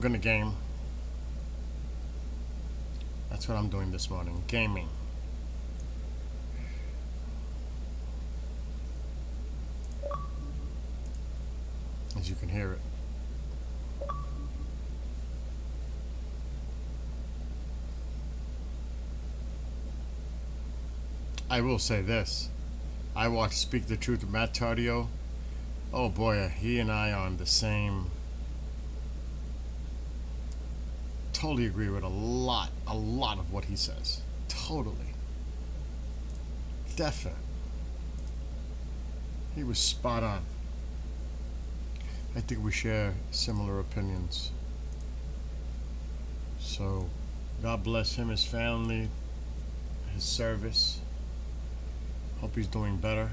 Gonna game. That's what I'm doing this morning. Gaming. As you can hear it. I will say this. I watched Speak the Truth with Matt Tardio. Oh boy, he and I are on the same. Totally agree with a lot of what he says. Totally. Definite. He was spot on. I think we share similar opinions. So, God bless him, his family, his service. Hope he's doing better.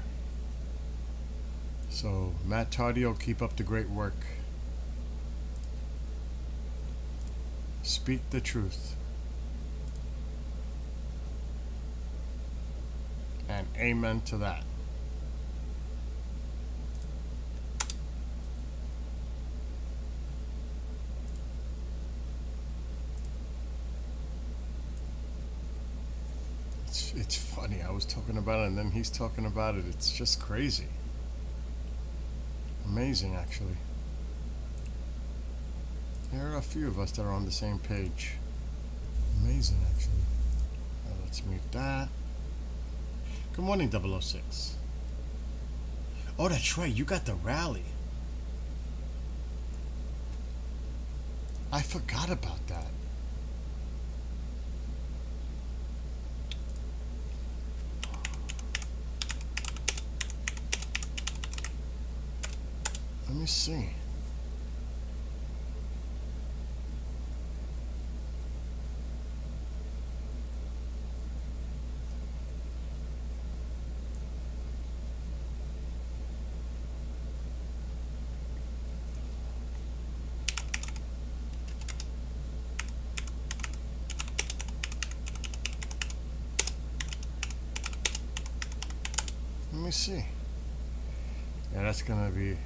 So, Matt Tardio, keep up the great work. Speak the truth. And amen to that. It's funny. I was talking about it and then he's talking about it. It's just crazy. Amazing, actually. There are a few of us that are on the same page. Amazing, actually. Let's mute that. Good morning, 006. Oh, that's right. You got the rally. I forgot about that. Let me see. Let me see. Yeah, that's gonna be.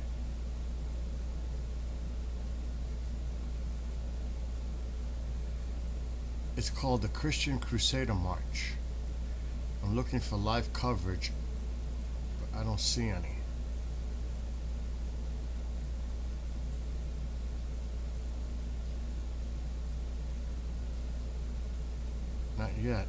It's called the Christian Crusader March. I'm looking for live coverage, but I don't see any. Not yet.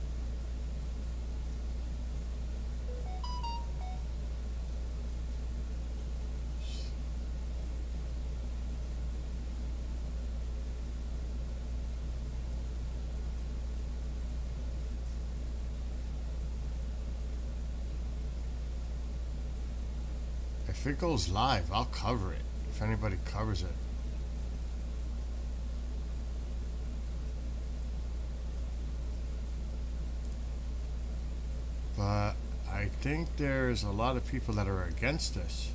If it goes live, I'll cover it. If anybody covers it. But I think there's a lot of people that are against this.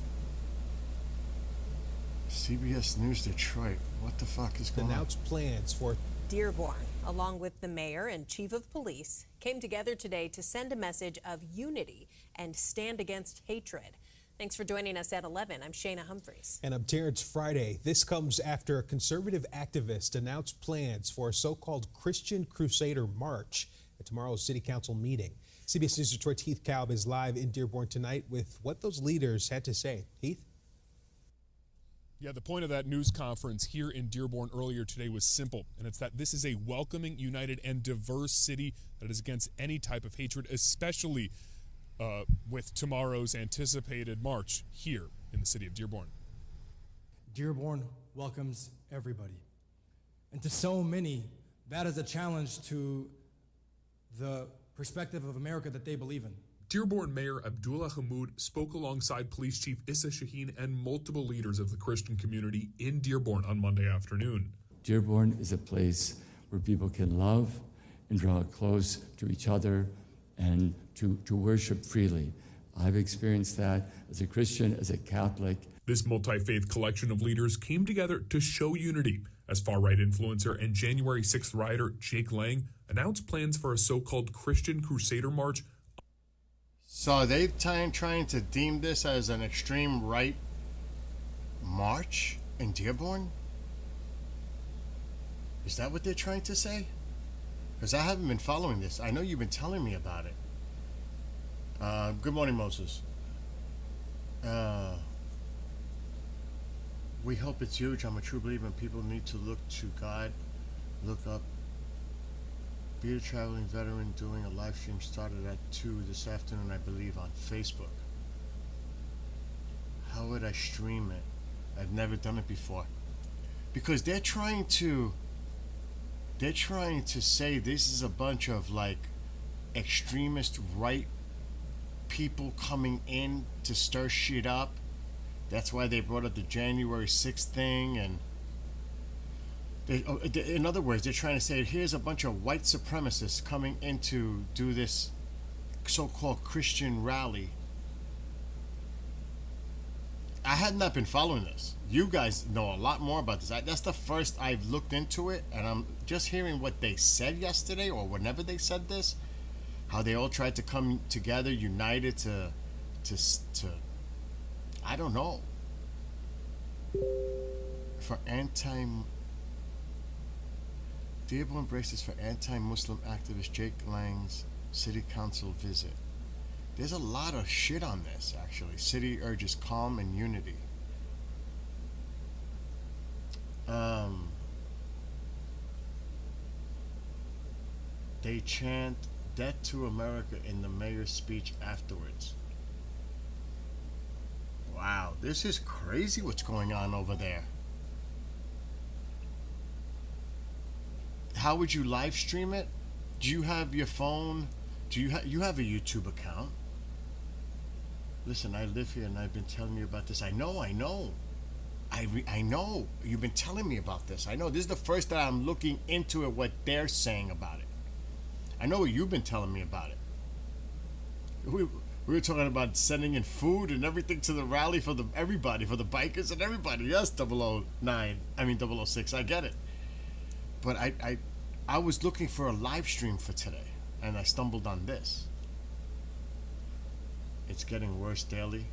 CBS News Detroit. What the fuck is going on? Announced plans for Dearborn, along with the mayor and chief of police, came together today to send a message of unity and stand against hatred. Thanks for joining us at 11. I'm Shayna Humphreys. And I'm Terrence Friday. This comes after a conservative activist announced plans for a so-called Christian Crusader March at tomorrow's City Council meeting. CBS News Detroit's Heath Kalb is live in Dearborn tonight with what those leaders had to say. Heath? Yeah, the point of that news conference here in Dearborn earlier today was simple, and it's that this is a welcoming, united, and diverse city that is against any type of hatred, especially with tomorrow's anticipated march here in the city of Dearborn. Dearborn welcomes everybody. And to so many, that is a challenge to the perspective of America that they believe in. Dearborn Mayor Abdullah Hammoud spoke alongside Police Chief Issa Shaheen and multiple leaders of the Christian community in Dearborn on Monday afternoon. Dearborn is a place where people can love and draw close to each other and to worship freely. I've experienced that as a Christian, as a Catholic. This multi-faith collection of leaders came together to show unity as far-right influencer and January 6th rioter Jake Lang announced plans for a so-called Christian Crusader March. So are they trying to deem this as an extreme right march in Dearborn? Is that what they're trying to say? Because I haven't been following this. I know you've been telling me about it. Good morning, Moses. We hope it's huge. I'm a true believer and people need to look to God. Look up. Be a traveling veteran doing a live stream started at 2 this afternoon, I believe, on Facebook. How would I stream it? I've never done it before. Because they're trying to say this is a bunch of like extremist right people coming in to stir shit up. That's why they brought up the January 6th thing, and in other words, they're trying to say here's a bunch of white supremacists coming in to do this so-called Christian rally. I had not been following this. You guys know a lot more about this. That's the first I've looked into it, and I'm just hearing what they said yesterday or whenever they said this, how they all tried to come together, united to I don't know, for Dearborn braces for anti-Muslim activist Jake Lang's city council visit. There's a lot of shit on this, actually. City urges calm and unity. They chant "Death to America" in the mayor's speech afterwards. Wow, this is crazy what's going on over there. How would you live stream it? Do you have your phone? Do you have a YouTube account? Listen, I live here and I've been telling you about this. I know. I know. You've been telling me about this. I know. This is the first that I'm looking into it, what they're saying about it. I know you've been telling me about it. We were talking about sending in food and everything to the rally for everybody, for the bikers and everybody. Yes, 006, I get it. But I was looking for a live stream for today, and I stumbled on this. It's getting worse daily.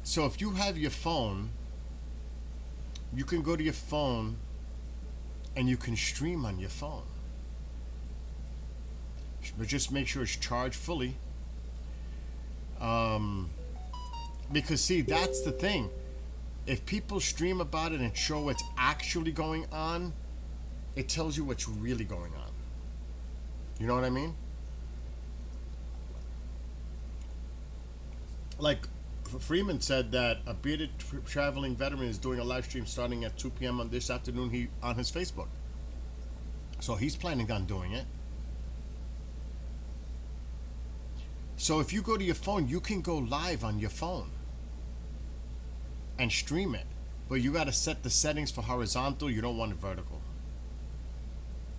So if you have your phone, you can go to your phone and you can stream on your phone. But just make sure it's charged fully. Because see, that's the thing. If people stream about it and show what's actually going on, it tells you what's really going on. You know what I mean? Like Freeman said that a bearded traveling veteran is doing a live stream starting at 2 p.m. on this afternoon on his Facebook. So he's planning on doing it. So if you go to your phone, you can go live on your phone and stream it. But you got to set the settings for horizontal. You don't want it vertical.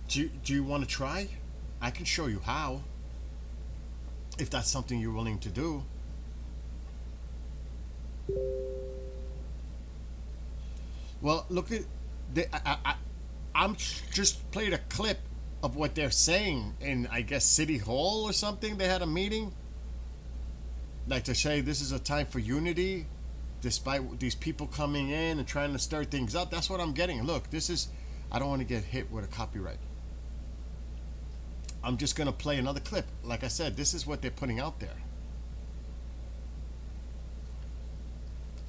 Do you want to try? I can show you how, if that's something you're willing to do. Well, look at I'm just played a clip of what they're saying in, I guess, City Hall or something. They had a meeting, like to say this is a time for unity, despite these people coming in and trying to stir things up. That's what I'm getting. Look, this is, I don't want to get hit with a copyright. I'm just gonna play another clip. Like I said, this is what they're putting out there.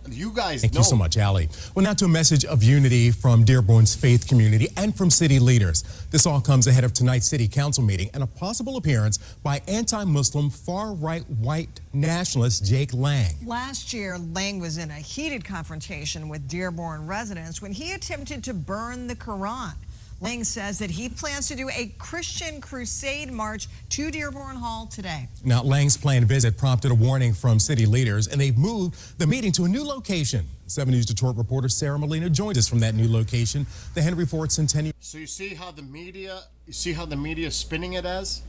You guys Thank you so much, Ali. Well, now to a message of unity from Dearborn's faith community and from city leaders. This all comes ahead of tonight's city council meeting and a possible appearance by anti-Muslim far-right white nationalist Jake Lang. Last year, Lang was in a heated confrontation with Dearborn residents when he attempted to burn the Quran. Lang says that he plans to do a Christian crusade march to Dearborn Hall today. Now, Lang's planned visit prompted a warning from city leaders, and they've moved the meeting to a new location. 7 News Detroit reporter Sarah Molina joined us from that new location, the Henry Ford Centennial. So you see how the media is spinning it as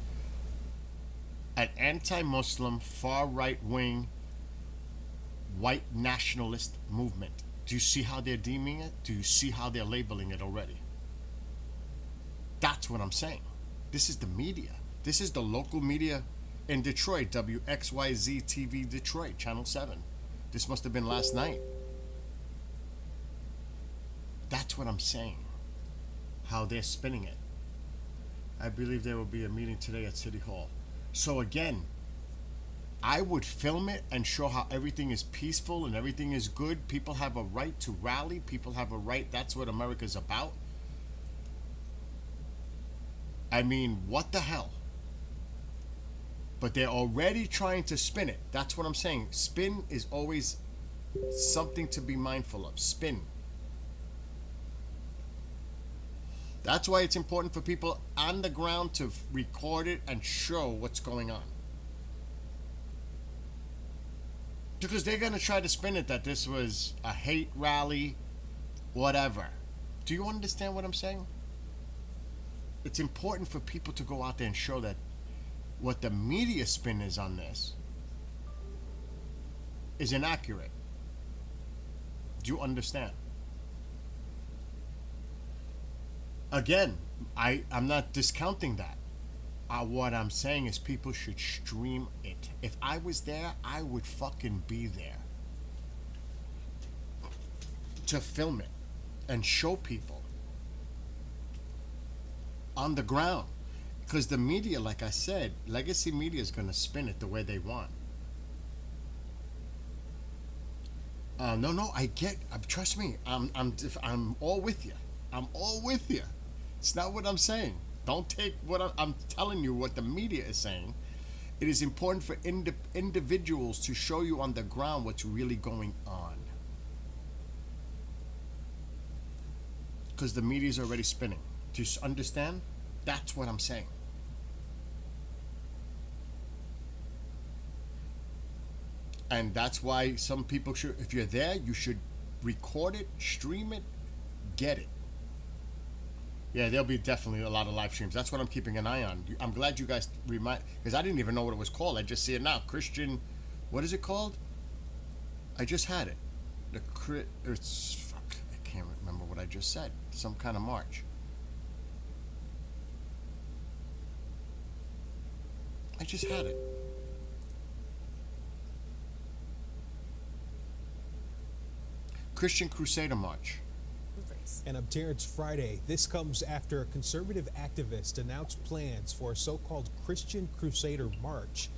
an anti-Muslim, far-right-wing, white nationalist movement. Do you see how they're deeming it? Do you see how they're labeling it already? That's what I'm saying. This is the media. This is the local media in Detroit, WXYZ TV Detroit, Channel 7. This must have been last night. That's what I'm saying. How they're spinning it. I believe there will be a meeting today at City Hall. So again, I would film it and show how everything is peaceful and everything is good. People have a right to rally. People have a right. That's what America's about. I mean, what the hell? But they're already trying to spin it. That's what I'm saying. Spin is always something to be mindful of. Spin. That's why it's important for people on the ground to record it and show what's going on. Because they're going to try to spin it that this was a hate rally, whatever. Do you understand what I'm saying? It's important for people to go out there and show that what the media spin is on this is inaccurate. Do you understand? Again, I'm not discounting that. What I'm saying is people should stream it. If I was there, I would fucking be there to film it and show people on the ground. Because the media, like I said, legacy media is going to spin it the way they want. No, I get. Trust me, I'm all with you. I'm all with you. It's not what I'm saying. Don't take what I'm telling you. What the media is saying. It is important for individuals to show you on the ground what's really going on. Because the media is already spinning. Do you understand? That's what I'm saying. And that's why some people should, if you're there, you should record it, stream it, get it. Yeah, there'll be definitely a lot of live streams. That's what I'm keeping an eye on. I'm glad you guys remind, because I didn't even know what it was called. I just see it now. Christian, what is it called? I just had it. Fuck, I can't remember what I just said. Some kind of march. I just had it. Christian Crusader March. And up Terrence, Friday, this comes after a conservative activist announced plans for a so-called Christian Crusader March.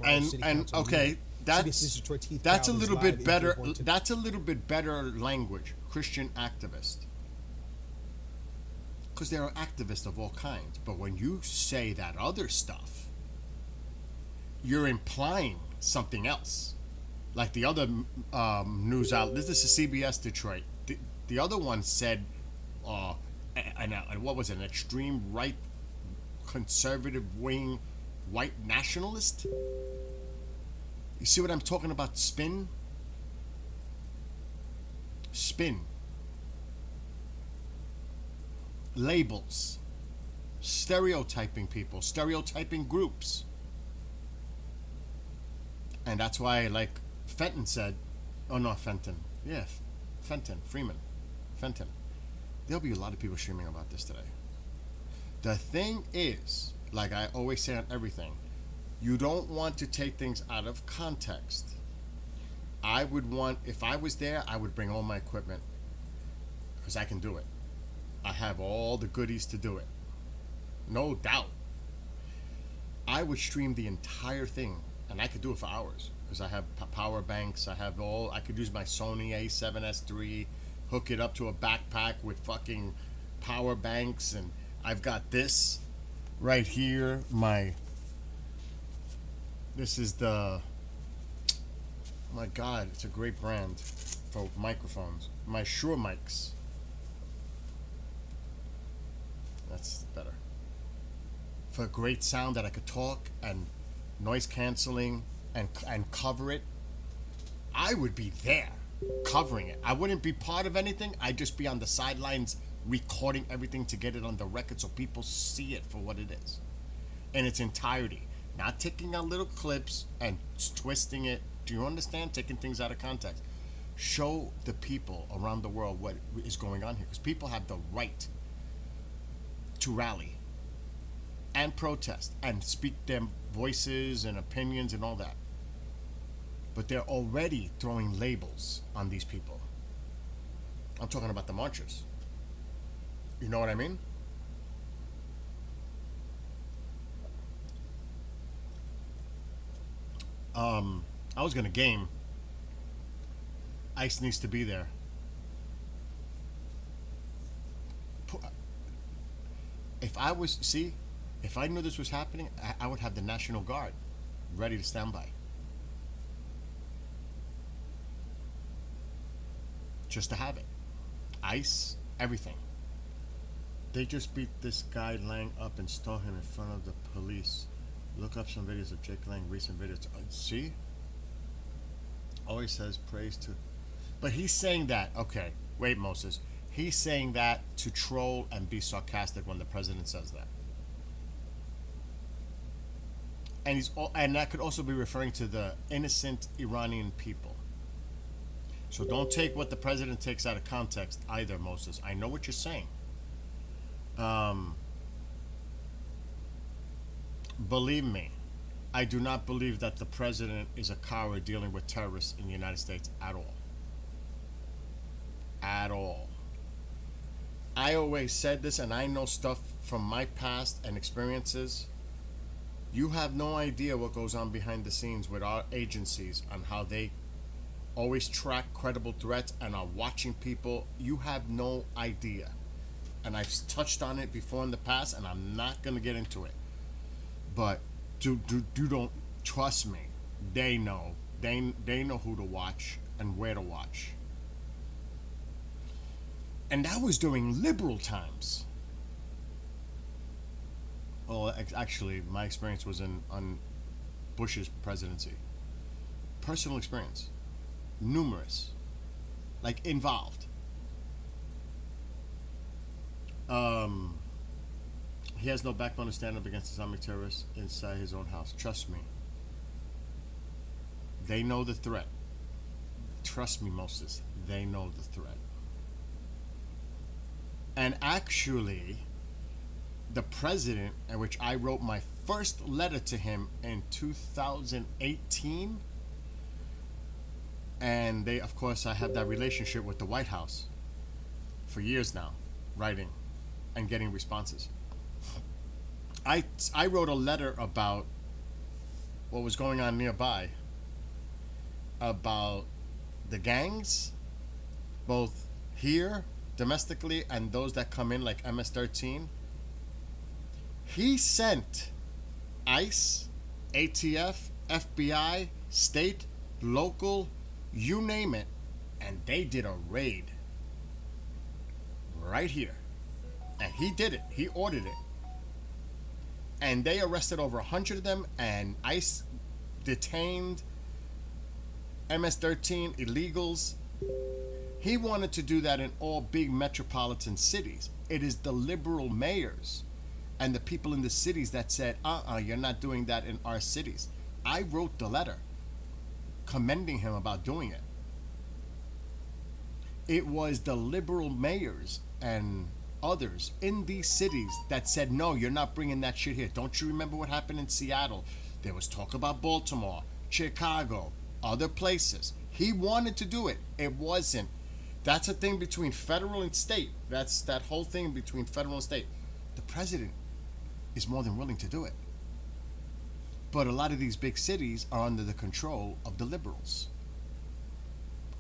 And okay, that's a little bit better. That's a little bit better language. Christian activist, because there are activists of all kinds. But when you say that other stuff, you're implying something else. Like the other news outlet, this is CBS Detroit. The other one said, what was it, an extreme right, conservative wing, white nationalist? You see what I'm talking about? Spin? Spin. Labels. Stereotyping people. Stereotyping groups. And that's why, like Fenton said, Fenton. There'll be a lot of people streaming about this today. The thing is, like I always say on everything, you don't want to take things out of context. I would want, if I was there, I would bring all my equipment because I can do it. I have all the goodies to do it. No doubt. I would stream the entire thing and I could do it for hours because I have power banks. I could use my Sony A7S III, hook it up to a backpack with fucking power banks, and I've got this right here. This is the, my God, it's a great brand for microphones. My Shure mics. That's better. For great sound that I could talk and noise canceling and cover it. I would be there covering it. I wouldn't be part of anything. I'd just be on the sidelines recording everything to get it on the record so people see it for what it is in its entirety, not taking out little clips and twisting it. Do you understand? Taking things out of context. Show the people around the world what is going on here, because people have the right to rally and protest and speak their voices and opinions and all that. But they're already throwing labels on these people. I'm talking about the marchers. You know what I mean? I was gonna game. ICE needs to be there. If I knew this was happening, I would have the National Guard ready to stand by. Just to have it. ICE, everything. They just beat this guy Lang up and stole him in front of the police. Look up some videos of Jake Lang, recent videos. See? Always says praise to... But he's saying that, okay, wait, Moses. He's saying that to troll and be sarcastic when the president says that. And that could also be referring to the innocent Iranian people. So don't take what the president takes out of context either, Moses. I know what you're saying. Believe me, I do not believe that the president is a coward dealing with terrorists in the United States at all. At all. I always said this, and I know stuff from my past and experiences. You have no idea what goes on behind the scenes with our agencies on how they always track credible threats and are watching people. You have no idea. And I've touched on it before in the past, and I'm not going to get into it. But don't trust me. They know. They know who to watch and where to watch. And that was during liberal times. Well, actually, my experience was on Bush's presidency. Personal experience. Numerous. Like, involved. He has no backbone to stand up against Islamic terrorists inside his own house. Trust me. They know the threat. Trust me, Moses. They know the threat. And actually, the president, in which I wrote my first letter to him in 2018, and they, of course, I have that relationship with the White House for years now, writing and getting responses. I wrote a letter about what was going on nearby, about the gangs, both here domestically and those that come in like MS-13. He sent ICE, ATF, FBI, state, local, you name it, and they did a raid right here. And he did it. He ordered it. And they arrested over 100 of them, and ICE detained MS-13 illegals. He wanted to do that in all big metropolitan cities. It is the liberal mayors and the people in the cities that said, you're not doing that in our cities. I wrote the letter commending him about doing it. It was the liberal mayors and others in these cities that said, no, you're not bringing that shit here. Don't you remember what happened in Seattle? There was talk about Baltimore, Chicago, other places. He wanted to do it. It wasn't. That's a thing between federal and state. That's that whole thing between federal and state. The president is more than willing to do it. But a lot of these big cities are under the control of the liberals.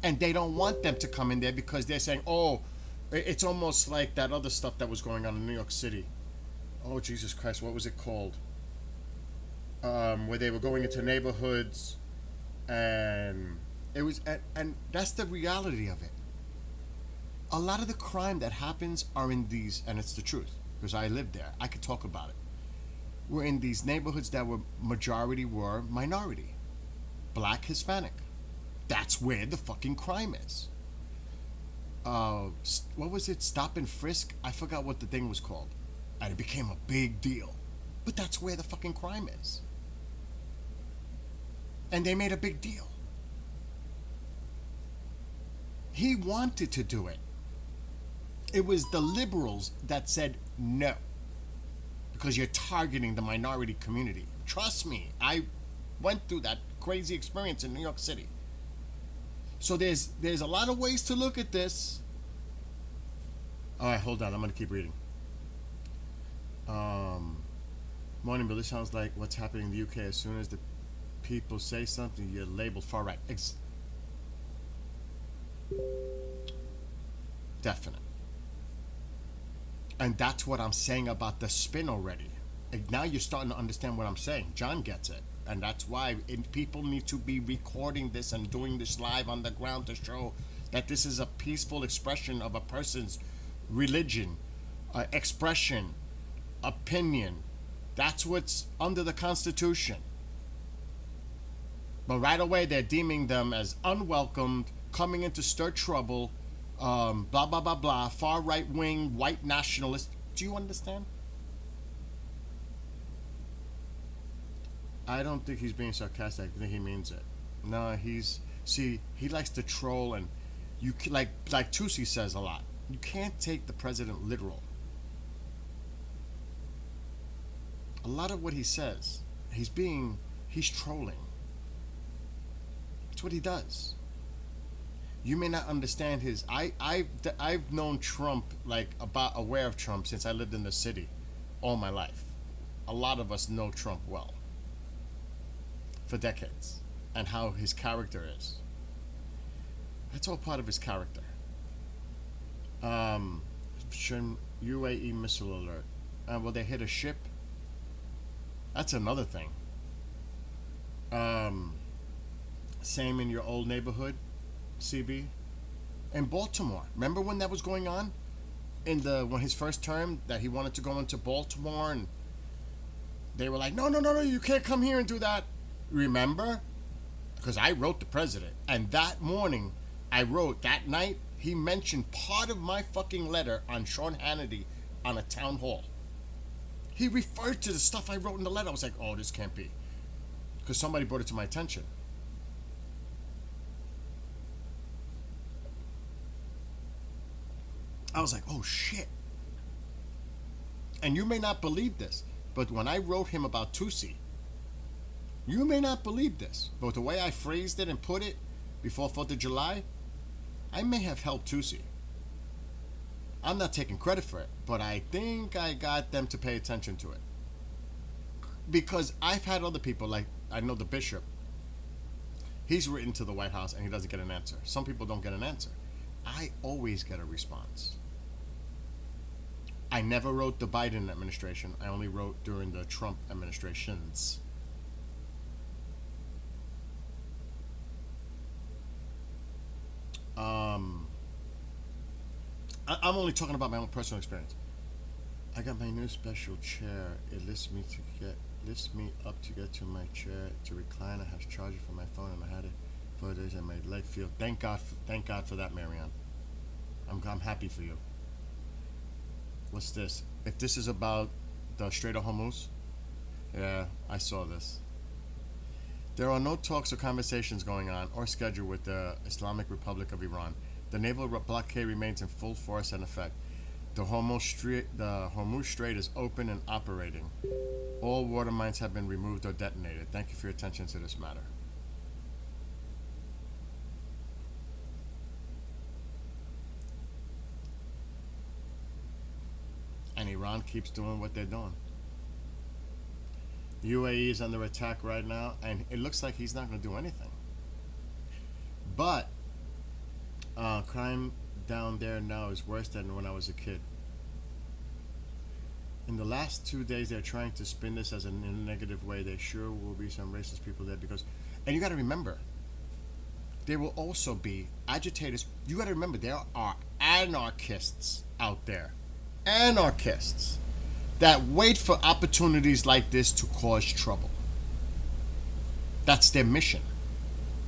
And they don't want them to come in there because they're saying, oh, it's almost like that other stuff that was going on in New York City. Oh, Jesus Christ, what was it called? Where they were going into neighborhoods, and it was, and that's the reality of it. A lot of the crime that happens are in these, and it's the truth, because I lived there. I could talk about it. We're in these neighborhoods that were majority were minority. Black, Hispanic. That's where the fucking crime is. What was it? Stop and frisk? I forgot what the thing was called. And it became a big deal. But that's where the fucking crime is. And they made a big deal. He wanted to do it. It was the liberals that said no. Because you're targeting the minority community. Trust me, I went through that crazy experience in New York City. So there's a lot of ways to look at this. All right, hold on. I'm going to keep reading. Morning, Bill. This sounds like what's happening in the UK. As soon as the people say something, you're labeled far right. Definite. And that's what I'm saying about the spin already. And now you're starting to understand what I'm saying. John gets it. And that's why people need to be recording this and doing this live on the ground to show that this is a peaceful expression of a person's religion, expression, opinion. That's what's under the Constitution. But right away, they're deeming them as unwelcomed, coming in to stir trouble, blah, blah, blah, blah, far right-wing, white nationalist. Do you understand? I don't think he's being sarcastic. I think he means it. No, he likes to troll, and you like Tusi says a lot. You can't take the president literal. A lot of what he says, he's trolling. That's what he does. You may not understand his. I've known Trump, aware of Trump since I lived in the city, all my life. A lot of us know Trump well. For decades, and how his character is. That's all part of his character. UAE missile alert. Will they hit a ship? That's another thing. Same in your old neighborhood, CB. In Baltimore, remember when that was going on? When his first term, that he wanted to go into Baltimore, and they were like, no, you can't come here and do that. Remember? Because I wrote the president. And that morning, that night, he mentioned part of my fucking letter on Sean Hannity on a town hall. He referred to the stuff I wrote in the letter. I was like, oh, this can't be. Because somebody brought it to my attention. I was like, oh, shit. And you may not believe this, but when I wrote him about Tusi, you may not believe this, but the way I phrased it and put it before 4th of July, I may have helped Tusi. I'm not taking credit for it, but I think I got them to pay attention to it. Because I've had other people, like I know the bishop, he's written to the White House and he doesn't get an answer. Some people don't get an answer. I always get a response. I never wrote the Biden administration. I only wrote during the Trump administrations. I'm only talking about my own personal experience. I got my new special chair. It lifts me up to get to my chair to recline. I have charger for my phone, and I had it for days, and my leg feel. Thank God for that, Marianne. I'm happy for you. What's this? If this is about the Strait of Hormuz, yeah, I saw this. There are no talks or conversations going on or scheduled with the Islamic Republic of Iran. The naval blockade remains in full force and effect. The Hormuz Strait is open and operating. All water mines have been removed or detonated. Thank you for your attention to this matter. And Iran keeps doing what they're doing. UAE is under attack right now, and it looks like he's not going to do anything. But crime down there now is worse than when I was a kid. In the last 2 days, they're trying to spin this as in a negative way. There sure will be some racist people there because, and you got to remember, there will also be agitators. You got to remember, there are anarchists out there. Anarchists that wait for opportunities like this to cause trouble. That's their mission.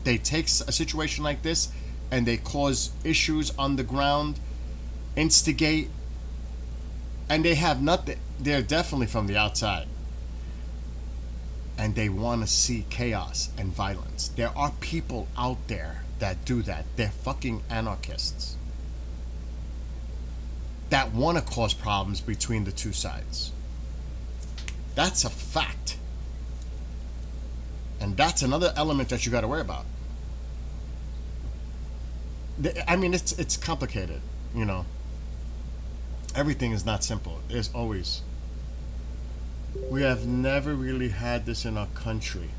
They take a situation like this and they cause issues on the ground, instigate, and they have nothing. They're definitely from the outside. And they want to see chaos and violence. There are people out there that do that. They're fucking anarchists that want to cause problems between the two sides. That's a fact. And that's another element that you got to worry about. I mean, it's complicated, you know. Everything is not simple. There's always. We have never really had this in our country.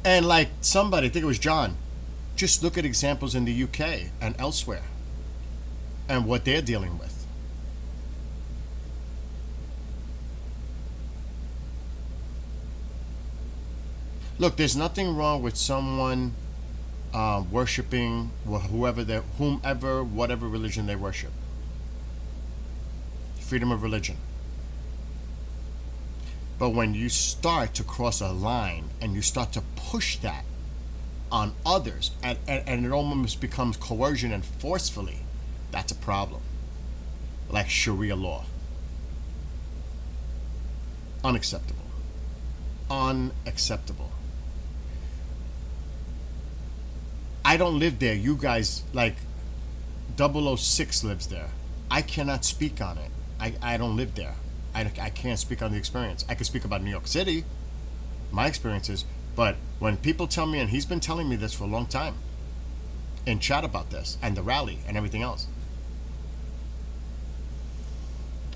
And like somebody, I think it was John, just look at examples in the UK and elsewhere and what they're dealing with. Look, there's nothing wrong with someone worshiping whomever, whatever religion they worship. Freedom of religion. But when you start to cross a line and you start to push that on others and it almost becomes coercion and forcefully, that's a problem. Like Sharia law. Unacceptable. Unacceptable. I don't live there. You guys, like 006 lives there. I cannot speak on it. I don't live there. I can't speak on the experience. I can speak about New York City, my experiences, but when people tell me, and he's been telling me this for a long time, in chat about this, and the rally, and everything else.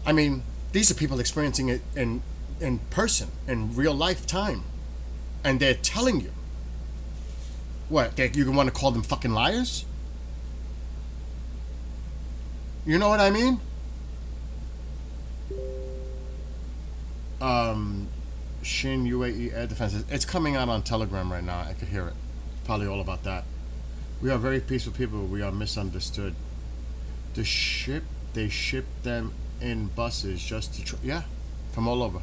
I mean, these are people experiencing it in person, in real life time, and they're telling you. What, you want to call them fucking liars? You know what I mean? Shin UAE Air Defense. It's coming out on Telegram right now. I could hear it. It's probably all about that. We are very peaceful people. We are misunderstood. They ship them in buses just to yeah, from all over.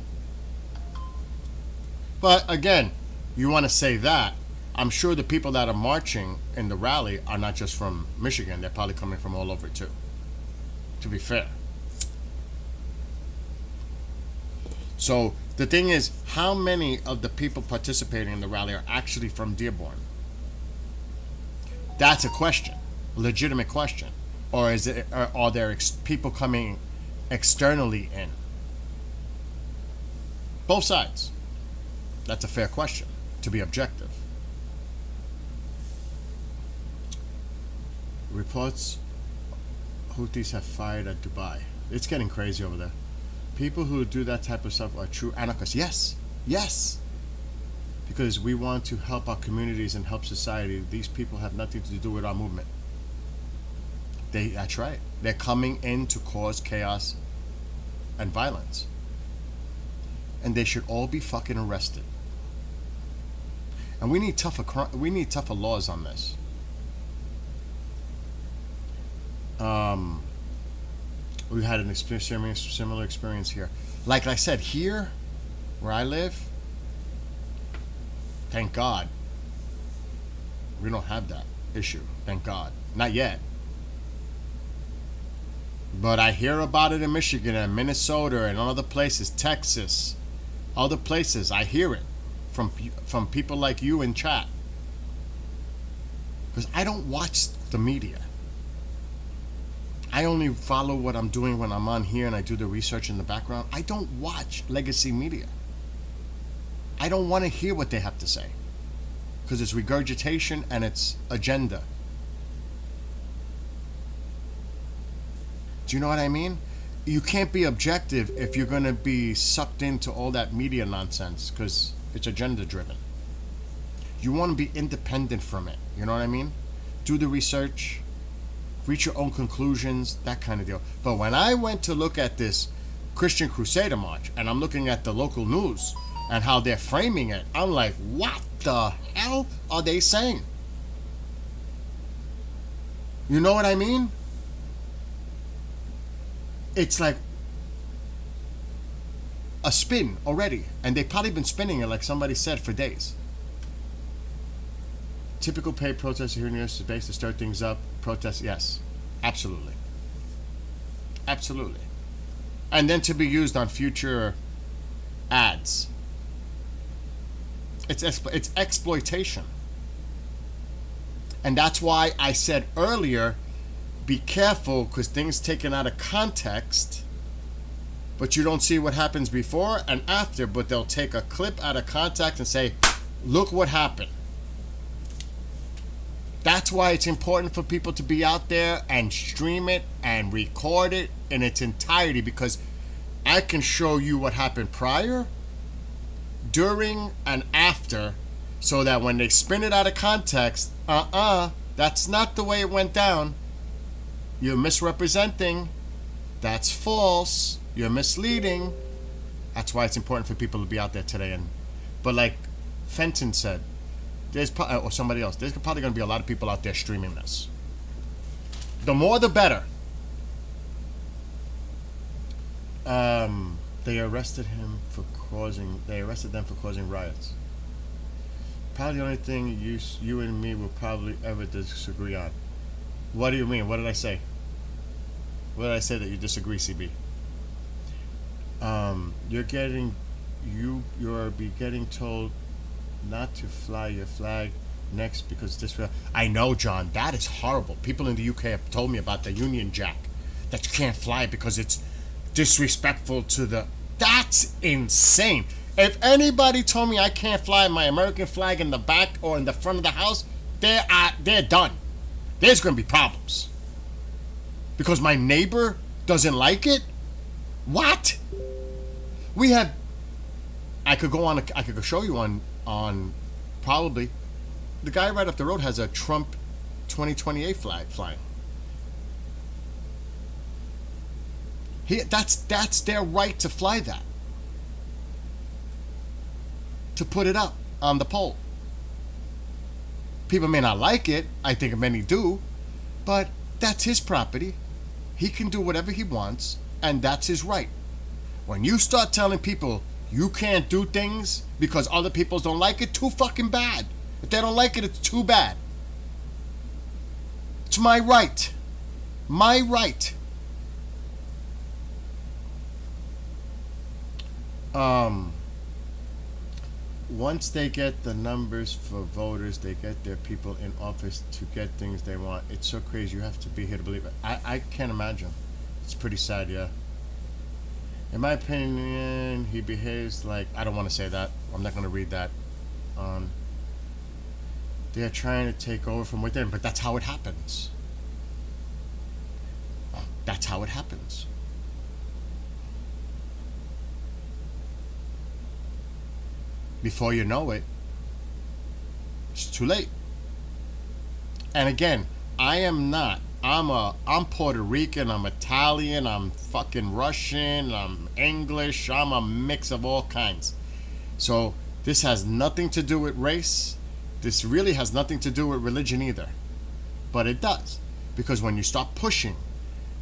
But again, you want to say that, I'm sure the people that are marching in the rally are not just from Michigan. They're probably coming from all over too, to be fair. So the thing is, how many of the people participating in the rally are actually from Dearborn? That's a question, a legitimate question. Or is it? Are there people coming externally in? Both sides. That's a fair question, to be objective. Reports Houthis have fired at Dubai. It's getting crazy over there. People who do that type of stuff are true anarchists. Yes, yes. Because we want to help our communities and help society. These people have nothing to do with our movement. That's right. They're coming in to cause chaos and violence. And they should all be fucking arrested. And we need tougher laws on this. We had an similar experience here. Like I said, here, where I live, thank God, we don't have that issue. Thank God. Not yet. But I hear about it in Michigan and Minnesota and other places, Texas, other places. I hear it from people like you in chat. Because I don't watch the media. I only follow what I'm doing when I'm on here and I do the research in the background. I don't watch legacy media. I don't want to hear what they have to say. Because it's regurgitation and it's agenda. Do you know what I mean? You can't be objective if you're going to be sucked into all that media nonsense because it's agenda driven. You want to be independent from it. You know what I mean? Do the research. Reach your own conclusions, that kind of deal. But when I went to look at this Christian Crusader March, and I'm looking at the local news and how they're framing it, I'm like, what the hell are they saying? You know what I mean? It's like a spin already. And they've probably been spinning it, like somebody said, for days. Typical paid protest here in the United States to stir things up. Protest, yes. Absolutely. Absolutely. And then to be used on future ads. It's exploitation. And that's why I said earlier, be careful, because things taken out of context, but you don't see what happens before and after, but they'll take a clip out of context and say, look what happened. That's why it's important for people to be out there and stream it and record it in its entirety, because I can show you what happened prior, during, and after, so that when they spin it out of context, that's not the way it went down. You're misrepresenting. That's false. You're misleading. That's why it's important for people to be out there today. But like Fenton said, or somebody else, there's probably going to be a lot of people out there streaming this. The more, the better. They arrested them for causing riots. Probably the only thing you and me will probably ever disagree on. What do you mean? What did I say? What did I say that you disagree, CB? You're getting told not to fly your flag next because this. I know, John. That is horrible. People in the UK have told me about the Union Jack, that you can't fly because it's disrespectful to the. That's insane. If anybody told me I can't fly my American flag in the back or in the front of the house, they're done. There's going to be problems because my neighbor doesn't like it. What? We have. I could go show you on probably the guy right up the road has a Trump 2028 flag flying. That's their right to fly that, to put it up on the pole. People may not like it. I think many do, but that's his property. He can do whatever he wants, and that's his right. When you start telling people you can't do things because other people don't like it, too fucking bad. If they don't like it, it's too bad. It's my right. My right. Once they get the numbers for voters, they get their people in office to get things they want. It's so crazy. You have to be here to believe it. I can't imagine. It's pretty sad, yeah. In my opinion, he behaves like... I don't want to say that. I'm not going to read that. They're trying to take over from within, but that's how it happens. That's how it happens. Before you know it, it's too late. And again, I'm Puerto Rican, I'm Italian, I'm fucking Russian, I'm English, I'm a mix of all kinds. So this has nothing to do with race. This really has nothing to do with religion either. But it does. Because when you start pushing,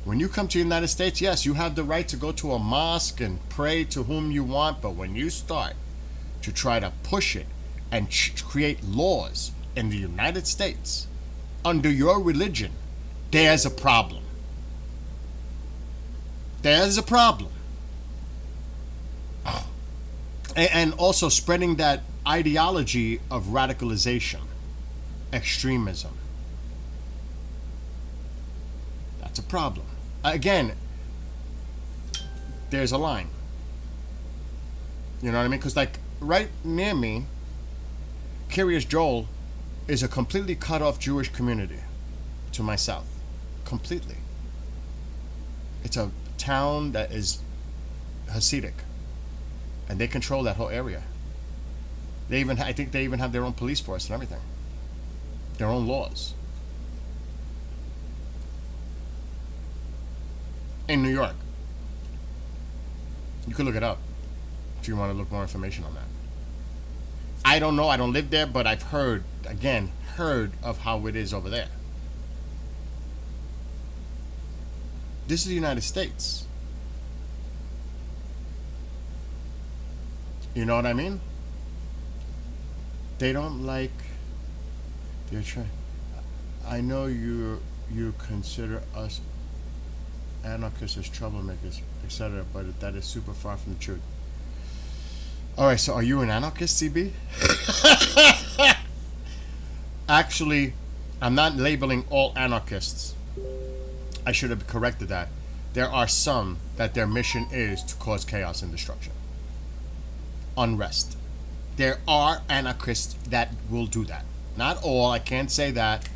when you come to the United States, yes, you have the right to go to a mosque and pray to whom you want, but when you start to try to push it and create laws in the United States under your religion, there's a problem. There's a problem. And also spreading that ideology of radicalization, extremism. That's a problem. Again, there's a line. You know what I mean? Because like right near me, Kiryas Joel is a completely cut off Jewish community to my south. Completely. It's a town that is Hasidic, and they control that whole area. I think they even have their own police force and everything, their own laws. In New York, you could look it up if you want to look more information on that. I don't know, I don't live there, but I've heard of how it is over there. This is the United States. You know what I mean? They don't like. They're trying. I know you consider us anarchists as troublemakers, etc., but that is super far from the truth. All right, so are you an anarchist, CB? Actually, I'm not labeling all anarchists. I should have corrected that. There are some that their mission is to cause chaos and destruction, unrest. There are anarchists that will do that. Not all, I can't say that,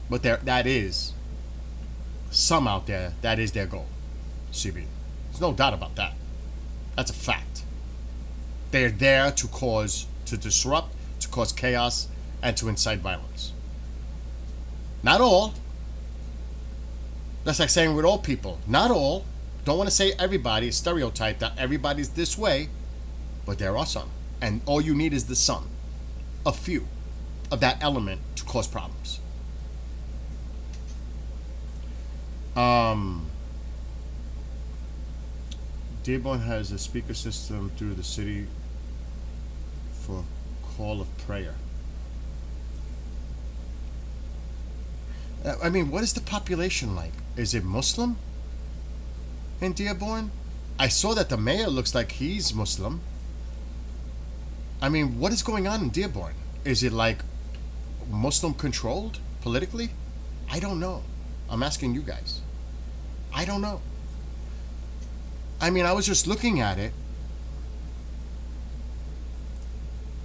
But that is some out there, that is their goal. CB. There's no doubt about that. That's a fact. They're there to disrupt, to cause chaos, and to incite violence. Not all. That's like saying with all people. Not all. Don't want to say everybody, stereotype that everybody's this way, but there are some. And all you need is the some. A few of that element to cause problems. Dearborn has a speaker system through the city for call of prayer. I mean, what is the population like? Is it Muslim in Dearborn? I saw that the mayor looks like he's Muslim. I mean, what is going on in Dearborn? Is it like Muslim controlled politically? I don't know. I'm asking you guys. I don't know. I mean, I was just looking at it.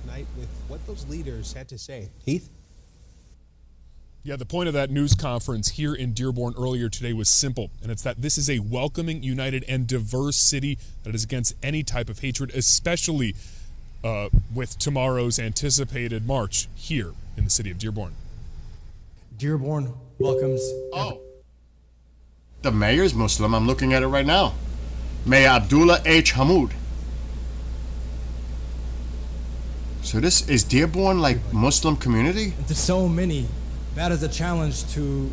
Night with what those leaders had to say. Heath? Yeah, the point of that news conference here in Dearborn earlier today was simple, and it's that this is a welcoming, united, and diverse city that is against any type of hatred, especially with tomorrow's anticipated march here in the city of Dearborn. Dearborn welcomes. Oh. The mayor's Muslim. I'm looking at it right now. Mayor Abdullah H. Hamoud. So this is Dearborn like Muslim community? And to so many, that is a challenge to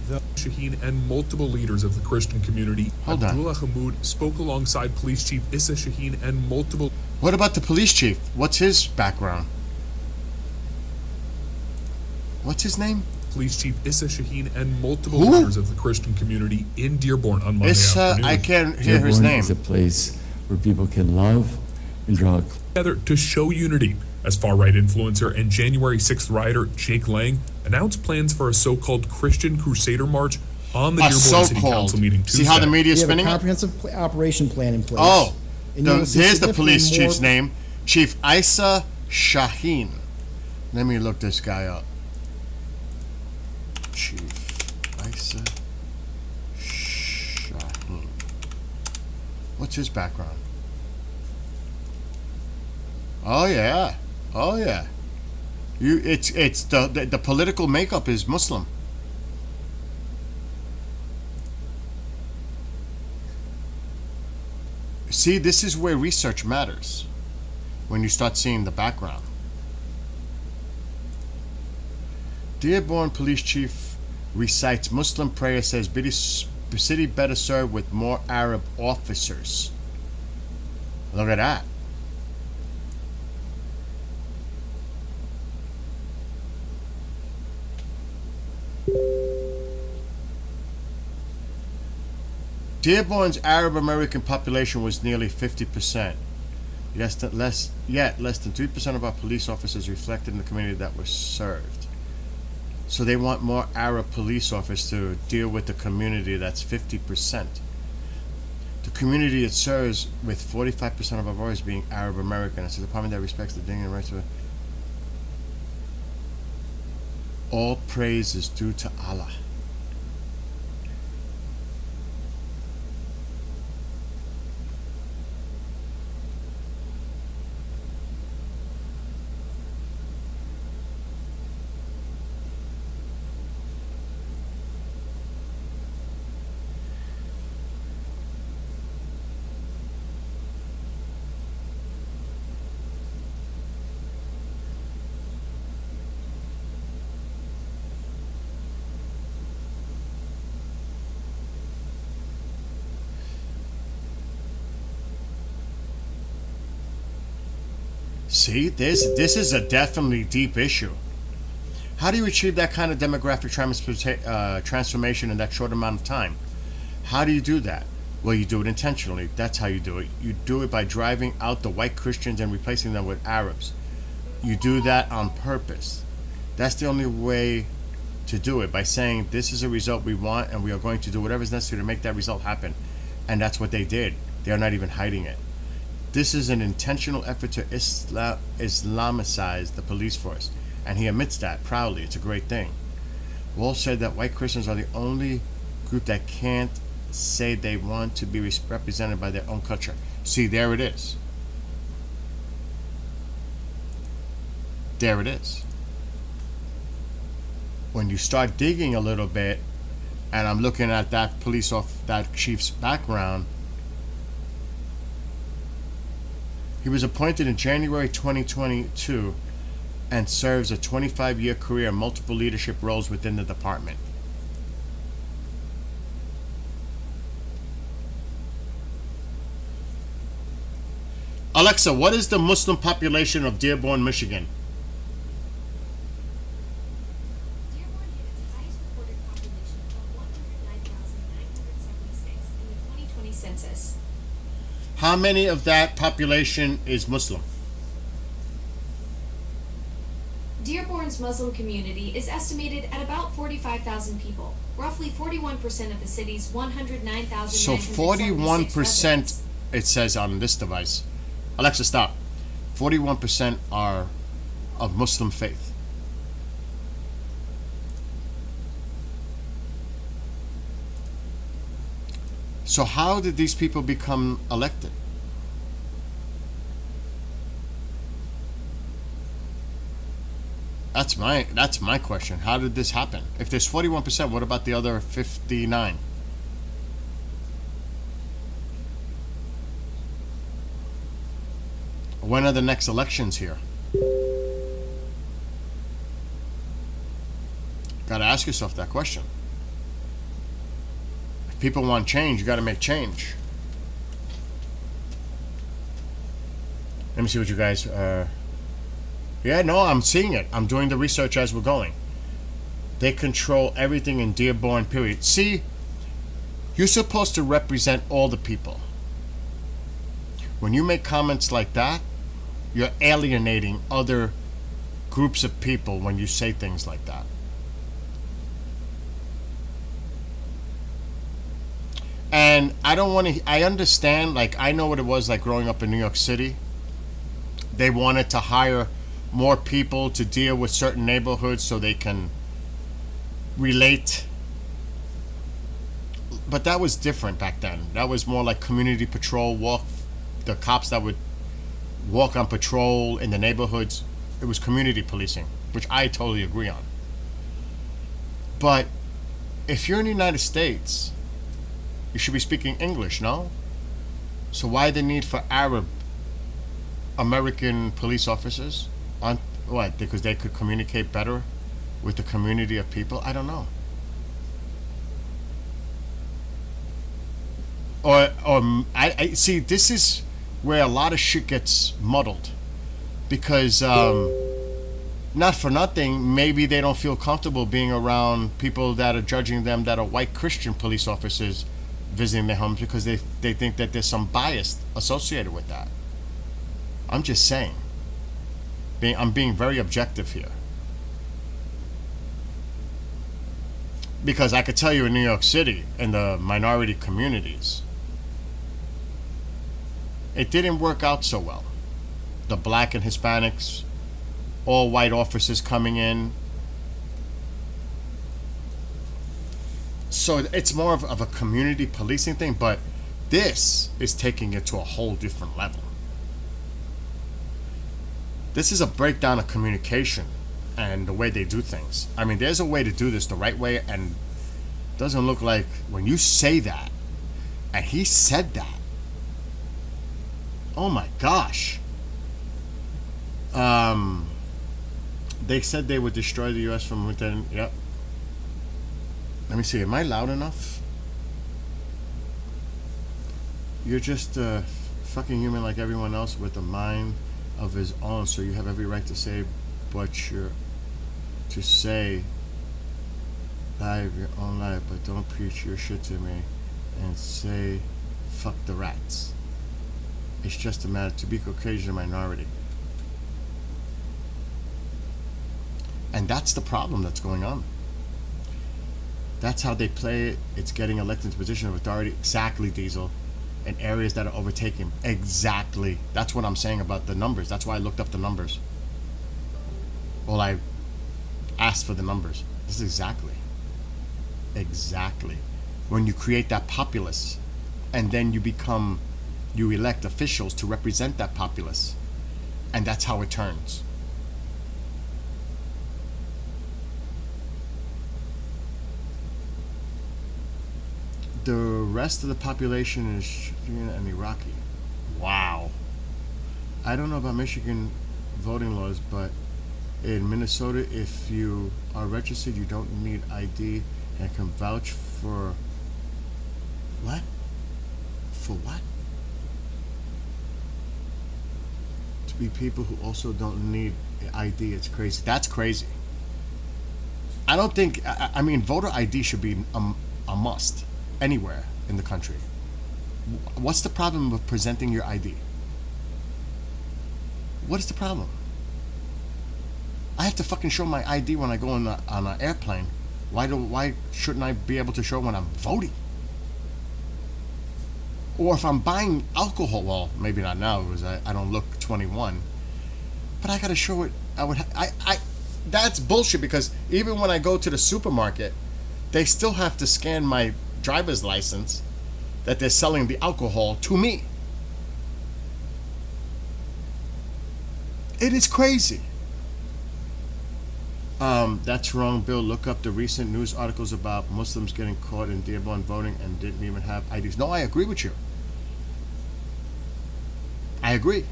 the Shaheen and multiple leaders of the Christian community. Hold on. Abdullah Hamoud spoke alongside Police Chief Issa Shaheen and multiple. What about the police chief? What's his background? What's his name? Police Chief Issa Shaheen and multiple Who? leaders of the Christian community in Dearborn on Monday afternoon. I can't hear his Dearborn name. is a place where people can love and draw Together to show unity, as far-right influencer and January 6th rioter Jake Lang announced plans for a so-called Christian Crusader March on the A Dearborn City so-called. Council meeting Tuesday. See how the media is We have a spinning it? comprehensive operation plan in place. Oh, And you will see here's the police significantly chief's more- name. Chief Issa Shaheen. Let me look this guy up. Chief Issa Shaheen. What's his background? Oh yeah. Oh yeah. It's the political makeup is Muslim. See, this is where research matters. When you start seeing the background. Dearborn Police Chief recites Muslim prayer, says city better served with more Arab officers. Look at that. Dearborn's Arab American population was nearly 50%. Less than 3% of our police officers reflected in the community that were served. So they want more Arab police officers to deal with the community that's 50%. The community it serves, with 45% of our voters being Arab American. It's a department that respects the dignity and rights of all praise is due to Allah. See, this is a definitely deep issue. How do you achieve that kind of demographic transformation in that short amount of time? How do you do that? Well, you do it intentionally. That's how you do it. You do it by driving out the white Christians and replacing them with Arabs. You do that on purpose. That's the only way to do it, by saying this is a result we want and we are going to do whatever is necessary to make that result happen. And that's what they did. They are not even hiding it. This is an intentional effort to Islamicize the police force, and he admits that proudly. It's a great thing. Walsh said that white Christians are the only group that can't say they want to be represented by their own culture. See, there it is. There it is. When you start digging a little bit, and I'm looking at that that chief's background, he was appointed in January 2022 and serves a 25-year career in multiple leadership roles within the department. Alexa, what is the Muslim population of Dearborn, Michigan? Dearborn hit its highest reported population of 109,976 in the 2020 census. How many of that population is Muslim? Dearborn's Muslim community is estimated at about 45,000 people, roughly 41% of the city's 109,976 So 41%, residents. it says on this device. Alexa, stop. 41% are of Muslim faith. So how did these people become elected? That's my question. How did this happen? If there's 41%, what about the other 59? When are the next elections here? Gotta ask yourself that question. If people want change, you gotta make change. Let me see what you guys yeah, no, I'm seeing it. I'm doing the research as we're going. They control everything in Dearborn, period. See, you're supposed to represent all the people. When you make comments like that, you're alienating other groups of people when you say things like that. And I don't want to, I understand, like, I know what it was like growing up in New York City. They wanted to hire more people to deal with certain neighborhoods so they can relate. But that was different back then. That was more like community patrol, the cops that would walk on patrol in the neighborhoods. It was community policing, which I totally agree on. But if you're in the United States, you should be speaking English, no? So why the need for Arab American police officers? On what? Because they could communicate better with the community of people? I don't know. Or I see, this is where a lot of shit gets muddled, because not for nothing, maybe they don't feel comfortable being around people that are judging them that are white Christian police officers visiting their homes, because they think that there's some bias associated with that. I'm just saying. I'm being very objective here. Because I could tell you in New York City, in the minority communities, it didn't work out so well. The black and Hispanics, all white officers coming in. So it's more of a community policing thing, but this is taking it to a whole different level. This is a breakdown of communication and the way they do things. I mean, there's a way to do this the right way, and it doesn't look like when you say that, and he said that. Oh my gosh. They said they would destroy the U.S. from within. Yep. Let me see. Am I loud enough? You're just a fucking human like everyone else with a mind of his own, so you have every right to say what you're to say. Live your own life, but don't preach your shit to me and say fuck the rats. It's just a matter to be Caucasian minority. And that's the problem that's going on. That's how they play it. It's getting elected into position of authority. Exactly, Diesel. In areas that are overtaken. Exactly. That's what I'm saying about the numbers. That's why I looked up the numbers. Well, I asked for the numbers. This is exactly. Exactly. When you create that populace, and then you elect officials to represent that populace, and that's how it turns. The rest of the population is Syrian and Iraqi. Wow. I don't know about Michigan voting laws, but in Minnesota, if you are registered, you don't need ID and can vouch for what? For what? To be people who also don't need ID. It's crazy. That's crazy. I don't think. I mean, voter ID should be a must anywhere in the country. What's the problem with presenting your ID? What is the problem? I have to fucking show my ID when I go on an airplane. Why shouldn't I be able to show when I'm voting? Or if I'm buying alcohol, well, maybe not now because I don't look 21. But I gotta show it. That's bullshit, because even when I go to the supermarket, they still have to scan my driver's license that they're selling the alcohol to me. It is crazy. That's wrong, Bill. Look up the recent news articles about Muslims getting caught in Dearborn voting and didn't even have IDs. No, I agree with you. I agree.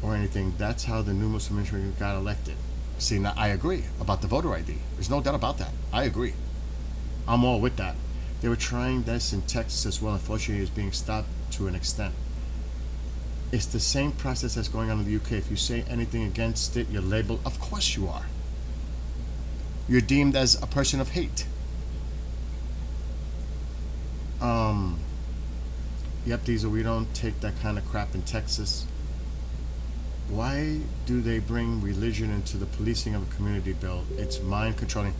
Or anything. That's how the new Muslim ministry got elected. See, now I agree about the voter ID. There's no doubt about that. I agree. I'm all with that. They were trying this in Texas as well. Unfortunately, it's being stopped to an extent. It's the same process that's going on in the UK. If you say anything against it, you're labeled. Of course you are. You're deemed as a person of hate. Yep, Diesel, we don't take that kind of crap in Texas. Why do they bring religion into the policing of a community, Bill? It's mind controlling.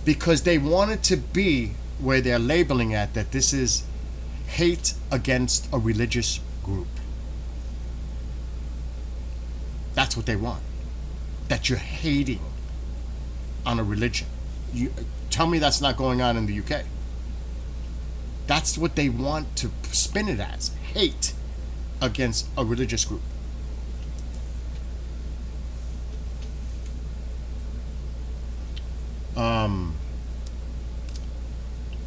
Because they want it to be where they're labeling it that this is hate against a religious group. That's what they want. That you're hating on a religion. You tell me that's not going on in the UK. That's what they want to spin it as. Hate against a religious group.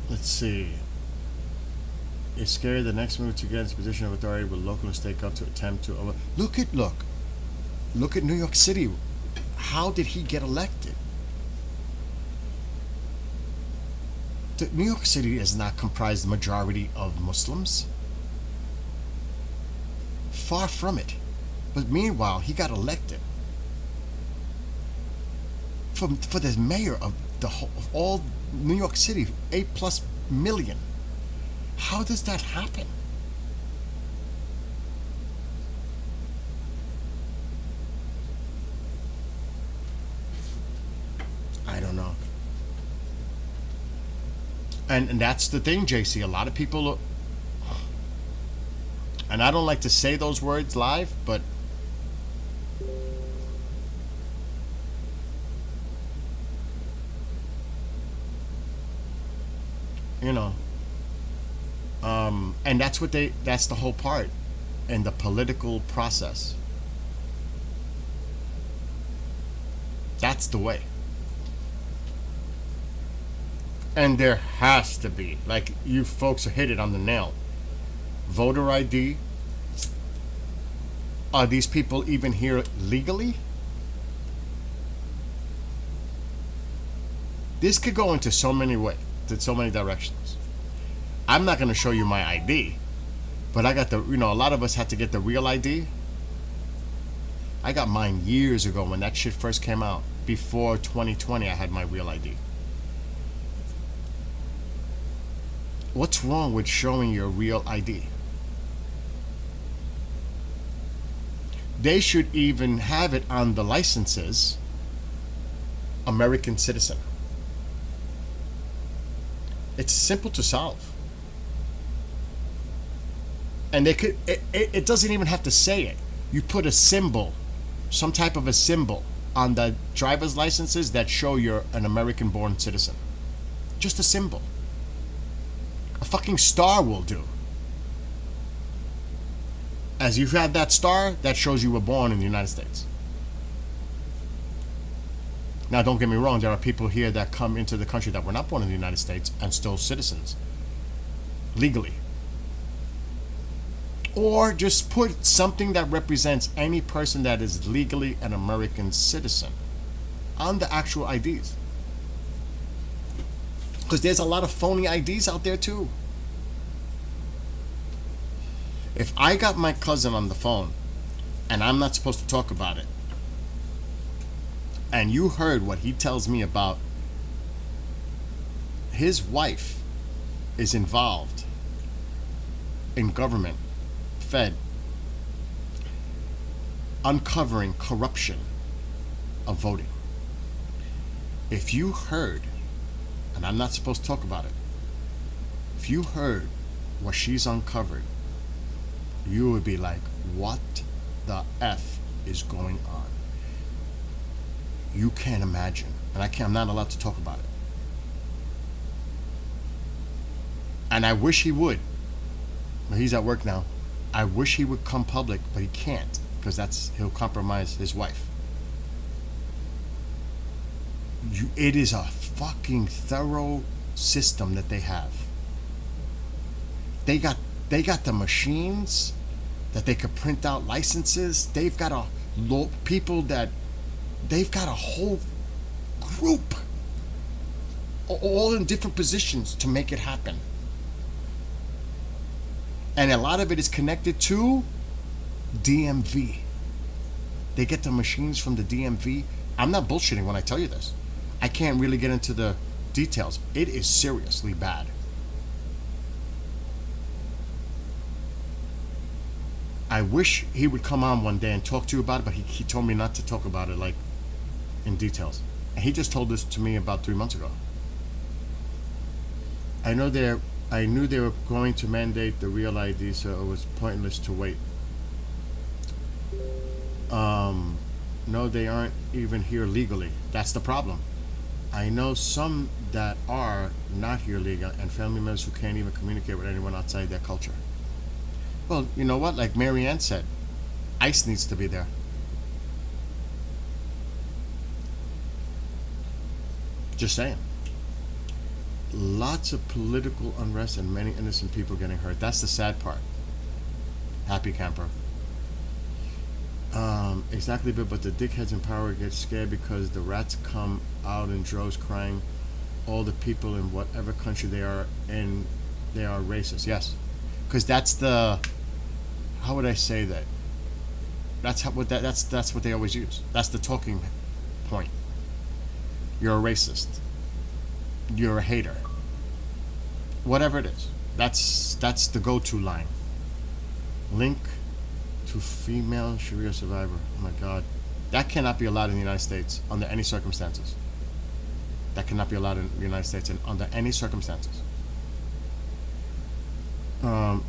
Let's see. It's scary. The next move to get into position of authority with local and state government to attempt to look at New York City. How did he get elected? New York City is not comprised the majority of Muslims. Far from it. But meanwhile, he got elected for the mayor of all New York City, 8+ million. How does that happen? I don't know. And that's the thing, JC. A lot of people, and I don't like to say those words live, but you know, and that's the whole part in the political process. That's the way. And there has to be, like you folks hit it on the nail. Voter ID. Are these people even here legally? This could go into so many ways, in so many directions. I'm not going to show you my ID, but I got a lot of us had to get the real ID. I got mine years ago when that shit first came out. Before 2020, I had my real ID. What's wrong with showing your real ID? They should even have it on the licenses, American citizen. It's simple to solve. And it doesn't even have to say it. You put a symbol, some type of a symbol on the driver's licenses that show you're an American-born citizen. Just a symbol. A fucking star will do. As you have that star, that shows you were born in the United States. Now, don't get me wrong, there are people here that come into the country that were not born in the United States and still citizens. Legally. Or just put something that represents any person that is legally an American citizen on the actual IDs. Because there's a lot of phony IDs out there too. If I got my cousin on the phone and I'm not supposed to talk about it, and you heard what he tells me about his wife is involved in government, Fed, uncovering corruption of voting. If you heard, and I'm not supposed to talk about it, if you heard what she's uncovered, you would be like, what the F is going on? You can't imagine. And I'm not allowed to talk about it. And I wish he would. But he's at work now. I wish he would come public, but he can't, because he'll compromise his wife. It is a fucking thorough system that they have. They got the machines that they could print out licenses. They've got they've got a whole group all in different positions to make it happen. And a lot of it is connected to DMV. They get the machines from the DMV. I'm not bullshitting when I tell you this. I can't really get into the details. It is seriously bad. I wish he would come on one day and talk to you about it, but he told me not to talk about it, like, in details. And he just told this to me about 3 months ago. I knew they were going to mandate the real ID, so it was pointless to wait. No, they aren't even here legally. That's the problem. I know some that are not here legal, and family members who can't even communicate with anyone outside their culture. Well, you know what? Like Marianne said, ICE needs to be there. Just saying. Lots of political unrest and many innocent people getting hurt. That's the sad part. Happy camper. Exactly, but the dickheads in power get scared because the rats come out in droves crying all the people in whatever country they are in, they are racist. Yes. Because that's the, how would I say that? That's what they always use. That's the talking point. You're a racist. You're a hater. Whatever it is. That's the go-to line. Link to female Sharia survivor. Oh my God. That cannot be allowed in the United States under any circumstances. That cannot be allowed in the United States under any circumstances.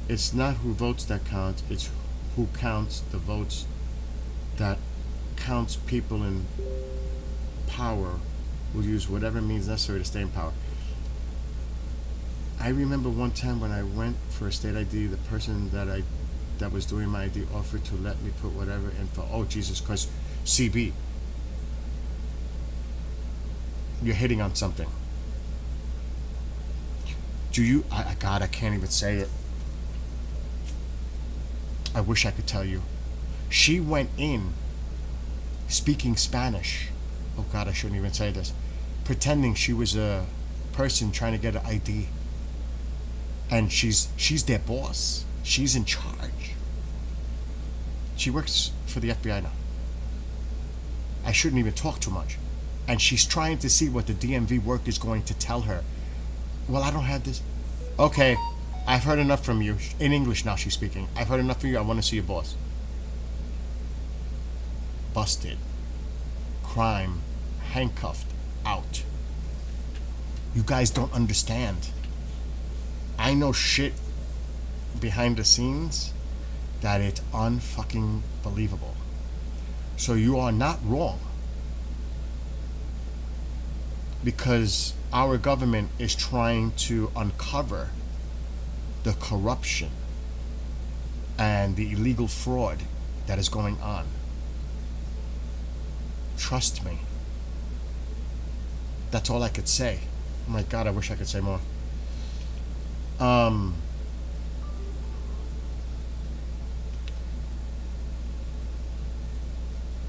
It's not who votes that counts, it's who counts the votes that counts. People in power will use whatever means necessary to stay in power. I remember one time when I went for a state ID, the person that was doing my ID offered to let me put whatever info. Oh, Jesus Christ. CB. You're hitting on something. God, I can't even say it. I wish I could tell you. She went in speaking Spanish. Oh God, I shouldn't even say this. Pretending she was a person trying to get an ID. And she's their boss. She's in charge. She works for the FBI now. I shouldn't even talk too much. And she's trying to see what the DMV work is going to tell her. Well, I don't have this. Okay, I've heard enough from you. In English now she's speaking. I've heard enough from you. I want to see your boss. Busted. Crime. Handcuffed. Out. You guys don't understand. I know shit behind the scenes that it's unfucking believable. So you are not wrong because our government is trying to uncover the corruption and the illegal fraud that is going on. Trust me. That's all I could say. Oh my God, I wish I could say more. I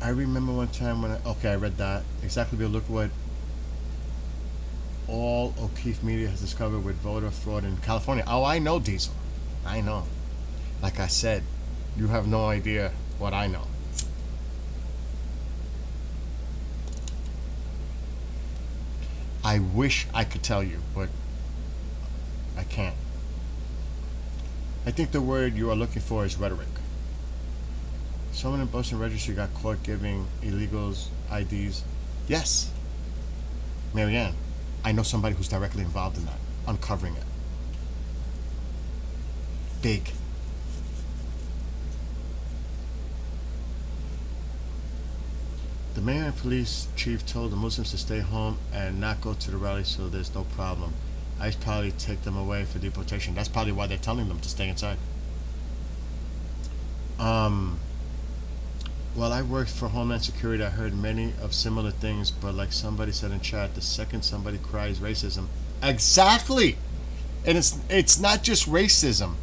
remember one time when I read that. Exactly, but look what all O'Keefe Media has discovered with voter fraud in California. Oh, I know, Diesel. I know. Like I said, you have no idea what I know. I wish I could tell you, but I can't. I think the word you are looking for is rhetoric. Someone in Boston Registry got caught giving illegals IDs. Yes. Marianne, I know somebody who's directly involved in that, uncovering it. Big. The mayor and police chief told the Muslims to stay home and not go to the rally, so there's no problem. ICE probably take them away for deportation. That's probably why they're telling them to stay inside. While I worked for Homeland Security, I heard many of similar things, but like somebody said in chat, the second somebody cries racism. Exactly! And it's not just racism.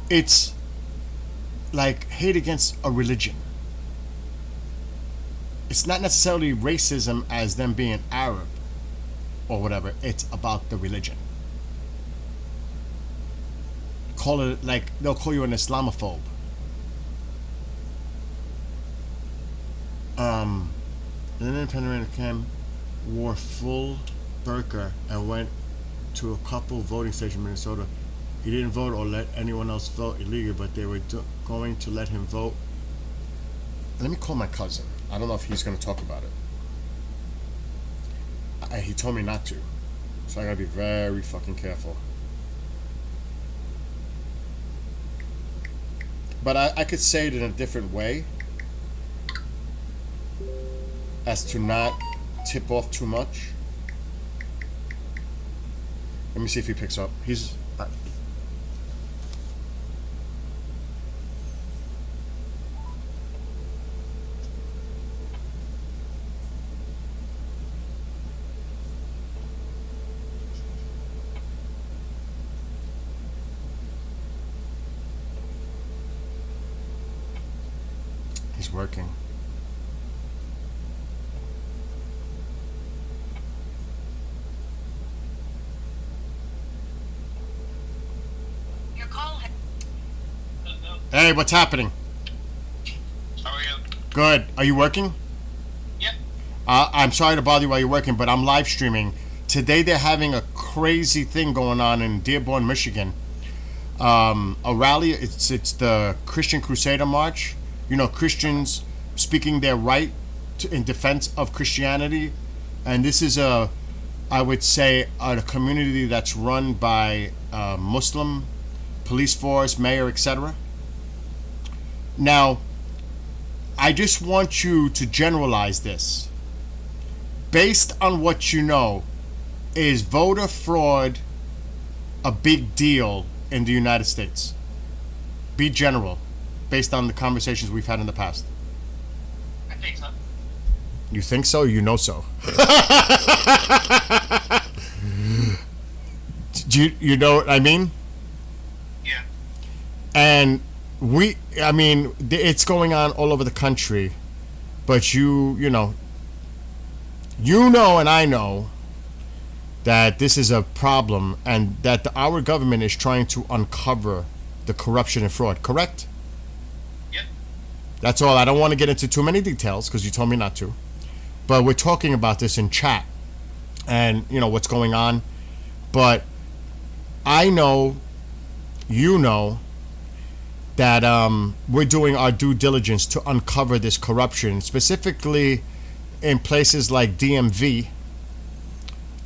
It's like hate against a religion. It's not necessarily racism as them being Arab or whatever. It's about the religion. Call it like they'll call you an Islamophobe. An independent cam wore full burqa and went to a couple voting stations in Minnesota. He didn't vote or let anyone else vote illegally, but they were going to let him vote. Let me call my cousin. I don't know if he's going to talk about it. He told me not to, so I gotta be very fucking careful. But I could say it in a different way, as to not tip off too much. Let me see if he picks up. He's working. Your call. Hey, what's happening? How are you? Good. Are you working? Yep. I'm sorry to bother you while you're working, but I'm live streaming. Today they're having a crazy thing going on in Dearborn, Michigan. A rally. It's the Christian Crusader March. You know, Christians speaking their right in defense of Christianity. And this is I would say, a community that's run by Muslim police force, mayor, etc. Now, I just want you to generalize this. Based on what you know, is voter fraud a big deal in the United States? Be general, based on the conversations we've had in the past. I think so. You think so? You know so. Do you know what I mean? Yeah. And it's going on all over the country, but you know, and I know that this is a problem, and that our government is trying to uncover the corruption and fraud, correct? Yep. That's all. I don't want to get into too many details because you told me not to. But we're talking about this in chat and, you know, what's going on. But I know, you know, that we're doing our due diligence to uncover this corruption, specifically in places like DMV,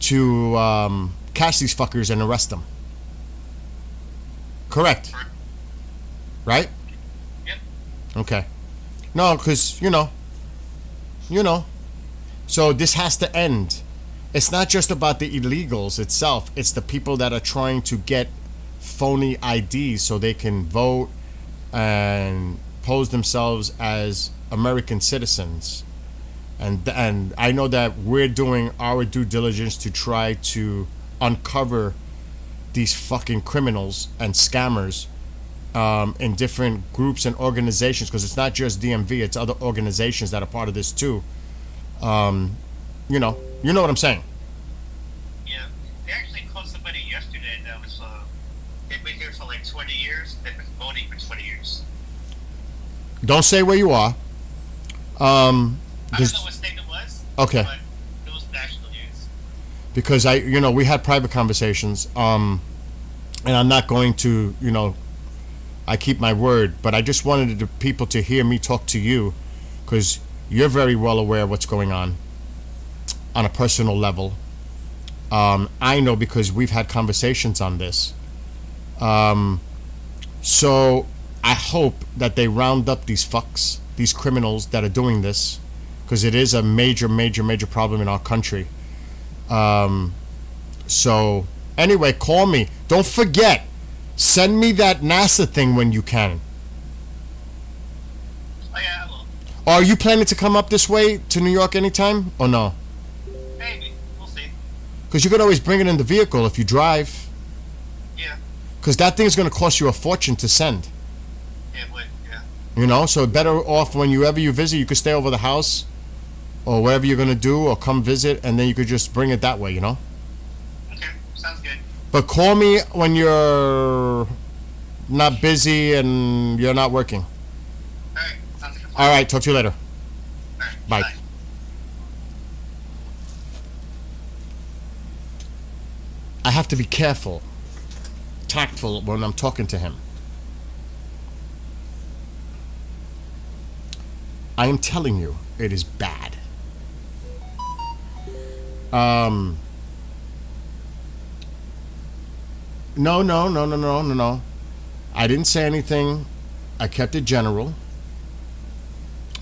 to catch these fuckers and arrest them. Correct? Right? Yep. Okay. No, because, you know. So this has to end. It's not just about the illegals itself. It's the people that are trying to get phony IDs so they can vote and pose themselves as American citizens. And I know that we're doing our due diligence to try to uncover these fucking criminals and scammers in different groups and organizations, because it's not just DMV, it's other organizations that are part of this too. You know what I'm saying. Yeah. They actually caught somebody yesterday that was they've been here for like 20 years. They've been voting for 20 years. Don't say where you are. I don't know what state it was. Okay. But it was national news. Because we had private conversations, and I'm not going to, I keep my word, but I just wanted the people to hear me talk to you, because you're very well aware of what's going on a personal level. I know because we've had conversations on this. So I hope that they round up these fucks, these criminals that are doing this, because it is a major, major, major problem in our country. So anyway, call me. Don't forget, send me that NASA thing when you can. Oh yeah, I will. Are you planning to come up this way to New York anytime or no? Maybe. We'll see. Because you could always bring it in the vehicle if you drive. Yeah. Because that thing's going to cost you a fortune to send. Yeah, it would. Yeah. So better off whenever you visit, you could stay over the house or whatever you're going to do, or come visit, and then you could just bring it that way, Okay. Sounds good. But call me when you're not busy and you're not working. All right. Sounds like a plan. All right, talk to you later. All right. Bye. Bye. I have to be careful, tactful when I'm talking to him. I am telling you, it is bad. No. I didn't say anything. I kept it general.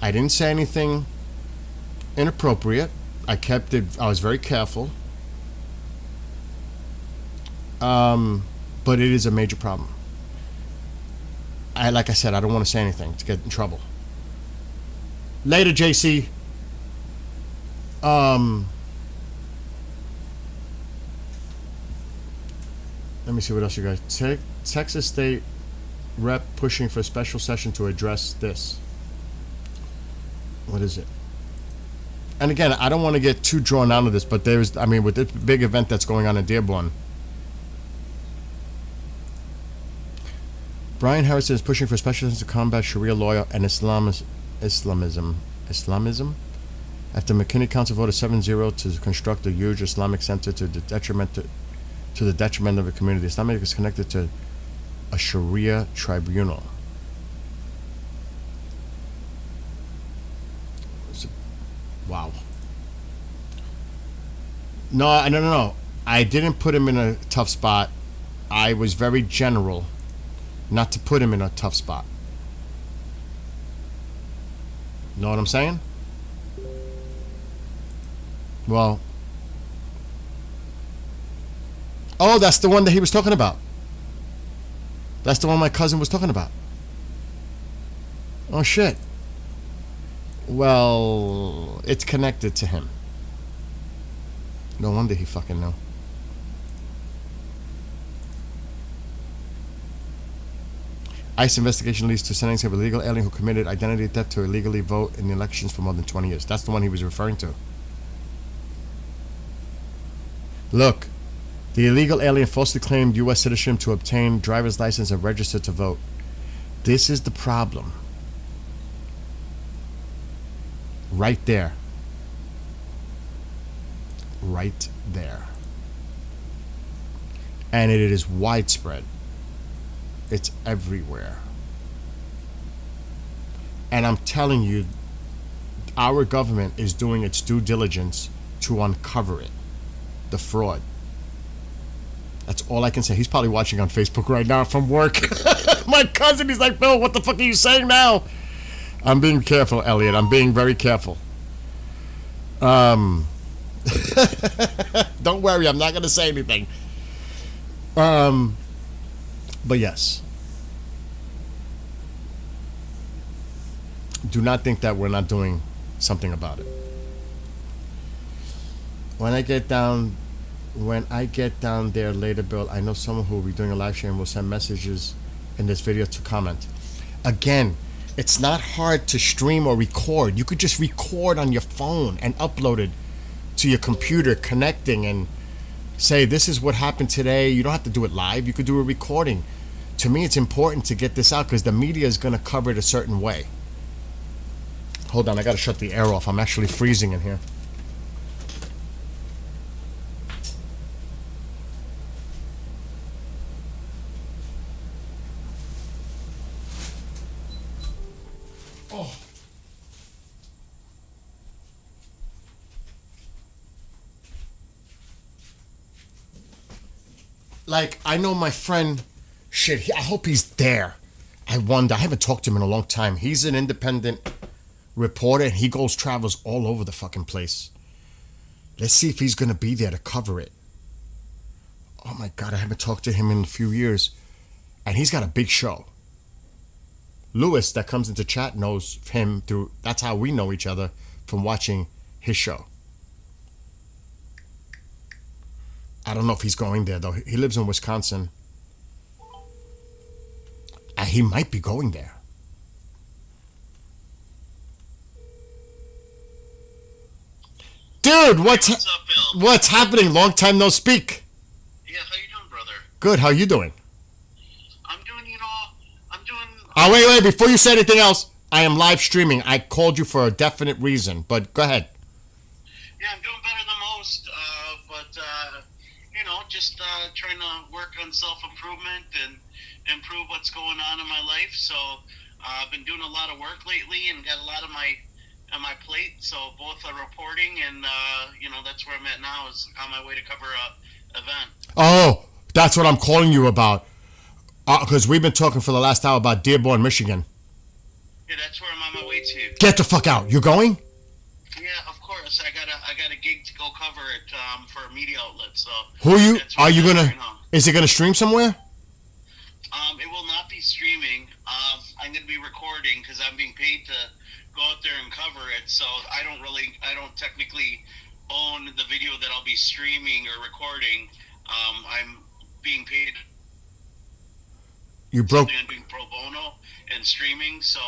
I didn't say anything inappropriate. I was very careful. But it is a major problem. Like I said, I don't want to say anything to get in trouble. Later, JC. Let me see what else you guys. Texas State Rep pushing for a special session to address this. What is it? And again, I don't want to get too drawn out of this, but with this big event that's going on in Dearborn, Brian Harrison is pushing for a special session to combat Sharia law and Islamism after McKinney Council voted 7-0 to construct a huge Islamic center to the detriment of the community. Islamic is connected to a Sharia tribunal. Wow. No. I didn't put him in a tough spot. I was very general not to put him in a tough spot. Know what I'm saying? Well. Oh, that's the one that he was talking about. That's the one my cousin was talking about. Oh, shit. Well, it's connected to him. No wonder he fucking knew. ICE investigation leads to sentencing of a illegal alien who committed identity theft to illegally vote in the elections for more than 20 years. That's the one he was referring to. Look, the illegal alien falsely claimed U.S. citizenship to obtain driver's license and register to vote. This is the problem. Right there. Right there. And it is widespread. It's everywhere. And I'm telling you, our government is doing its due diligence to uncover it. The fraud. That's all I can say. He's probably watching on Facebook right now from work. My cousin, he's like, Bill, what the fuck are you saying now? I'm being careful, Elliot. I'm being very careful. Don't worry, I'm not going to say anything. But yes. Do not think that we're not doing something about it. When I get down there later, Bill, I know someone who will be doing a live stream will send messages in this video to comment. Again, it's not hard to stream or record. You could just record on your phone and upload it to your computer, connecting and say, this is what happened today. You don't have to do it live. You could do a recording. To me, it's important to get this out because the media is going to cover it a certain way. Hold on, I got to shut the air off. I'm actually freezing in here. Oh. Like, I know my friend, shit, I hope he's there. I wonder, I haven't talked to him in a long time. He's an independent reporter, and he travels all over the fucking place. Let's see if he's gonna be there to cover it. Oh my God, I haven't talked to him in a few years. And he's got a big show. Lewis, that comes into chat, knows him through, that's how we know each other, from watching his show. I don't know if he's going there though. He lives in Wisconsin. He might be going there. Dude, what's up, Bill? What's happening? Long time no speak. Yeah, how you doing, brother? Good. How you doing? I'm doing. Oh, wait. Before you say anything else, I am live streaming. I called you for a definite reason, but go ahead. Yeah, I'm doing better than most, but just trying to work on self-improvement and improve what's going on in my life. So I've been doing a lot of work lately and got a lot on my plate. So both reporting and that's where I'm at now, is on my way to cover a event. Oh, that's what I'm calling you about. Because we've been talking for the last hour about Dearborn, Michigan. Yeah, that's where I'm on my way to. Get the fuck out. You going? Yeah, of course. I got a gig to go cover it for a media outlet. So are you gonna? Is it gonna stream somewhere? It will not be streaming. I'm gonna be recording because I'm being paid to go out there and cover it. So I don't technically own the video that I'll be streaming or recording. I'm being paid. You broke. I'm doing pro bono and streaming, so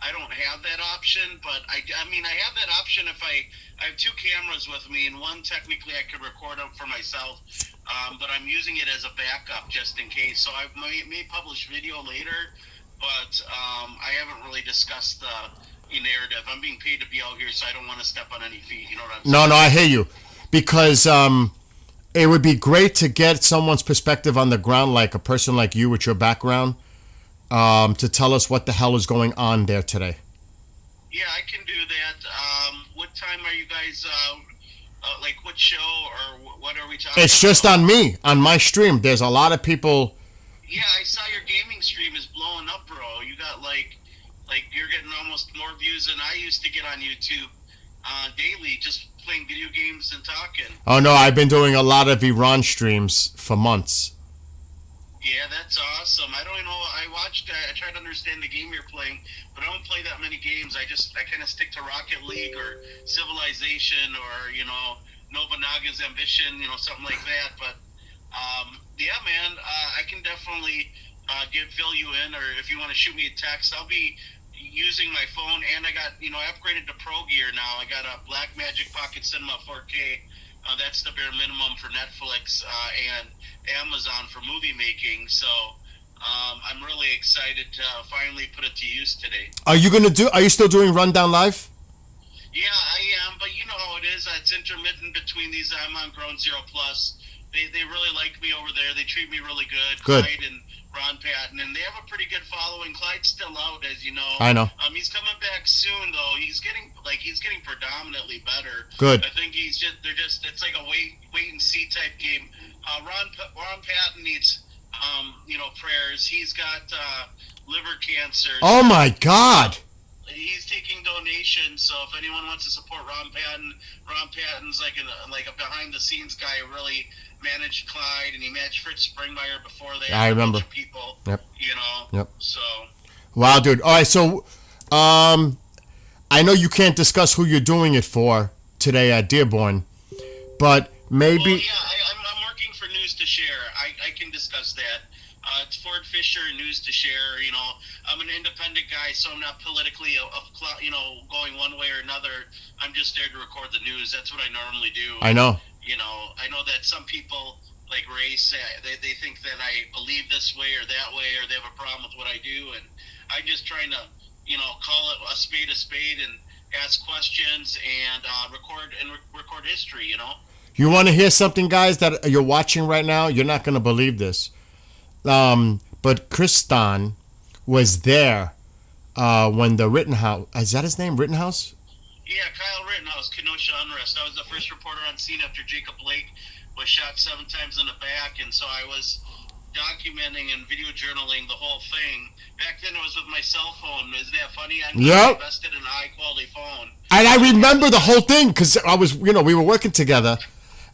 I don't have that option. But I have that option if I have two cameras with me, and one technically I could record up for myself, but I'm using it as a backup just in case. So I may publish video later, but I haven't really discussed the narrative. I'm being paid to be out here, so I don't want to step on any feet. You know what I'm saying? No, I hear you, because it would be great to get someone's perspective on the ground, like a person like you with your background, to tell us what the hell is going on there today. Yeah, I can do that. What time are you guys, like what show or what are we talking about? It's just on me, on my stream. There's a lot of people. Yeah, I saw your gaming stream is blowing up, bro. You got like you're getting almost more views than I used to get on YouTube daily, just playing video games and talking. Oh no, I've been doing a lot of Iran streams for months. Yeah, that's awesome. I don't know. I try to understand the game you're playing, but I don't play that many games. I kind of stick to Rocket League or Civilization or, Nobunaga's Ambition, something like that. But, yeah, man, I can definitely fill you in, or if you want to shoot me a text, I'll be using my phone, and I got, I upgraded to Pro Gear now. I got a Blackmagic Pocket Cinema 4K. That's the bare minimum for Netflix and Amazon for movie making. So I'm really excited to finally put it to use today. Are you still doing Rundown Live? Yeah, I am, but you know how it is. It's intermittent between these. I'm on Grown Zero Plus. They really like me over there. They treat me really good. Clyde and Ron Patton, and they have a pretty good following. Clyde's still out, as you know. I know. He's coming back soon, though. He's getting predominantly better. Good. I think it's like a wait and see type game. Ron Patton needs prayers. He's got liver cancer. Oh my God. he's taking donations. So if anyone wants to support Ron Patton's like a behind the scenes guy. Really managed Clyde, and he managed Fritz Springmeier before they. I remember. A bunch of people. Yep. You know. Yep. So. Wow, dude. All right, so I know you can't discuss who you're doing it for today at Dearborn, but maybe. Well, yeah, I'm working for News to Share. I can discuss that. It's Ford Fisher, News to Share. You know, I'm an independent guy, so I'm not politically, going one way or another. I'm just there to record the news. That's what I normally do. I know. You know, I know that some people like Ray say they think that I believe this way or that way, or they have a problem with what I do, and I'm just trying to, call it a spade and ask questions and record history. You want to hear something, guys, that you're watching right now? You're not going to believe this. But Kristan was there when the Rittenhouse, is that his name, Rittenhouse? Yeah, Kyle Rittenhouse, Kenosha Unrest. I was the first reporter on scene after Jacob Blake was shot 7 times in the back, and so I was documenting and video journaling the whole thing. Back then it was with my cell phone. Isn't that funny? I invested in a high-quality phone. And I remember the whole thing because I was, we were working together,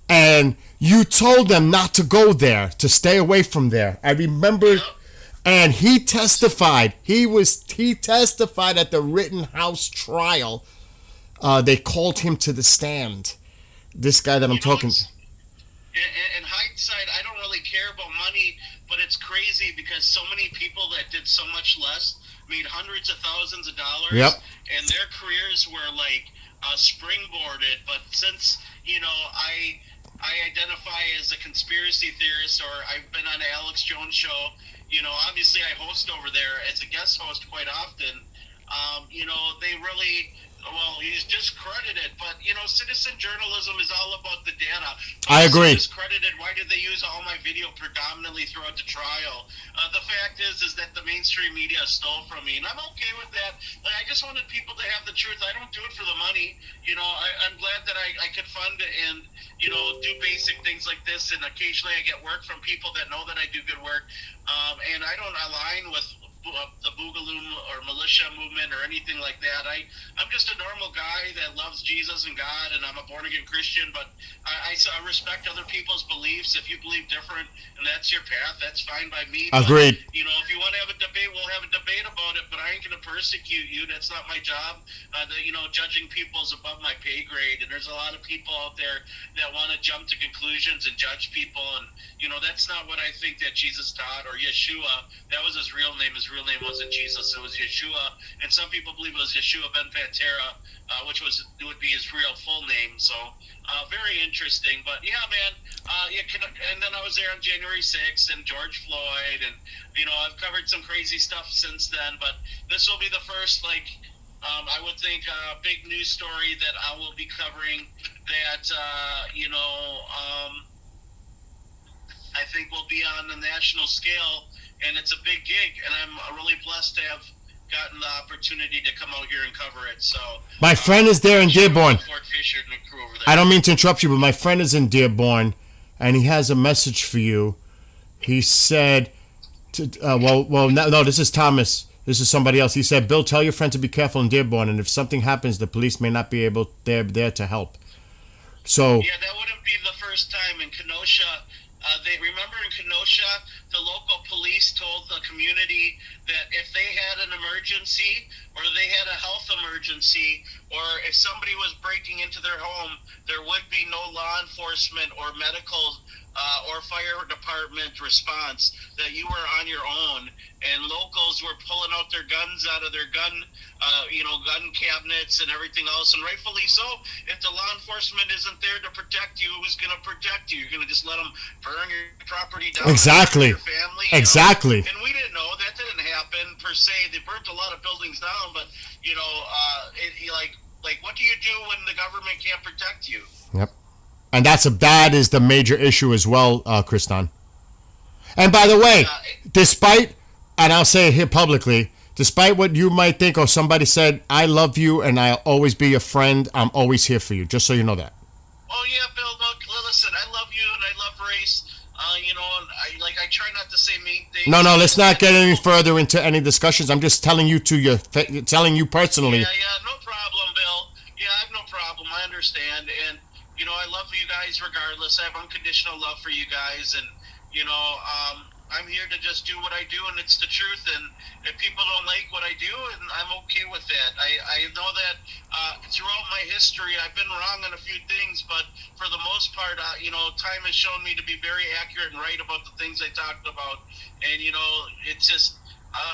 and you told them not to go there, to stay away from there. I remember, and he testified. He testified at the Rittenhouse trial. They called him to the stand. This guy that I'm talking to. In hindsight, I don't really care about money, but it's crazy because so many people that did so much less made hundreds of thousands of dollars. Yep. And their careers were like springboarded. But since, I identify as a conspiracy theorist, or I've been on the Alex Jones show, obviously I host over there as a guest host quite often. They really, he's discredited, but citizen journalism is all about the data. I agree. Discredited. Why did they use all my video predominantly throughout the trial? The fact is that the mainstream media stole from me, and I'm okay with that. I just wanted people to have the truth. I don't do it for the money. I'm glad that I could fund and do basic things like this, and occasionally I get work from people that know that I do good work, and I don't align with the Boogaloo or militia movement or anything like that. I'm just a normal guy that loves Jesus and God, and I'm a born-again Christian, but I respect other people's beliefs. If you believe different and that's your path, that's fine by me. Agreed. But, if you want to have a debate, we'll have a debate about it, but I ain't going to persecute you. That's not my job. Judging people is above my pay grade, and there's a lot of people out there that want to jump to conclusions and judge people, and that's not what I think that Jesus taught, or Yeshua. That was his real name. His real name wasn't Jesus. It was Yeshua, and some people believe it was Yeshua Ben Pantera, which would be his real full name. So very interesting. But yeah, man. And then I was there on January 6th and George Floyd, and I've covered some crazy stuff since then. But this will be the first, I would think, big news story that I will be covering that I think will be on the national scale, and it's a big gig, and I'm really blessed to have gotten the opportunity to come out here and cover it. So my friend is there in Dearborn. Fort Fisher and the crew over there. I don't mean to interrupt you, but my friend is in Dearborn, and he has a message for you. He said, no, this is Thomas. This is somebody else. He said, Bill, tell your friend to be careful in Dearborn, and if something happens, the police may not be able, they're there to help. So yeah, that wouldn't be the first time in Kenosha. They remember in Kenosha, the local police told the community that if they had an emergency or they had a health emergency, or if somebody was breaking into their home, there would be no law enforcement or medical or fire department response, that you were on your own. And locals were pulling out their guns out of their gun cabinets and everything else, and rightfully so. If the law enforcement isn't there to protect you, who's going to protect you? You're going to just let them burn your property down? Exactly. Your family? Exactly. And we didn't know. That didn't happen per se. They burnt a lot of buildings down, but what do you do when the government can't protect you? Yep. And that is the major issue as well, Kristan. And by the way, despite, and I'll say it here publicly, despite what you might think or somebody said, I love you and I'll always be your friend. I'm always here for you, just so you know that. Oh, yeah, Bill, look, listen, I love you and I love race. You know, and I try not to say mean things. No, let's not get any further into any discussions. I'm just telling you telling you personally. Yeah, no problem, Bill. Yeah, I have no problem. I understand, and you know, I love you guys regardless. I have unconditional love for you guys, and you know, I'm here to just do what I do, and it's the truth. And if people don't like what I do, and I'm okay with that. I know that throughout my history, I've been wrong on a few things, but for the most part, you know, time has shown me to be very accurate and right about the things I talked about. And you know, it's just,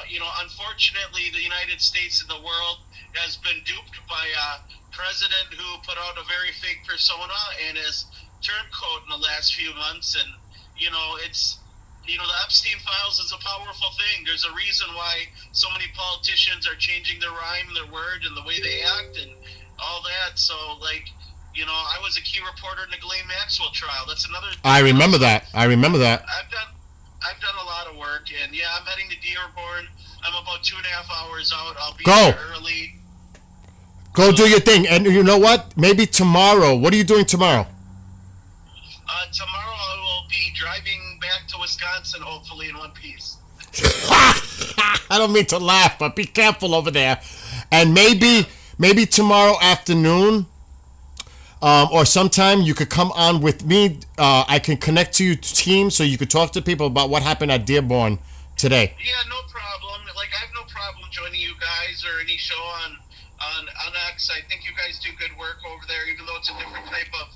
you know, unfortunately, the United States and the world has been duped by a president who put out a very fake persona and has turncoat in the last few months. And you know, it's, you know, the Epstein files is a powerful thing. There's a reason why so many politicians are changing their rhyme, their word, and the way they act and all that. So, like, you know, I was a key reporter in the Ghislaine Maxwell trial. That's another thing. I remember that. I've done a lot of work, and yeah, I'm heading to Dearborn. I'm about 2.5 hours out. I'll be there early. Go do your thing. And you know what? Maybe tomorrow. What are you doing tomorrow? Tomorrow I will be driving back to Wisconsin, hopefully in one piece. I don't mean to laugh, but be careful over there. And maybe tomorrow afternoon, or sometime you could come on with me. I can connect to you team so you could talk to people about what happened at Dearborn today. Yeah, no problem. Like, I have no problem joining you guys or any show on X. I think you guys do good work over there, even though it's a different type of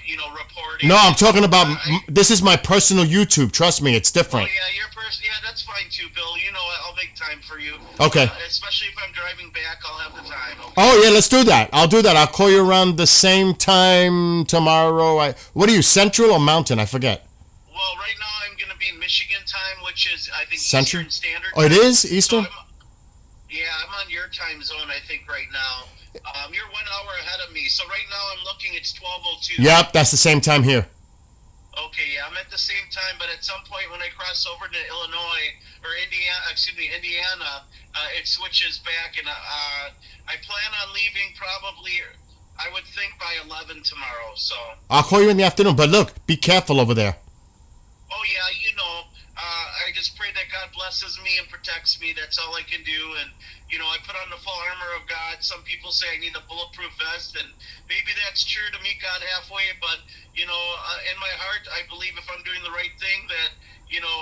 you know, reporting. No, I'm talking about this is my personal YouTube. Trust me, it's different. Oh yeah, yeah, that's fine too, Bill. You know, I'll make time for you. Okay. Especially if I'm driving back, I'll have the time. Okay? Oh yeah, let's do that. I'll do that. I'll call you around the same time tomorrow. What are you, Central or Mountain? I forget. Well, right now I'm going to be in Michigan time, which is, I think, Central? Eastern Standard Time. Oh, it is Eastern. So I'm on your time zone, I think, right now. You're 1 hour ahead of me. So right now I'm looking, it's 12:02. Yep, that's the same time here. Okay, yeah, I'm at the same time, but at some point when I cross over to Illinois or Indiana, it switches back, and I plan on leaving probably, I would think, by 11 tomorrow. So I'll call you in the afternoon. But look, be careful over there. oh yeah, you know, I just pray that God blesses me and protects me. That's all I can do. And you know, I put on the full armor of God. Some people say I need a bulletproof vest, and maybe that's true to meet God halfway. But you know, in my heart, I believe if I'm doing the right thing, that you know,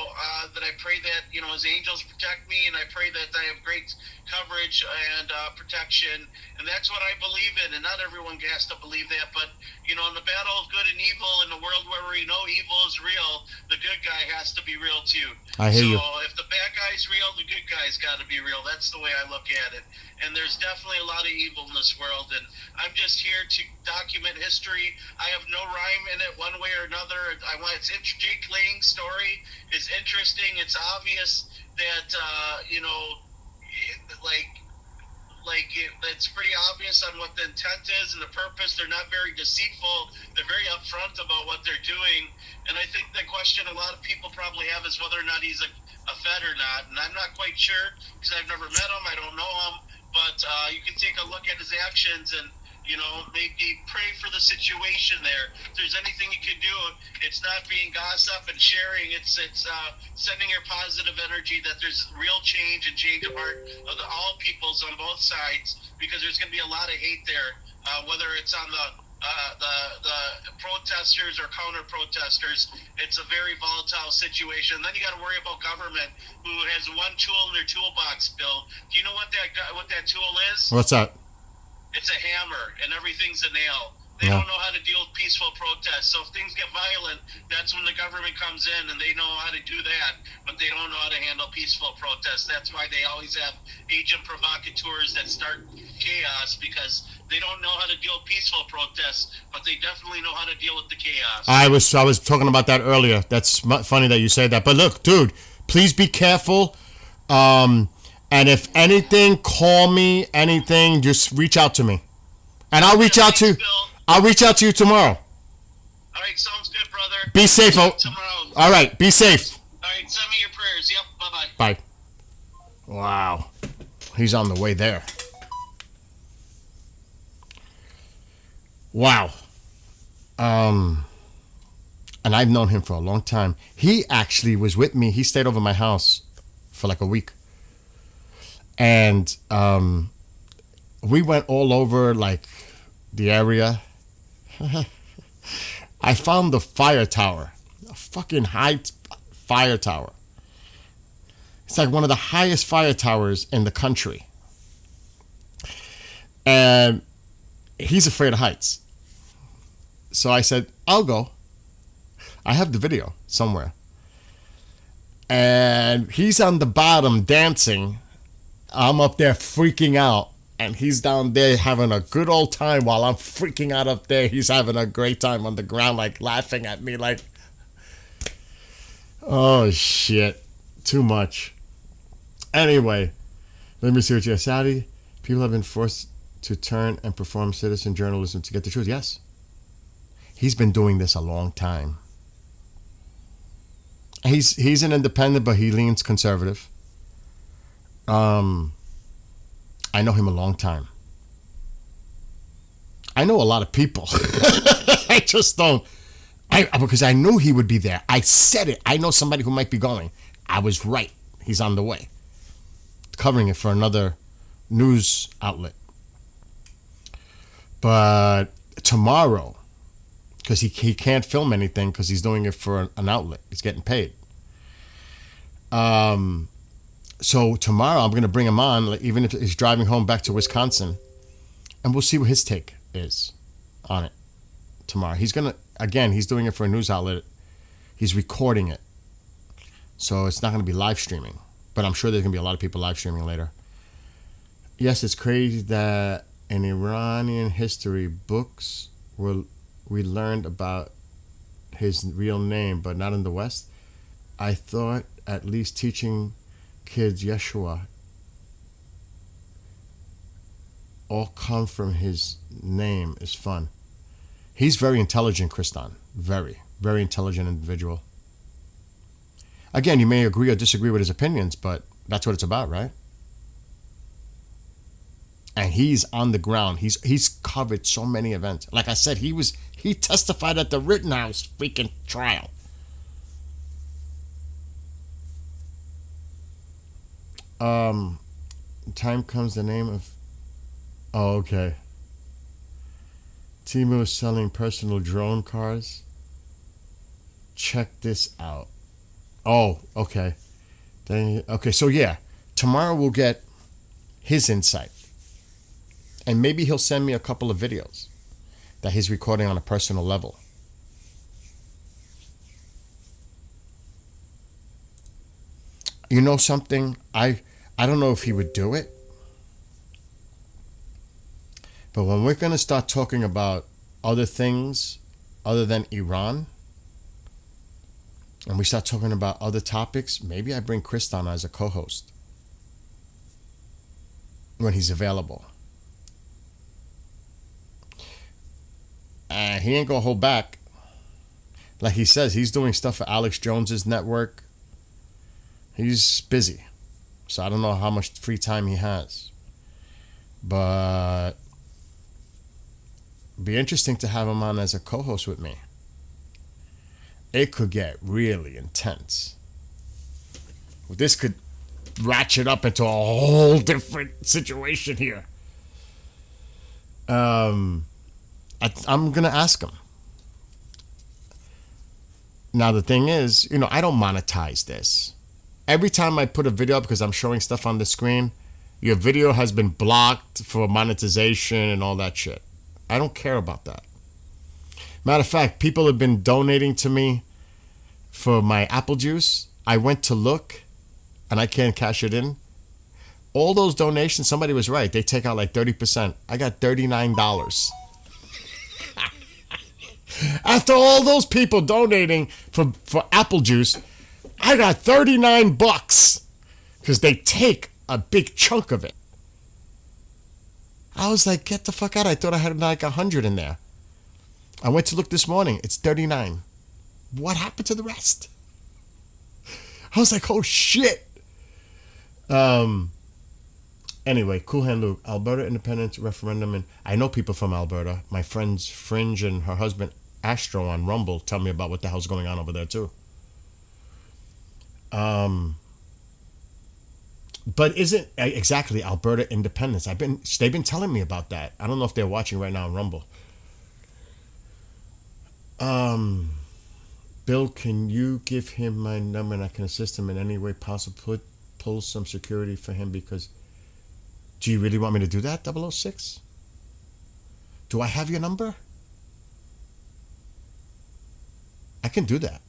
that I pray that, you know, his angels protect me, and I pray that I have great coverage and protection, and that's what I believe in. And not everyone has to believe that, but you know, in the battle of good and evil, in the world where we know evil is real, the good guy has to be real too. I hear you. So if the bad guy's real, the good guy's got to be real. That's the way I look at it. And there's definitely a lot of evil in this world, and I'm just here to document history. I have no rhyme in it one way or another. Jake Lang's story is interesting. It's obvious that you know, it's pretty obvious on what the intent is and the purpose. They're not very deceitful. They're very upfront about what they're doing. And I think the question a lot of people probably have is whether or not he's a Fed or not. And I'm not quite sure because I've never met him. I don't know him. But you can take a look at his actions and, you know, maybe pray for the situation there. If there's anything you can do, it's not being gossip and sharing. It's sending your positive energy that there's real change and change of heart of all peoples on both sides, because there's going to be a lot of hate there, whether it's on the protesters or counter protesters. It's a very volatile situation. And then you got to worry about government, who has one tool in their toolbox. Bill, do you know what that tool is? What's that? It's a hammer, and everything's a nail. They don't know how to deal with peaceful protests. So if things get violent, that's when the government comes in, and they know how to do that, but they don't know how to handle peaceful protests. That's why they always have agent provocateurs that start chaos, because they don't know how to deal with peaceful protests, but they definitely know how to deal with the chaos. I was talking about that earlier. That's funny that you say that. But look, dude, please be careful. And if anything, call me. Anything, just reach out to me, and I'll reach out to. I'll reach out to you tomorrow. All right, sounds good, brother. Be safe. Tomorrow. All right, be safe. All right, send me your prayers. Yep, bye-bye. Bye. Wow, he's on the way there. Wow. and I've known him for a long time. He actually was with me. He stayed over my house for like a week. And we went all over like the area. I found the fire tower, a fucking high fire tower. It's like one of the highest fire towers in the country. And he's afraid of heights. So I said, I'll go. I have the video somewhere. And he's on the bottom dancing. I'm up there freaking out. And he's down there having a good old time while I'm freaking out up there. He's having a great time on the ground, like laughing at me like, oh shit, too much. Anyway, let me see what you have. Saudi people have been forced to turn and perform citizen journalism to get the truth. Yes. He's been doing this a long time. He's an independent, but he leans conservative. I know him a long time. I know a lot of people. I just don't. Because I knew he would be there. I said it. I know somebody who might be going. I was right. He's on the way. Covering it for another news outlet. But tomorrow, because he can't film anything because he's doing it for an outlet. He's getting paid. So tomorrow I'm going to bring him on, like, even if he's driving home back to Wisconsin, and we'll see what his take is on it tomorrow. He's doing it for a news outlet. He's recording it. So it's not going to be live streaming, but I'm sure there's going to be a lot of people live streaming later. Yes, it's crazy that in Iranian history books we learned about his real name, but not in the West. I thought at least teaching kids Yeshua all come from his name is fun. He's very intelligent, Kristan. Very, very intelligent individual. Again, you may agree or disagree with his opinions, but that's what it's about, right? And he's on the ground. He's covered so many events. Like I said, he testified at the Rittenhouse freaking trial. Time comes the name of. Oh, okay. Temu is selling personal drone cars. Check this out. Oh, okay. Okay, so yeah, tomorrow we'll get his insight. And maybe he'll send me a couple of videos that he's recording on a personal level. You know something? I don't know if he would do it. But when we're going to start talking about other things other than Iran, and we start talking about other topics, maybe I bring Kristan as a co-host when he's available. He ain't gonna hold back. Like he says, he's doing stuff for Alex Jones's network. He's busy. So I don't know how much free time he has. But it'd be interesting to have him on as a co-host with me. It could get really intense. This could ratchet up into a whole different situation here. I'm going to ask him. Now, the thing is, I don't monetize this. Every time I put a video up, because I'm showing stuff on the screen, your video has been blocked for monetization and all that shit. I don't care about that. Matter of fact, people have been donating to me for my apple juice. I went to look, and I can't cash it in. All those donations, somebody was right. They take out like 30%. I got $39. After all those people donating for apple juice, I got $39 because they take a big chunk of it. I was like, get the fuck out. I thought I had like 100 in there. I went to look this morning. It's 39. What happened to the rest? I was like, oh shit. Anyway, Cool Hand Luke, Alberta independence referendum. And I know people from Alberta. My friends Fringe and her husband Astro on Rumble tell me about what the hell's going on over there too. But isn't exactly Alberta independence? They've been telling me about that. I don't know if they're watching right now on Rumble. Bill, can you give him my number and I can assist him in any way possible? Pull some security for him because. Do you really want me to do that, 006? Do I have your number? I can do that.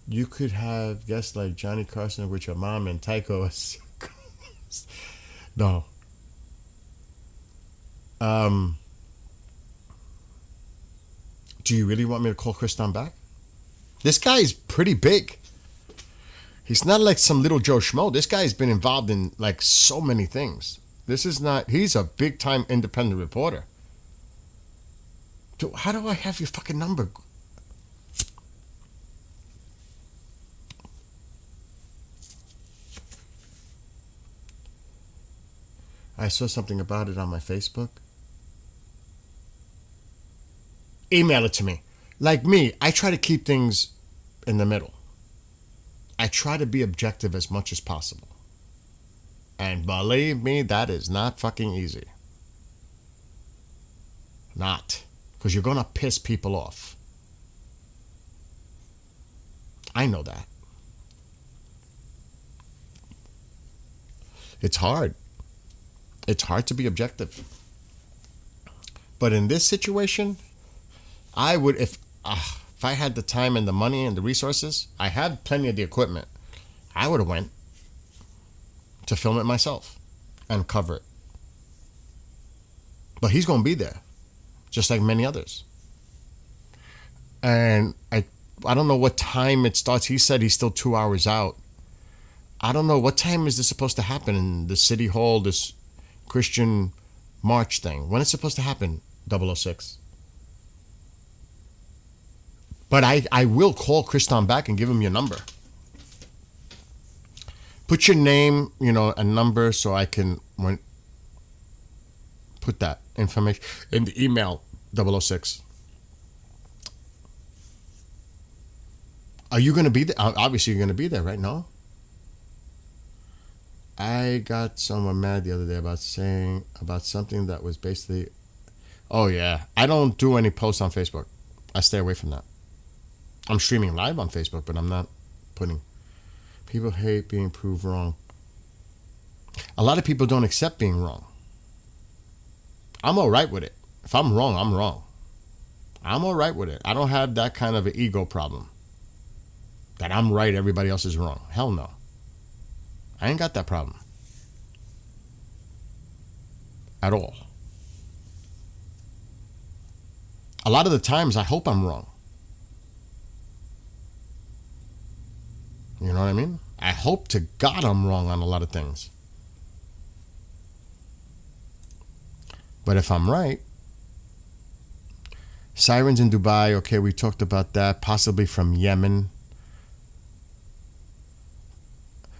You could have guests like Johnny Carson with your mom and Tycho. No. Do you really want me to call Kristan back? This guy is pretty big. He's not like some little Joe Schmo. This guy's been involved in like so many things. He's a big time independent reporter. How do I have your fucking number? I saw something about it on my Facebook. Email it to me. Like me, I try to keep things in the middle. I try to be objective as much as possible. And believe me, that is not fucking easy. Not. Because you're going to piss people off. I know that. It's hard. It's hard to be objective. But in this situation, I would, if I had the time and the money and the resources, I had plenty of the equipment, I would have went to film it myself and cover it. But he's going to be there, just like many others. And I don't know what time it starts. He said he's still 2 hours out. I don't know, what time is this supposed to happen in the city hall, this Christian march thing? When is it supposed to happen, 006? But I will call Kristan back and give him your number. Put your name, a number so I can put that information in the email, 006. Are you going to be there? Obviously, you're going to be there, right? No? I got someone mad the other day about something that was basically, oh yeah, I don't do any posts on Facebook. I stay away from that. I'm streaming live on Facebook, but I'm not putting. People hate being proved wrong. A lot of people don't accept being wrong. I'm all right with it. If I'm wrong, I'm wrong. I'm all right with it. I don't have that kind of an ego problem. That I'm right, everybody else is wrong. Hell no. I ain't got that problem. At all. A lot of the times, I hope I'm wrong. You know what I mean? I hope to God I'm wrong on a lot of things. But if I'm right, sirens in Dubai, okay, we talked about that, possibly from Yemen.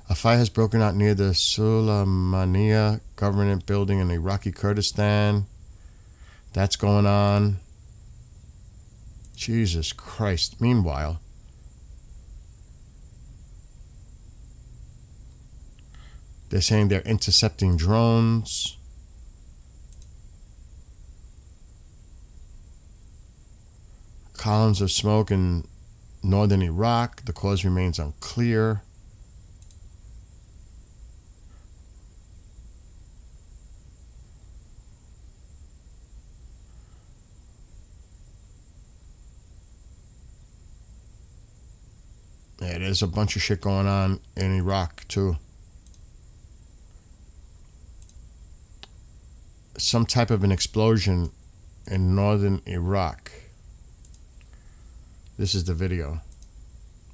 A fire has broken out near the Sulaymaniyah government building in Iraqi Kurdistan. That's going on. Jesus Christ. Meanwhile, they're saying they're intercepting drones. Columns of smoke in northern Iraq. The cause remains unclear. Yeah, there's a bunch of shit going on in Iraq, too. Some type of an explosion in northern Iraq. This is the video.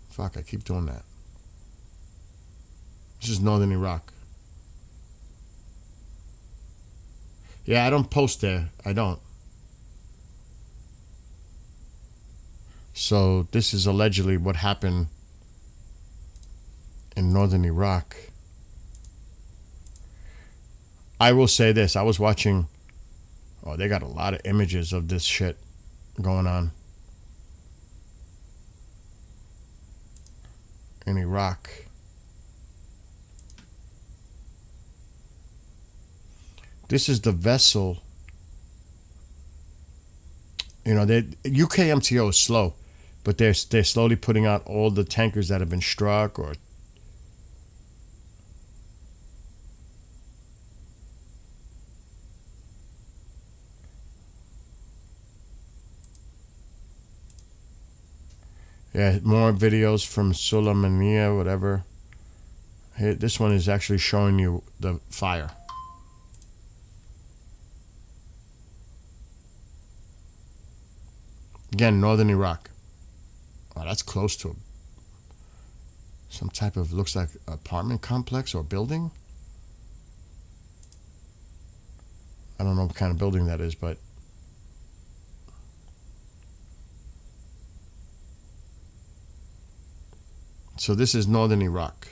Fuck, I keep doing that. This is northern Iraq. Yeah, I don't post there. I don't. So this is allegedly what happened in northern Iraq. I will say this. I was watching Oh, they got a lot of images of this shit going on in Iraq. This is the vessel. You know, UKMTO is slow, but they're slowly putting out all the tankers that have been struck or. Yeah, more videos from Sulaymaniyah, whatever. Here, this one is actually showing you the fire. Again, northern Iraq. Oh, that's close to some type of, looks like apartment complex or building. I don't know what kind of building that is, but so this is northern Iraq.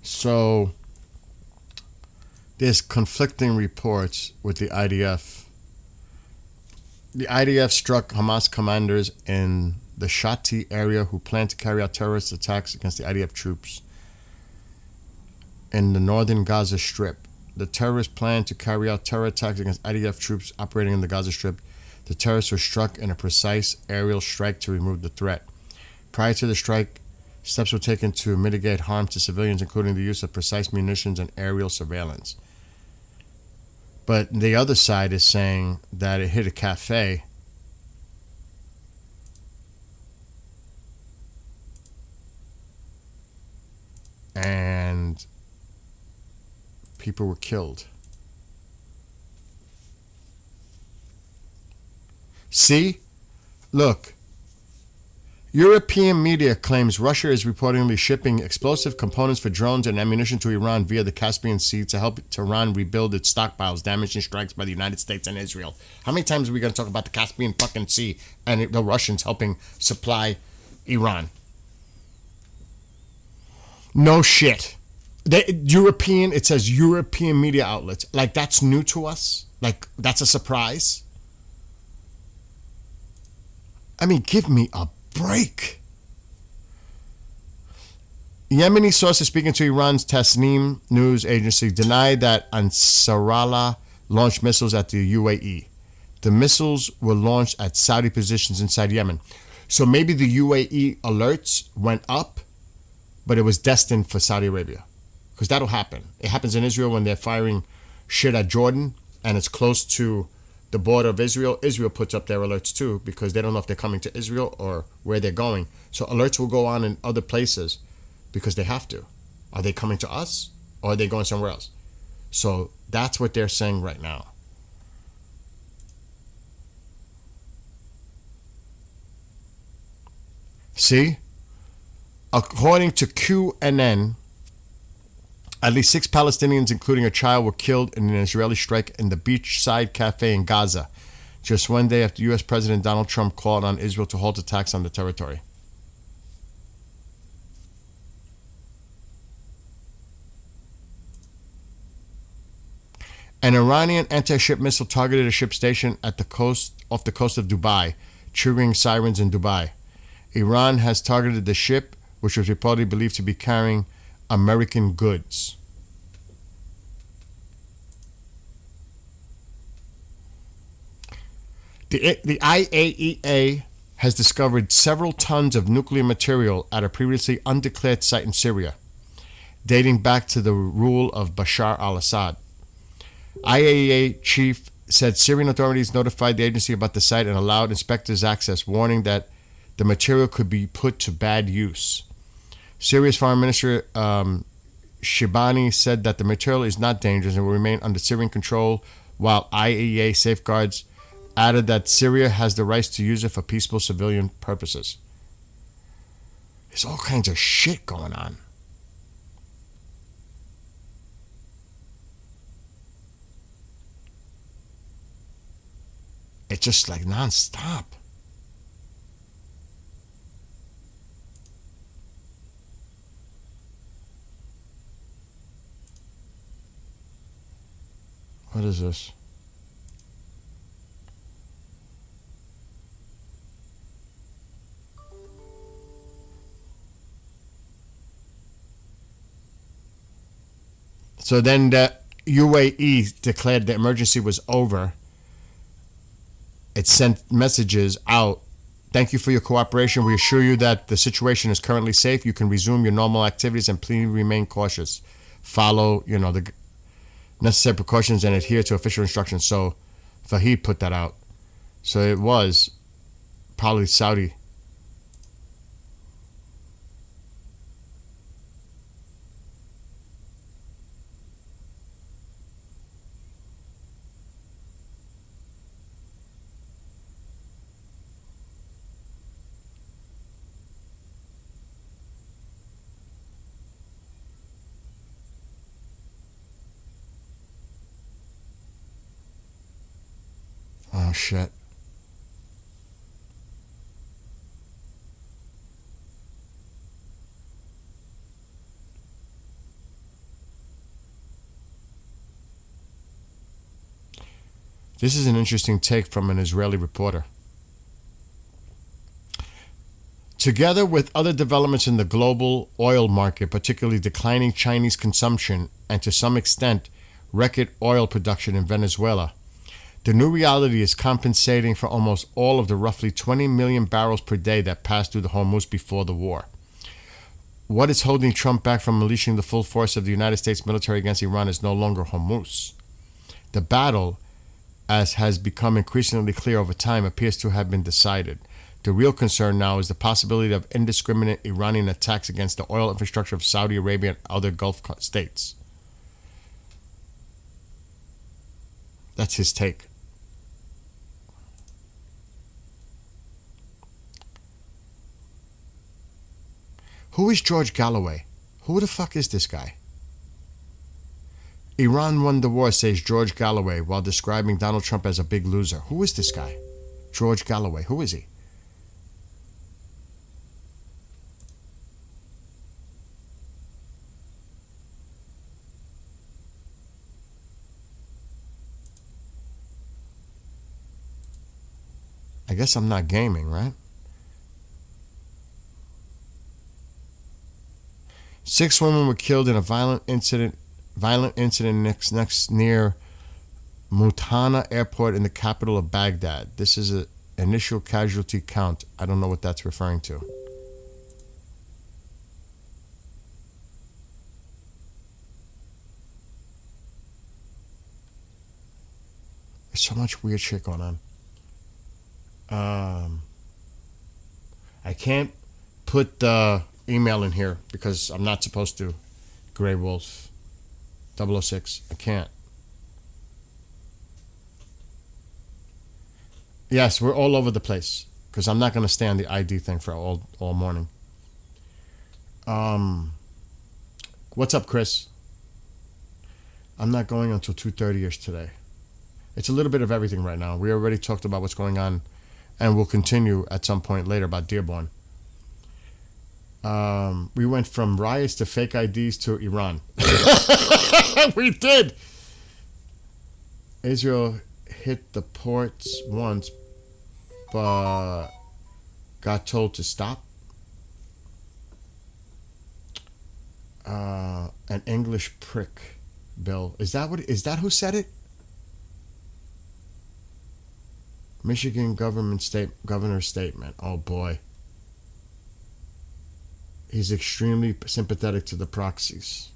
So there's conflicting reports with the IDF. The IDF struck Hamas commanders in the Shati area who planned to carry out terrorist attacks against the IDF troops in the northern Gaza Strip. The terrorists planned to carry out terror attacks against IDF troops operating in the Gaza Strip. The terrorists were struck in a precise aerial strike to remove the threat. Prior to the strike, steps were taken to mitigate harm to civilians, including the use of precise munitions and aerial surveillance. But the other side is saying that it hit a cafe and people were killed. See? Look. European media claims Russia is reportedly shipping explosive components for drones and ammunition to Iran via the Caspian Sea to help Tehran rebuild its stockpiles damaged in strikes by the United States and Israel. How many times are we going to talk about the Caspian fucking Sea and the Russians helping supply Iran? No shit. It says European media outlets. Like, that's new to us? Like, that's a surprise? I mean, give me a break. Yemeni sources speaking to Iran's Tasnim news agency denied that Ansarallah launched missiles at the UAE. The missiles were launched at Saudi positions inside Yemen. So maybe the UAE alerts went up, but it was destined for Saudi Arabia. Because that'll happen. It happens in Israel when they're firing shit at Jordan and it's close to the border of Israel. Israel puts up their alerts too because they don't know if they're coming to Israel or where they're going. So alerts will go on in other places because they have to. Are they coming to us or are they going somewhere else? So that's what they're saying right now. See? According to QNN, at least 6 Palestinians, including a child, were killed in an Israeli strike in the beachside cafe in Gaza, just one day after U.S. President Donald Trump called on Israel to halt attacks on the territory. An Iranian anti-ship missile targeted a ship station at the coast, off the coast of Dubai, triggering sirens in Dubai. Iran has targeted the ship, which was reportedly believed to be carrying American goods. The IAEA has discovered several tons of nuclear material at a previously undeclared site in Syria, dating back to the rule of Bashar al-Assad. IAEA chief said Syrian authorities notified the agency about the site and allowed inspectors access, warning that the material could be put to bad use. Syria's Foreign Minister Shibani said that the material is not dangerous and will remain under Syrian control, while IAEA safeguards added that Syria has the rights to use it for peaceful civilian purposes. There's all kinds of shit going on. It's just like nonstop. What is this? So then the UAE declared the emergency was over. It sent messages out. Thank you for your cooperation. We assure you that the situation is currently safe. You can resume your normal activities and please remain cautious. Follow, the necessary precautions and adhere to official instructions. So Fahid put that out. So it was probably Saudi. Oh, shit. This is an interesting take from an Israeli reporter. Together with other developments in the global oil market, particularly declining Chinese consumption and to some extent record oil production in Venezuela, the new reality is compensating for almost all of the roughly 20 million barrels per day that passed through the Hormuz before the war. What is holding Trump back from unleashing the full force of the United States military against Iran is no longer Hormuz. The battle, as has become increasingly clear over time, appears to have been decided. The real concern now is the possibility of indiscriminate Iranian attacks against the oil infrastructure of Saudi Arabia and other Gulf states. That's his take. Who is George Galloway? Who the fuck is this guy? Iran won the war, says George Galloway, while describing Donald Trump as a big loser. Who is this guy? George Galloway. Who is he? I guess I'm not gaming, right? 6 women were killed in a violent incident next near Mutana Airport in the capital of Baghdad. This is an initial casualty count. I don't know what that's referring to. There's so much weird shit going on. I can't put the email in here because I'm not supposed to. Grey Wolf 006. I can't. Yes, we're all over the place because I'm not going to stay on the ID thing for all morning. What's up, Chris? I'm not going until 2:30ish today. It's a little bit of everything right now. We already talked about what's going on, and we'll continue at some point later about Dearborn. We went from riots to fake IDs to Iran. We did. Israel hit the ports once, but got told to stop. An English prick, Bill. Is that who said it? Michigan governor's statement. Oh boy. He's extremely sympathetic to the proxies.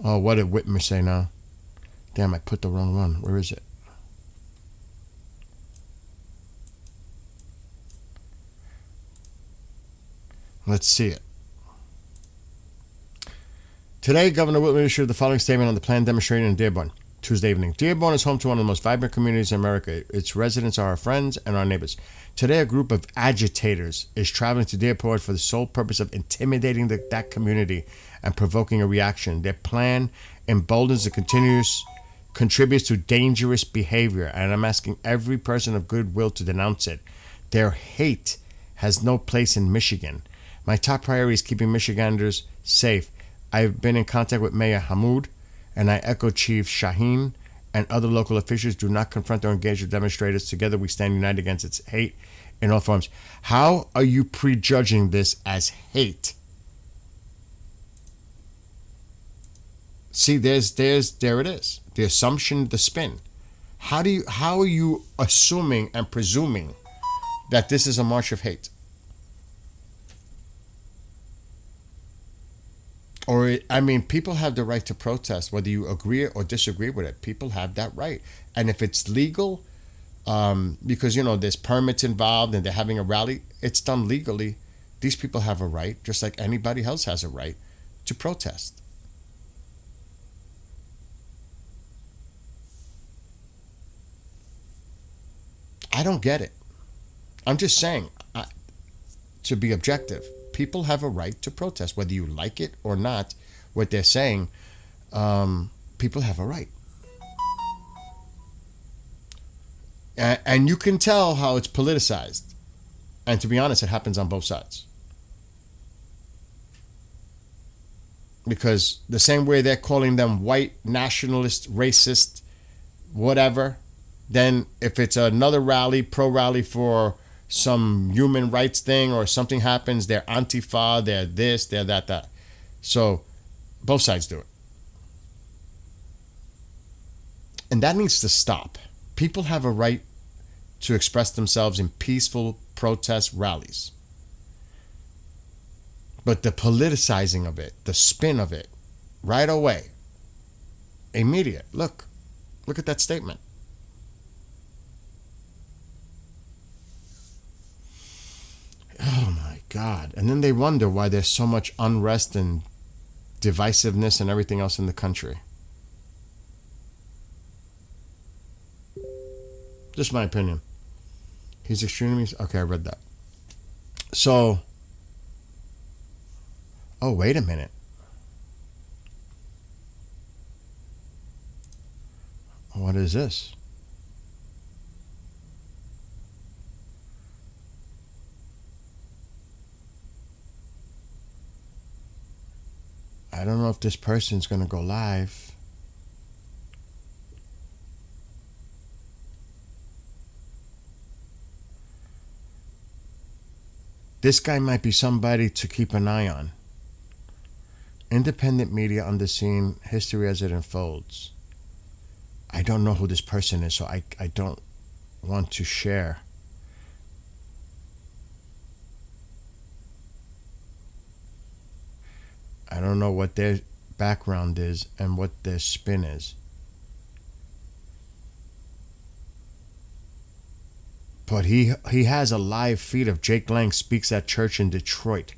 Oh, what did Whitmer say now? Damn, I put the wrong one. Where is it? Let's see it. Today, Governor Whitmer issued the following statement on the planned demonstration in Dearborn. Tuesday evening. Dearborn is home to one of the most vibrant communities in America. Its residents are our friends and our neighbors. Today, a group of agitators is traveling to Dearborn for the sole purpose of intimidating that community and provoking a reaction. Their plan emboldens the continuous contributes to dangerous behavior, and I'm asking every person of goodwill to denounce it. Their hate has no place in Michigan. My top priority is keeping Michiganders safe. I've been in contact with Mayor Hamoud, and I echo Chief Shaheen and other local officials. Do not confront or engage with demonstrators. Together we stand united against its hate in all forms. How are you prejudging this as hate? See, there it is. The assumption, the spin. How are you assuming and presuming that this is a march of hate? Or, I mean, people have the right to protest, whether you agree or disagree with it. People have that right. And if it's legal, because, you know, there's permits involved and they're having a rally, it's done legally. These people have a right, just like anybody else has a right, to protest. I don't get it. I'm just saying, to be objective, people have a right to protest, whether you like it or not. What they're saying, people have a right. And you can tell how it's politicized. And to be honest, it happens on both sides. Because the same way they're calling them white, nationalist, racist, whatever, then if it's another rally, pro-rally for some human rights thing or something happens, they're Antifa, they're this, they're that. So both sides do it. And that needs to stop. People have a right to express themselves in peaceful protest rallies. But the politicizing of it, the spin of it, right away, immediate. Look at that statement. Oh my God. And then they wonder why there's so much unrest and divisiveness and everything else in the country. Just my opinion. He's extremely... Okay, I read that. So... Oh, wait a minute. What is this? I don't know if this person's going to go live. This guy might be somebody to keep an eye on. Independent media on the scene, history as it unfolds. I don't know who this person is, so I don't want to share. I don't know what their background is and what their spin is. But he has a live feed of Jake Lang speaks at church in Detroit.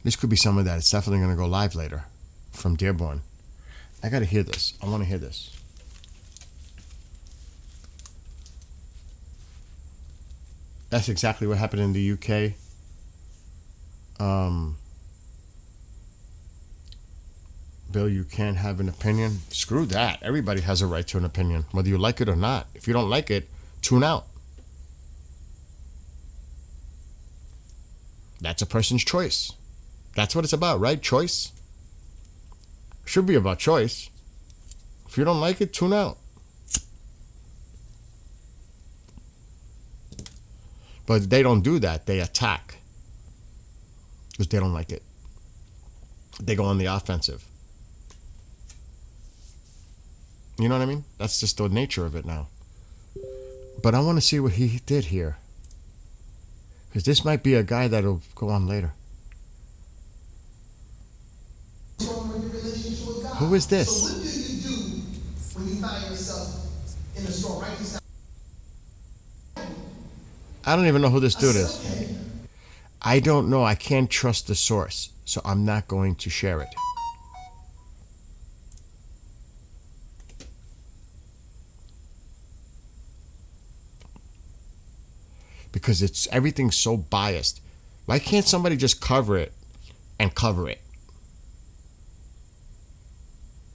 This could be some of that. It's definitely going to go live later from Dearborn. I got to hear this. I want to hear this. That's exactly what happened in the UK. Bill, you can't have an opinion. Screw that. Everybody has a right to an opinion, whether you like it or not. If you don't like it, tune out. That's a person's choice. That's what it's about, right? Choice. Should be about choice. If you don't like it, tune out. But they don't do that. They attack. Because they don't like it. They go on the offensive. You know what I mean? That's just the nature of it now. But I want to see what he did here. Because this might be a guy that'll go on later. Who is this? So what do you do when you find yourself in a store right beside? I don't even know who this dude is. I don't know. I can't trust the source, so I'm not going to share it. Because everything's so biased. Why can't somebody just cover it and cover it?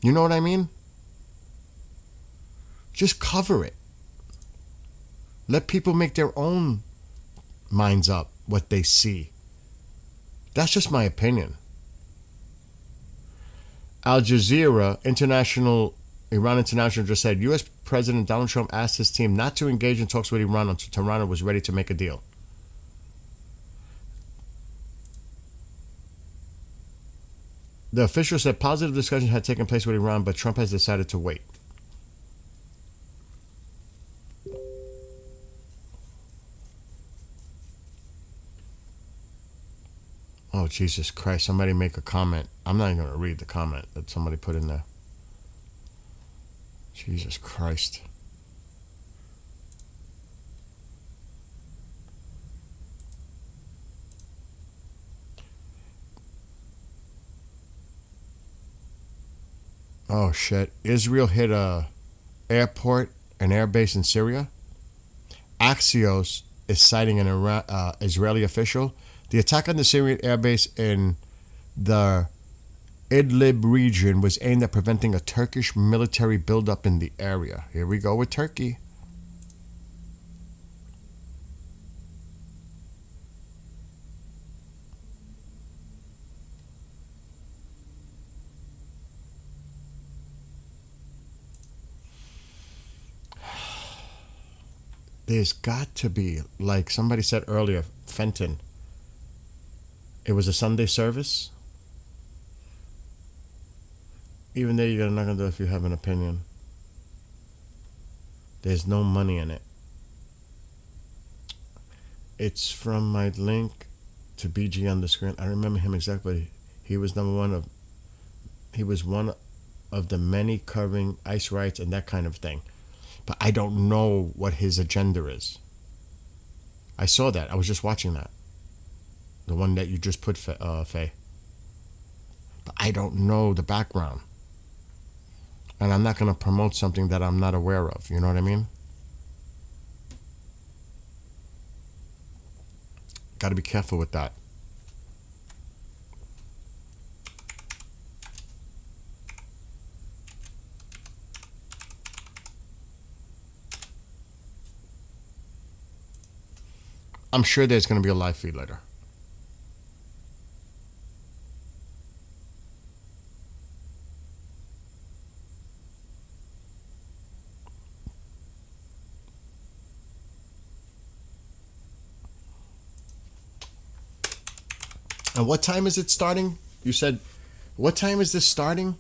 You know what I mean? Just cover it. Let people make their own minds up what they see. That's just my opinion. Al Jazeera Iran International just said U.S. President Donald Trump asked his team not to engage in talks with Iran until Tehran was ready to make a deal. The official said positive discussions had taken place with Iran, but Trump has decided to wait. Oh, Jesus Christ. Somebody make a comment. I'm not even going to read the comment that somebody put in there. Jesus Christ. Oh, shit. Israel hit a airport, an airbase in Syria. Axios is citing an Israeli official. The attack on the Syrian airbase in the Idlib region was aimed at preventing a Turkish military buildup in the area. Here we go with Turkey. There's got to be, like somebody said earlier, Fenton. It was a Sunday service. Even there, you're not going to do it if you have an opinion. There's no money in it. It's from my link to BG on the screen. I remember him exactly. He was one of the many covering ICE rights and that kind of thing. But I don't know what his agenda is. I saw that. I was just watching that. The one that you just put, Faye. But I don't know the background. And I'm not going to promote something that I'm not aware of. You know what I mean? Got to be careful with that. I'm sure there's going to be a live feed later. And what time is it starting? You said, what time is this starting?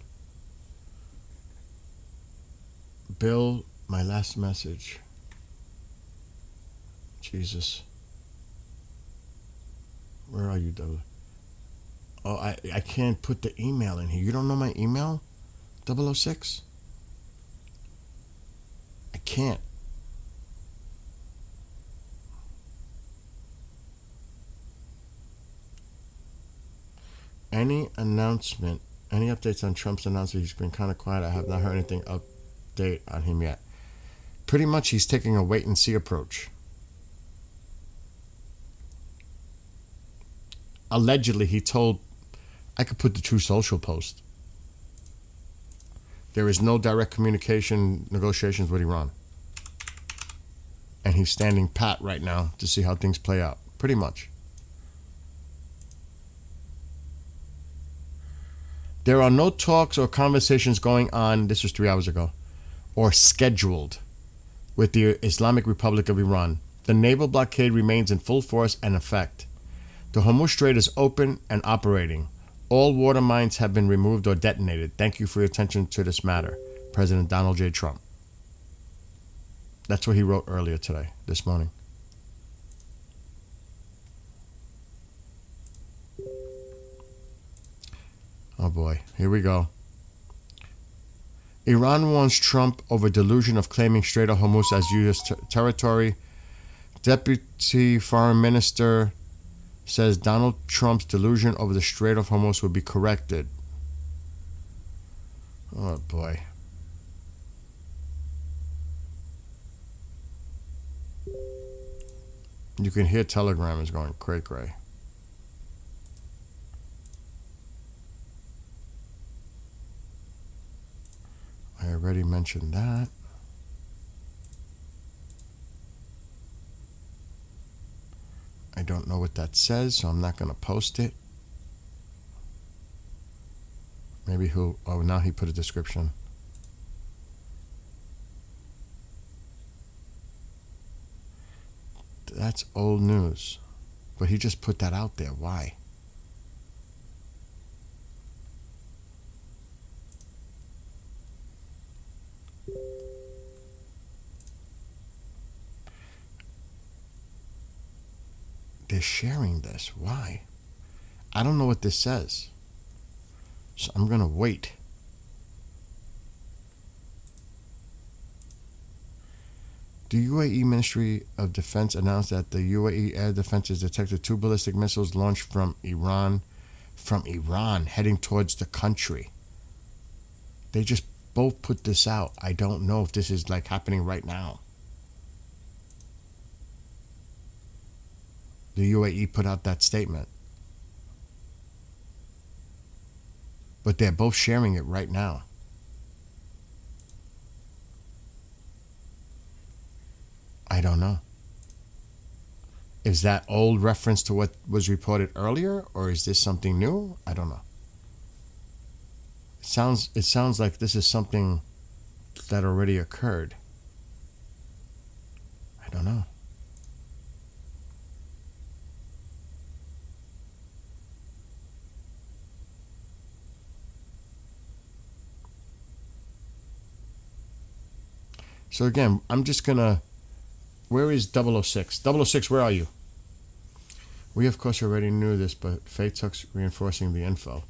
Bill, my last message. Jesus. Where are you, Doug? Oh, I can't put the email in here. You don't know my email? 006? I can't. Any announcement, any updates on Trump's announcement? He's been kind of quiet. I have not heard anything update on him yet. Pretty much he's taking a wait and see approach. Allegedly, he told, I could put the True Social post. There is no direct communication negotiations with Iran. And he's standing pat right now to see how things play out. Pretty much. There are no talks or conversations going on, this was 3 hours ago, or scheduled with the Islamic Republic of Iran. The naval blockade remains in full force and effect. The Hormuz Strait is open and operating. All water mines have been removed or detonated. Thank you for your attention to this matter. President Donald J. Trump. That's what he wrote earlier today, this morning. Oh boy, here we go. Iran warns Trump over delusion of claiming Strait of Hormuz as U.S. territory. Deputy Foreign Minister says Donald Trump's delusion over the Strait of Hormuz will be corrected. Oh boy. You can hear Telegram is going cray-cray. already mentioned that. I don't know what that says, so I'm not going to post it. Maybe he'll... Oh, now he put a description. That's old news. But he just put that out there. Why? They're sharing this. Why? I don't know what this says. So I'm going to wait. The UAE Ministry of Defense announced that the UAE Air Defenses detected 2 ballistic missiles launched from Iran, heading towards the country. They just both put this out. I don't know if this is like happening right now. The UAE put out that statement. But they're both sharing it right now. I don't know. Is that old reference to what was reported earlier, or is this something new? I don't know. It sounds like this is something that already occurred. I don't know. So again, I'm just gonna... Where is 006? 006, where are you? We, of course, already knew this, but Faith Tuck's reinforcing the info.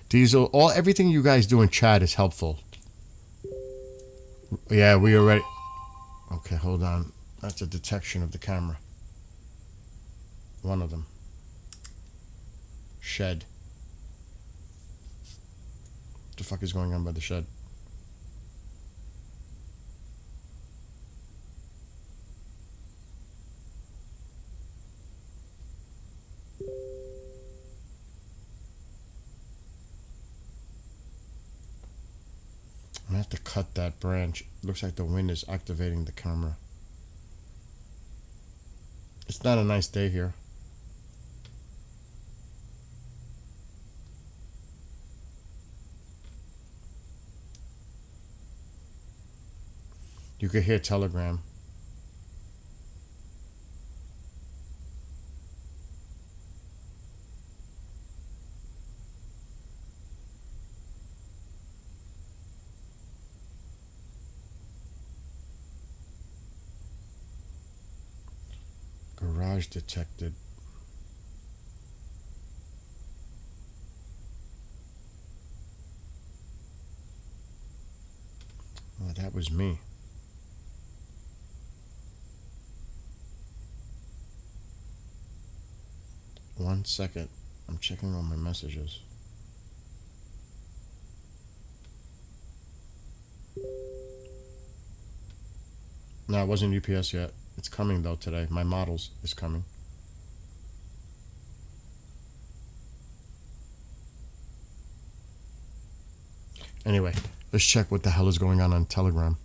Diesel, everything you guys do in chat is helpful. Yeah, we already... Okay, hold on. That's a detection of the camera. One of them. Shed. What the fuck is going on by the shed? I'm gonna have to cut that branch. Looks like the wind is activating the camera. It's not a nice day here. You could hear Telegram. Garage detected. Oh, that was me. One second. I'm checking all my messages. No, it wasn't UPS yet. It's coming though today. My models is coming. Anyway, let's check what the hell is going on Telegram.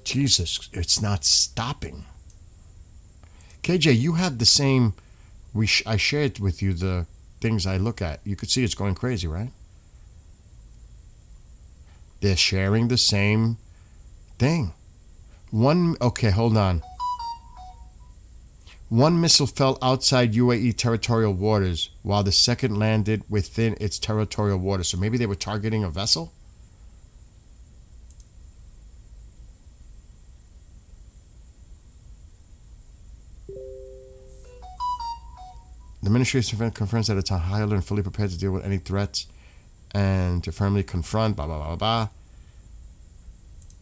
Jesus, it's not stopping. KJ, you have the same... I shared with you the things I look at. You could see it's going crazy, right? They're sharing the same thing. Okay, hold on. One missile fell outside UAE territorial waters while the second landed within its territorial waters. So maybe they were targeting a vessel? The Ministry of Defense confirms that it's on high alert and fully prepared to deal with any threats and to firmly confront, blah, blah, blah, blah.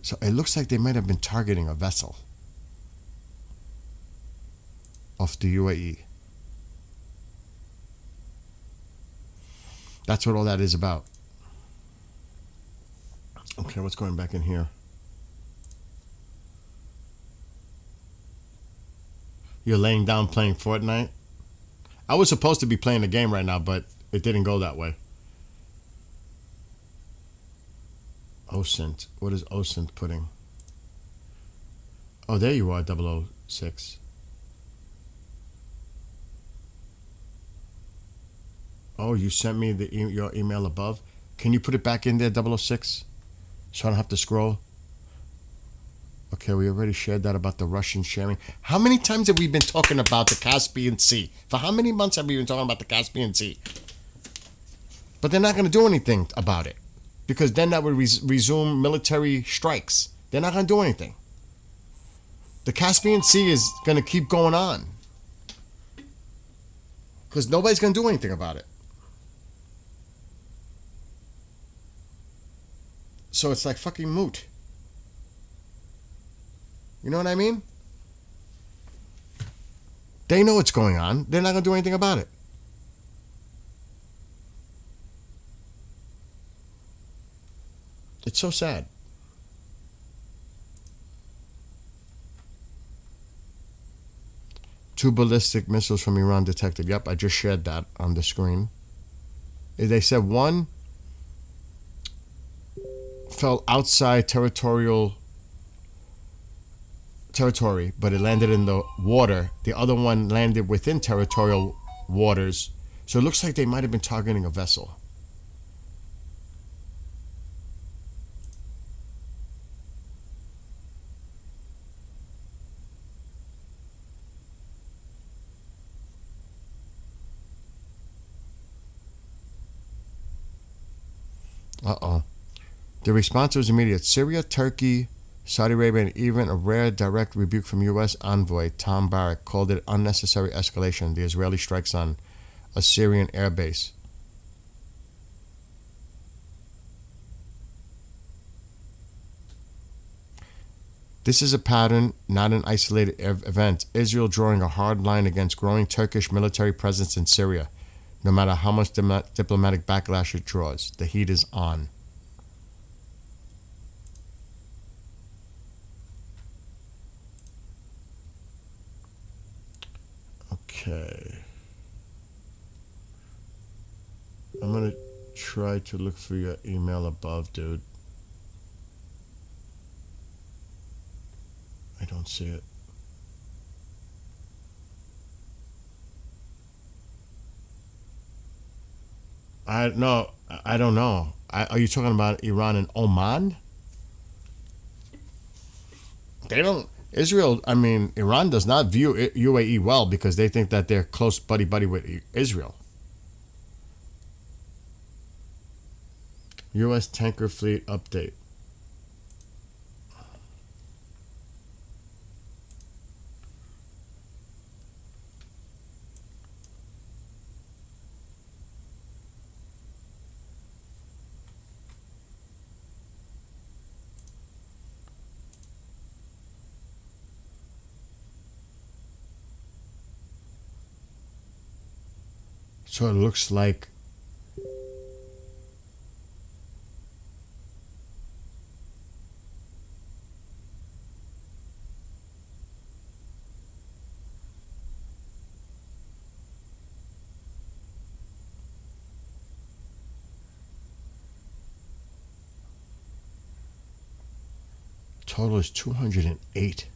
So it looks like they might have been targeting a vessel off the UAE. That's what all that is about. Okay, what's going back in here? You're laying down playing Fortnite? I was supposed to be playing the game right now, but it didn't go that way. OSINT. What is OSINT putting? Oh, there you are, 006. Oh, you sent me your email above. Can you put it back in there, 006? So I don't have to scroll? Okay, we already shared that about the Russian sharing. How many times have we been talking about the Caspian Sea? For how many months have we been talking about the Caspian Sea? But they're not going to do anything about it. Because then that would resume military strikes. They're not going to do anything. The Caspian Sea is going to keep going on. Because nobody's going to do anything about it. So it's like fucking moot. You know what I mean? They know what's going on. They're not going to do anything about it. It's so sad. Two ballistic missiles from Iran detected. Yep, I just shared that on the screen. They said one fell outside territory, but it landed in the water. The other one landed within territorial waters. So it looks like they might have been targeting a vessel. Uh-oh. The response was immediate. Syria, Turkey, Saudi Arabia, and even a rare direct rebuke from U.S. envoy Tom Barrack called it unnecessary escalation. The Israeli strikes on a Syrian airbase. This is a pattern, not an isolated event. Israel drawing a hard line against growing Turkish military presence in Syria. No matter how much diplomatic backlash it draws, the heat is on. Okay. I'm going to try to look for your email above, dude. I don't see it. I don't know. Are you talking about Iran and Oman? They don't. Israel, I mean, Iran does not view UAE well because they think that they're close buddy-buddy with Israel. U.S. tanker fleet update. So it looks like total is 208.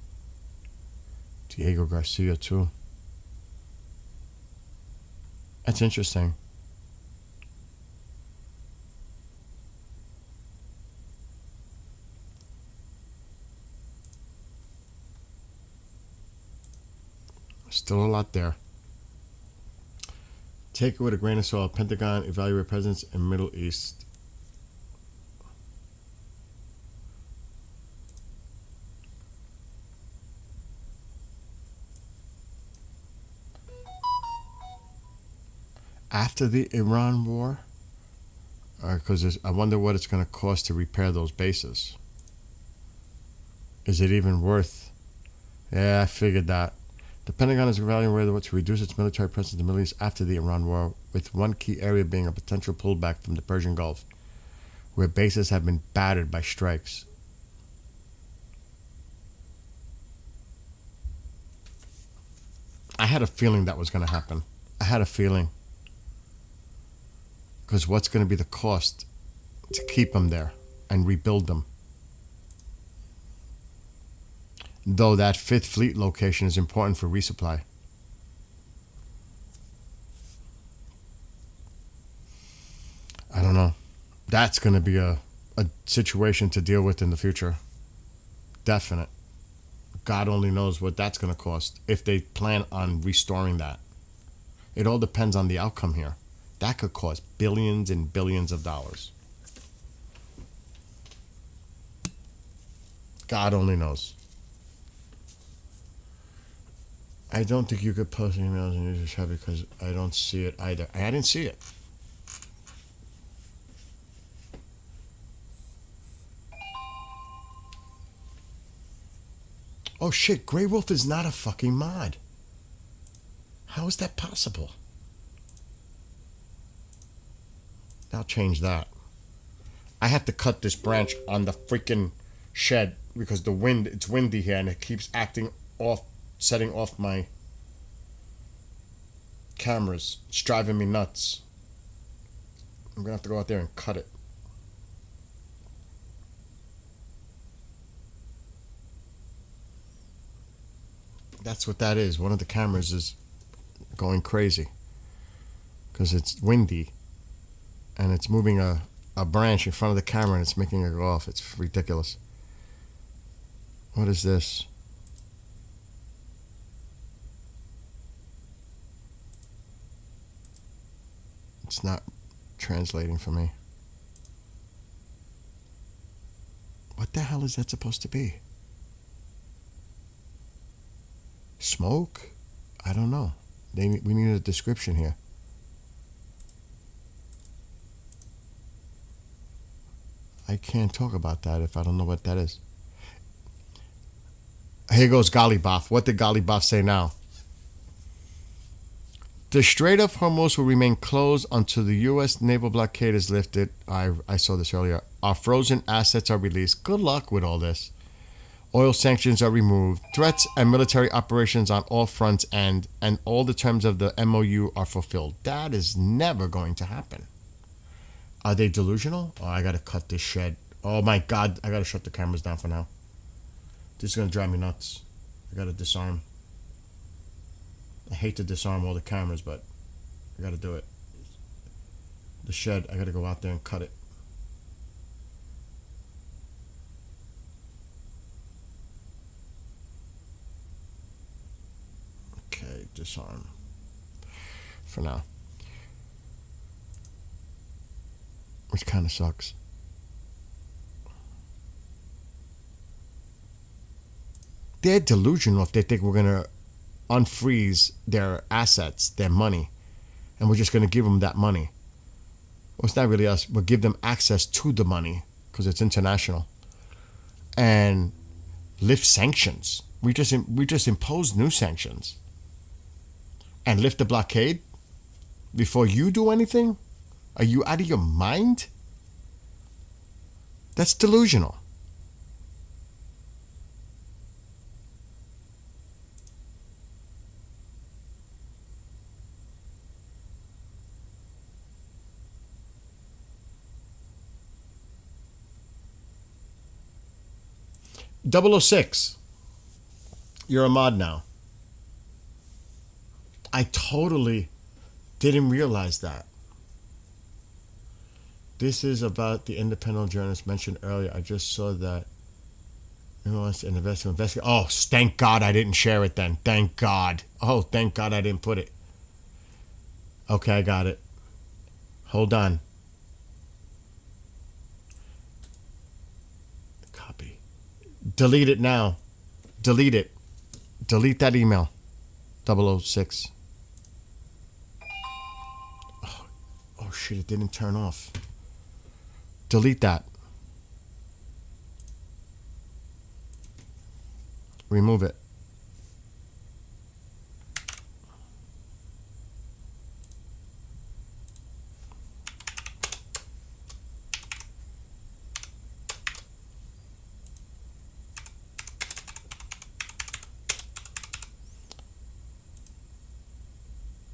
Diego Garcia too. That's interesting. Still a lot there. Take it with a grain of salt. Pentagon evaluate presence in Middle East. After the Iran war, because I wonder what it's going to cost to repair those bases. Is it even worth? Yeah, I figured that. The Pentagon is evaluating whether to reduce its military presence in the Middle East after the Iran war, with one key area being a potential pullback from the Persian Gulf, where bases have been battered by strikes. I had a feeling that was going to happen. I had a feeling. Because what's going to be the cost to keep them there and rebuild them? Though that Fifth Fleet location is important for resupply. I don't know. That's going to be a situation to deal with in the future. Definite. God only knows what that's going to cost if they plan on restoring that. It all depends on the outcome here. That could cost billions and billions of dollars. God only knows. I don't think you could post emails in user chat because I don't see it either. I didn't see it. Oh shit, Grey Wolf is not a fucking mod. How is that possible? I'll change that. I have to cut this branch on the freaking shed because the wind, it's windy here and it keeps acting off, setting off my cameras. It's driving me nuts. I'm gonna have to go out there and cut it. That's what that is. One of the cameras is going crazy because it's windy and it's moving a branch in front of the camera and it's making it go off. It's ridiculous. What is this? It's not translating for me. What the hell is that supposed to be? Smoke? I don't know. We need a description here. I can't talk about that if I don't know what that is. Here goes Ghalibaf. What did Ghalibaf say now? The Strait of Hormuz will remain closed until the U.S. naval blockade is lifted. I saw this earlier. Our frozen assets are released. Good luck with all this. Oil sanctions are removed. Threats and military operations on all fronts and all the terms of the MOU are fulfilled. That is never going to happen. Are they delusional? Oh, I got to cut this shed. Oh my God. I got to shut the cameras down for now. This is going to drive me nuts. I got to disarm. I hate to disarm all the cameras, but I got to do it. The shed, I got to go out there and cut it. Okay, disarm. For now. Which kind of sucks. They're delusional if they think we're going to unfreeze their assets, their money, and we're just going to give them that money. Well, it's not really us. We'll give them access to the money because it's international. And lift sanctions. We just impose new sanctions. And lift the blockade before you do anything? Are you out of your mind? That's delusional. .006. You're a mod now. I totally didn't realize that. This is about the independent journalist mentioned earlier. I just saw that. Investigate. Oh, thank God I didn't share it then. Thank God. Oh, thank God I didn't put it. Okay, I got it. Hold on. Copy. Delete it now. Delete it. Delete that email. 006. Oh shit, it didn't turn off. Delete that. Remove it.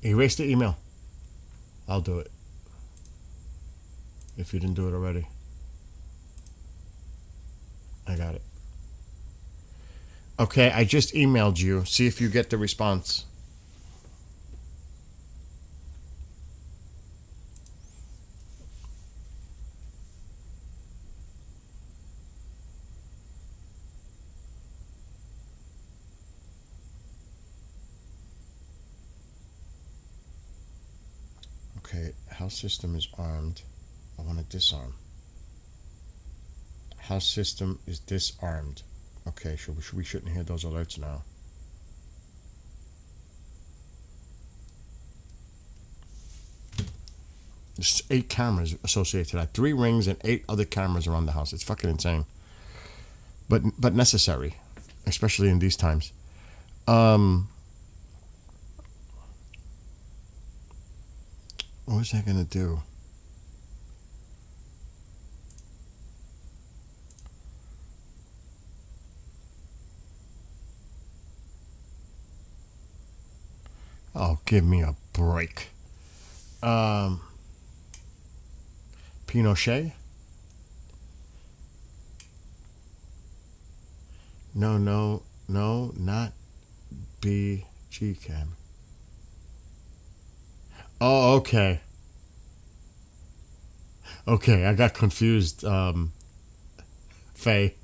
Erase the email. I'll do it. If you didn't do it already. I got it. Okay, I just emailed you. See if you get the response. Okay, house system is armed. I want to disarm. House system is disarmed. Okay, we shouldn't hear those alerts now. There's 8 cameras associated to that. 3 rings and 8 other cameras around the house. It's fucking insane. But necessary. Especially in these times. What was I gonna do? Oh, give me a break. Pinochet? No, not BG Cam. Oh, okay. Okay, I got confused, Faye.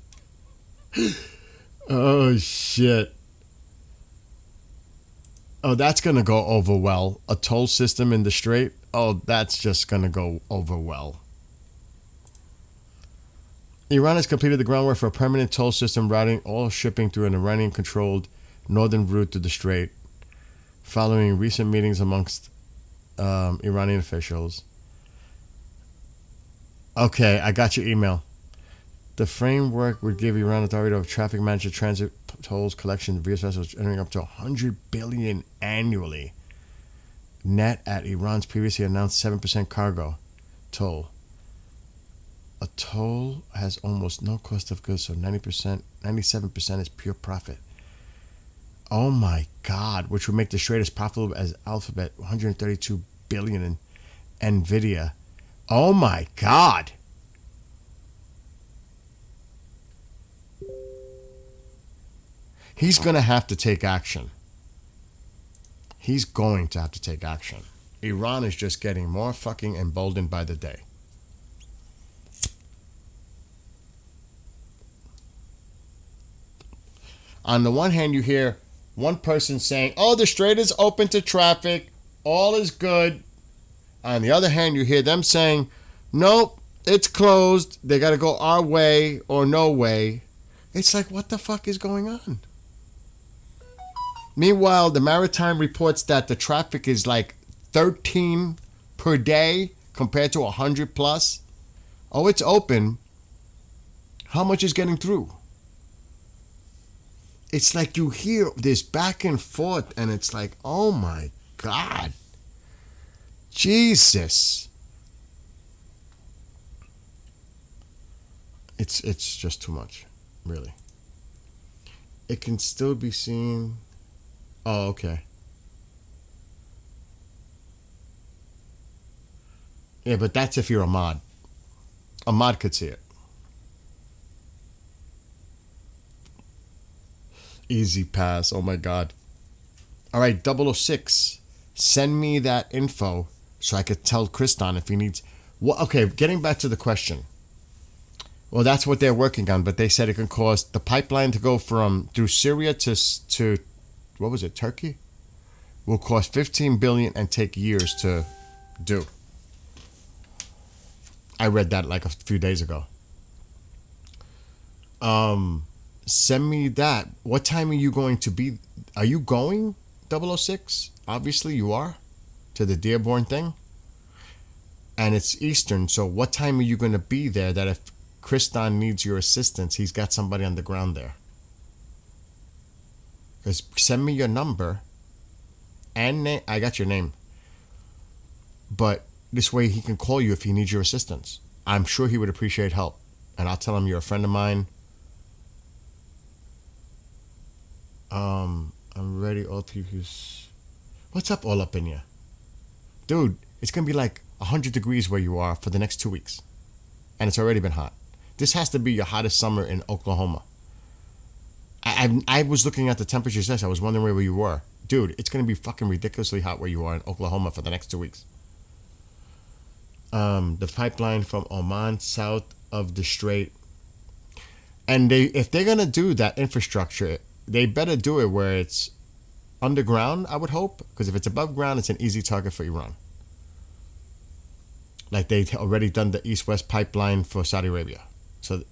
Oh, shit. Oh, that's going to go over well. A toll system in the strait? Oh, that's just going to go over well. Iran has completed the groundwork for a permanent toll system routing all shipping through an Iranian-controlled northern route to the strait, following recent meetings amongst Iranian officials. Okay, I got your email. The framework would give Iran authority of traffic management, transit, tolls, collection, various vessels earning up to $100 billion annually. Net at Iran's previously announced 7% cargo toll. A toll has almost no cost of goods, so 97% is pure profit. Oh my God, which would make the strait as profitable as Alphabet, $132 billion in Nvidia. Oh my God. He's going to have to take action. He's going to have to take action. Iran is just getting more fucking emboldened by the day. On the one hand, you hear one person saying, oh, the strait is open to traffic. All is good. On the other hand, you hear them saying, nope, it's closed. They got to go our way or no way. It's like, what the fuck is going on? Meanwhile, the Maritime reports that the traffic is like 13 per day compared to 100 plus. Oh, it's open. How much is getting through? It's like you hear this back and forth and it's like, oh my God. Jesus. It's just too much, really. It can still be seen. Oh, okay. Yeah, but that's if you're a mod. A mod could see it. Easy pass. Oh my God. All right, 006. Send me that info so I could tell Kriston if he needs. Well, okay, getting back to the question. Well, that's what they're working on, but they said it can cost the pipeline to go through Syria to what was it, Turkey? Will cost $15 billion and take years to do. I read that like a few days ago. Send me that. What time are you going to be? Are you going, 006? Obviously you are. To the Dearborn thing. And it's Eastern, so what time are you going to be there that if Kriston needs your assistance, he's got somebody on the ground there? Because send me your number and name. I got your name. But this way he can call you if he needs your assistance. I'm sure he would appreciate help. And I'll tell him you're a friend of mine. I'm ready. All TVs. What's up, all up in you? Dude, it's going to be like 100 degrees where you are for the next 2 weeks. And it's already been hot. This has to be your hottest summer in Oklahoma. I was looking at the temperatures yesterday. I was wondering where you were. Dude, it's going to be fucking ridiculously hot where you are in Oklahoma for the next 2 weeks. The pipeline from Oman south of the Strait. And if they're going to do that infrastructure, they better do it where it's underground, I would hope. Because if it's above ground, it's an easy target for Iran. Like they've already done the east-west pipeline for Saudi Arabia. So,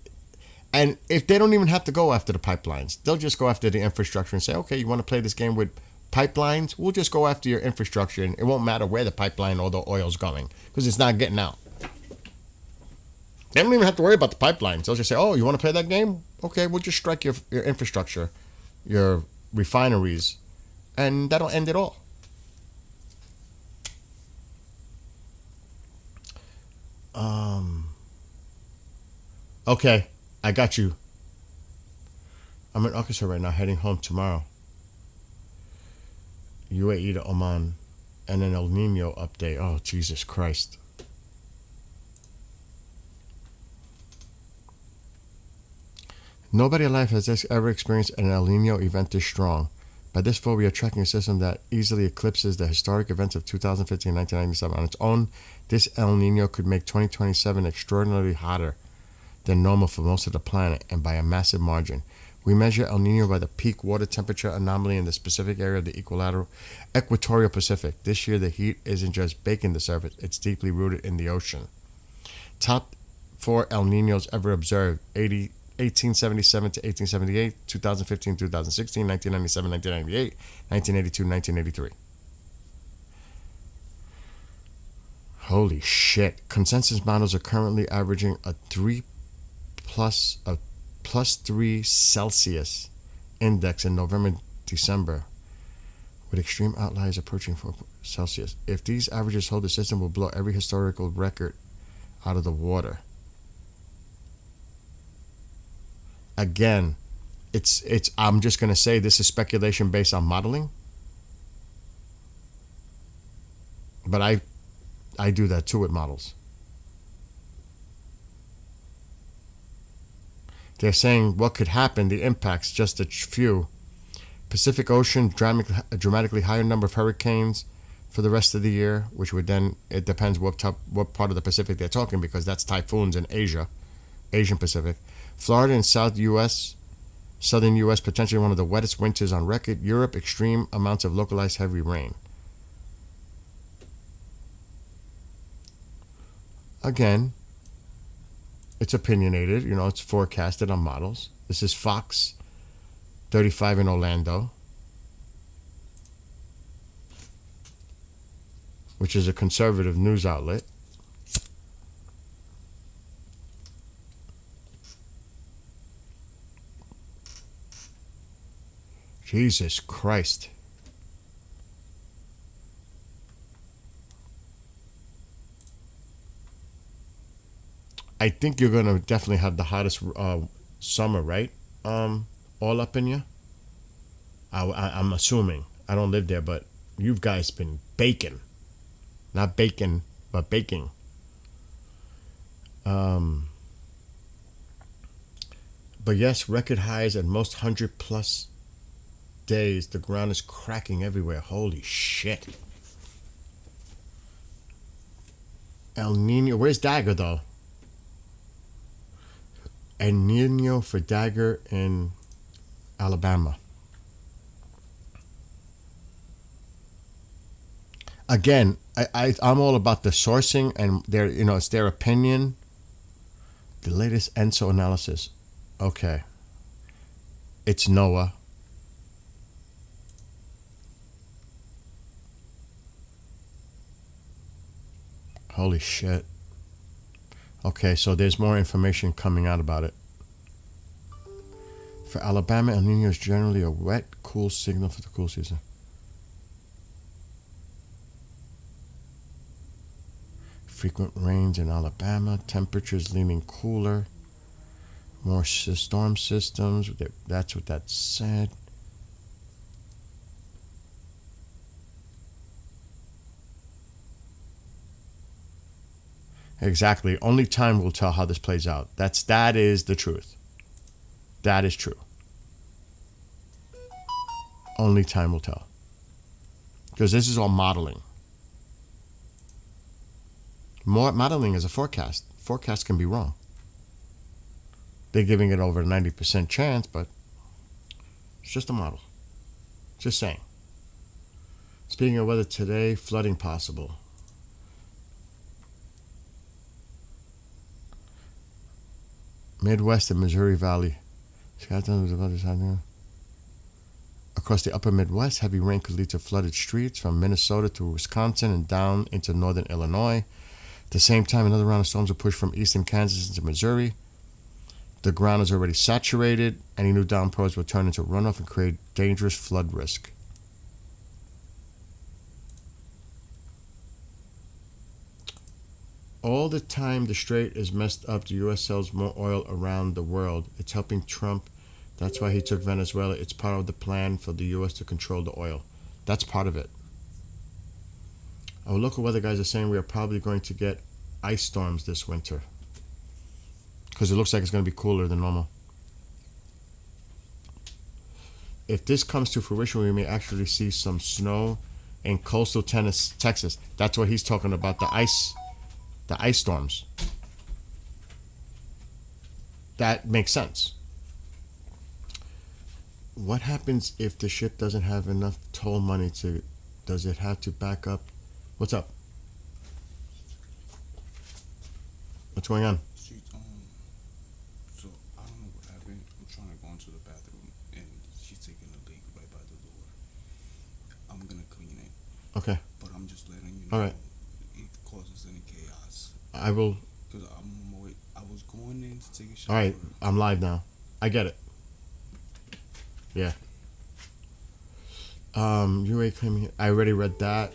and if they don't even have to go after the pipelines, they'll just go after the infrastructure and say, okay, you want to play this game with pipelines? We'll just go after your infrastructure, and it won't matter where the pipeline or the oil's going because it's not getting out. They don't even have to worry about the pipelines. They'll just say, oh, you want to play that game? Okay, we'll just strike your infrastructure, your refineries, and that'll end it all. Okay, I got you. I'm in Arkansas right now, heading home tomorrow. UAE to Oman, and an El Nino update. Oh, Jesus Christ. Nobody alive has ever experienced an El Nino event this strong. By this fall, we are tracking a system that easily eclipses the historic events of 2015 and 1997. On its own, this El Nino could make 2027 extraordinarily hotter than normal for most of the planet, and by a massive margin. We measure El Nino by the peak water temperature anomaly in the specific area of the equatorial Pacific. This year, the heat isn't just baking the surface, it's deeply rooted in the ocean. Top 4 El Ninos ever observed: 1877 to 1878, 2015, 2016, 1997, 1998, 1982, 1983. Holy shit. Consensus models are currently averaging a plus 3 Celsius index in November, December, with extreme outliers approaching 4 Celsius. If these averages hold, the system will blow every historical record out of the water. Again, it's I'm just going to say this is speculation based on modeling. But I do that too with models. They're saying what could happen, the impacts, just a few. Pacific Ocean, dramatically higher number of hurricanes for the rest of the year, which would then, it depends what part of the Pacific they're talking, because that's typhoons in Asia, Asian Pacific. Florida and southern U.S., potentially one of the wettest winters on record. Europe, extreme amounts of localized heavy rain. Again, it's opinionated, it's forecasted on models. This is Fox 35 in Orlando, which is a conservative news outlet. Jesus Christ. I think you're going to definitely have the hottest summer, right? All up in you? I'm assuming. I don't live there, but you guys been baking. Not bacon, but baking. But yes, record highs at most 100+ days. The ground is cracking everywhere. Holy shit. El Nino. Where's Dagger, though? El Nino for Dagger in Alabama. Again, I'm all about the sourcing and their, it's their opinion. The latest ENSO analysis. Okay. It's NOAA. Holy shit. Okay, so there's more information coming out about it. For Alabama, El Nino is generally a wet, cool signal for the cool season. Frequent rains in Alabama, temperatures leaning cooler, more storm systems. That's what that said. Exactly. Only time will tell how this plays out. That is the truth. That is true. Only time will tell. Because this is all modeling. Modeling is a forecast. Forecast can be wrong. They're giving it over a 90% chance, but it's just a model. Just saying. Speaking of weather today, flooding possible. Midwest and Missouri Valley. Across the upper Midwest, heavy rain could lead to flooded streets from Minnesota to Wisconsin and down into northern Illinois. At the same time, another round of storms will push from eastern Kansas into Missouri. The ground is already saturated. Any new downpours will turn into runoff and create dangerous flood risk. All the time the strait is messed up, the U.S. sells more oil around the world. It's helping Trump. That's why he took Venezuela. It's part of the plan for the U.S. to control the oil. That's part of it. Our local weather guys are saying we are probably going to get ice storms this winter, because it looks like it's going to be cooler than normal. If this comes to fruition, we may actually see some snow in coastal Texas. That's what he's talking about, the ice storms. That makes sense. What happens if the ship doesn't have enough toll money to, does it have to back up? What's up? What's going on? So I don't know what happened. I'm trying to go into the bathroom and she's taking a leak right by the door. I'm gonna clean it. Okay. But I'm just letting you know. All right. It causes any chaos. I will. Because I was going in to take a shower. All right. I'm live now. I get it. Yeah. UA claiming. I already read that.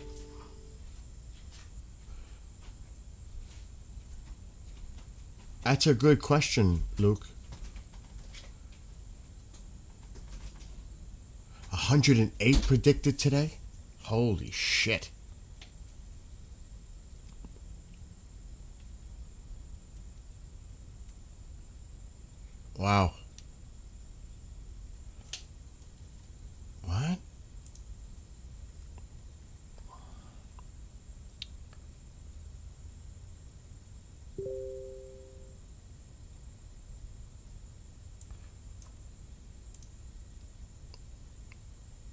That's a good question, Luke. 108 predicted today? Holy shit. Wow. What?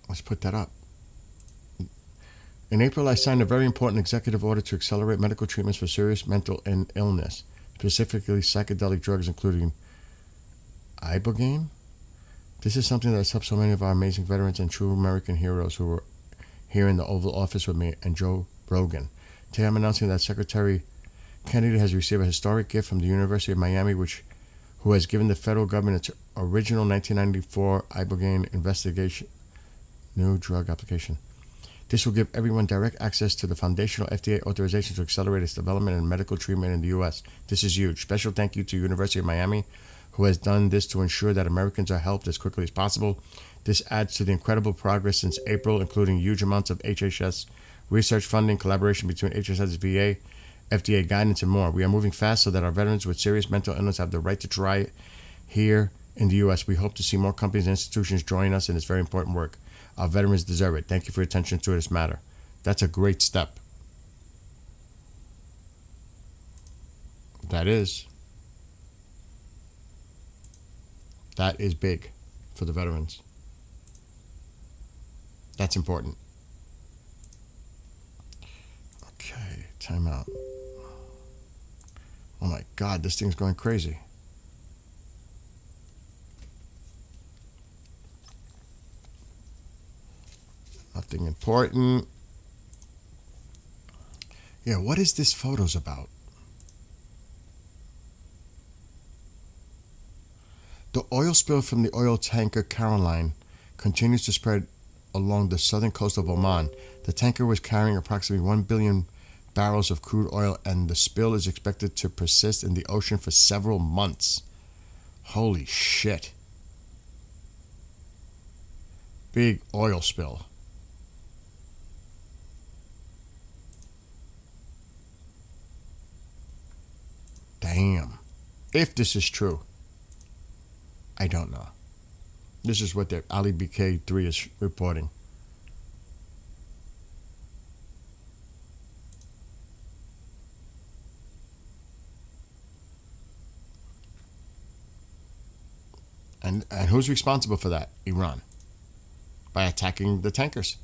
Let's put that up. In April, I signed a very important executive order to accelerate medical treatments for serious mental illness, specifically psychedelic drugs, including Ibogaine. This is something that has helped so many of our amazing veterans and true American heroes who were here in the Oval Office with me and Joe Rogan. Today, I'm announcing that Secretary Kennedy has received a historic gift from the University of Miami, who has given the federal government its original 1994 Ibogaine investigation new drug application. This will give everyone direct access to the foundational FDA authorization to accelerate its development and medical treatment in the U.S. This is huge. Special thank you to University of Miami, who has done this to ensure that Americans are helped as quickly as possible. This adds to the incredible progress since April, including huge amounts of HHS research funding, collaboration between HHS, VA, FDA guidance, and more. We are moving fast so that our veterans with serious mental illness have the right to try it here in the U.S. We hope to see more companies and institutions join us in this very important work. Our veterans deserve it. Thank you for your attention to this matter. That's a great step. That is big for the veterans. That's important. Okay, time out. Oh my God, this thing's going crazy. Nothing important. Yeah, what is this photos about? The oil spill from the oil tanker Caroline continues to spread along the southern coast of Oman. The tanker was carrying approximately 1 billion barrels of crude oil, and the spill is expected to persist in the ocean for several months. Holy shit. Big oil spill. Damn. If this is true, I don't know. This is what the Ali BK3 is reporting. And who's responsible for that? Iran. By attacking the tankers.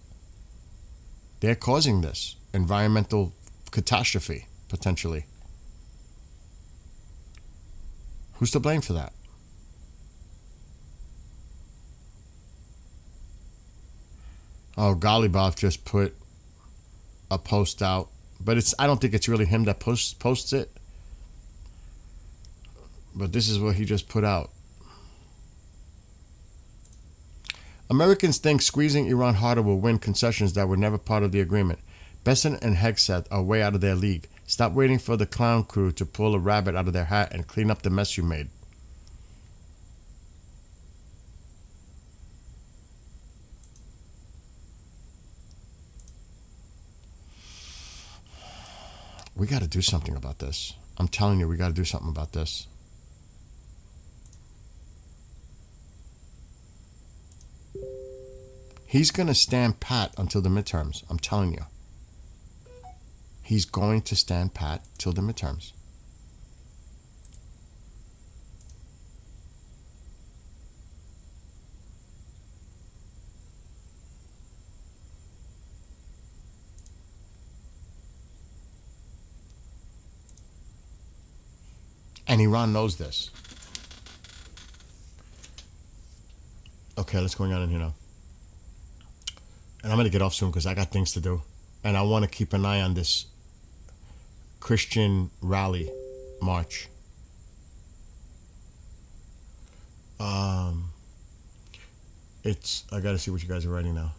They're causing this environmental catastrophe, potentially. Who's to blame for that? Oh, Golibov just put a post out, but I don't think it's really him that posts it. But this is what he just put out. Americans think squeezing Iran harder will win concessions that were never part of the agreement. Besson and Hegseth are way out of their league. Stop waiting for the clown crew to pull a rabbit out of their hat and clean up the mess you made. We got to do something about this. I'm telling you, we got to do something about this. He's going to stand pat until the midterms. I'm telling you. He's going to stand pat till the midterms. And Iran knows this. Okay, let's go on in here now. And I'm going to get off soon because I got things to do. And I want to keep an eye on this Christian rally march. I got to see what you guys are writing now.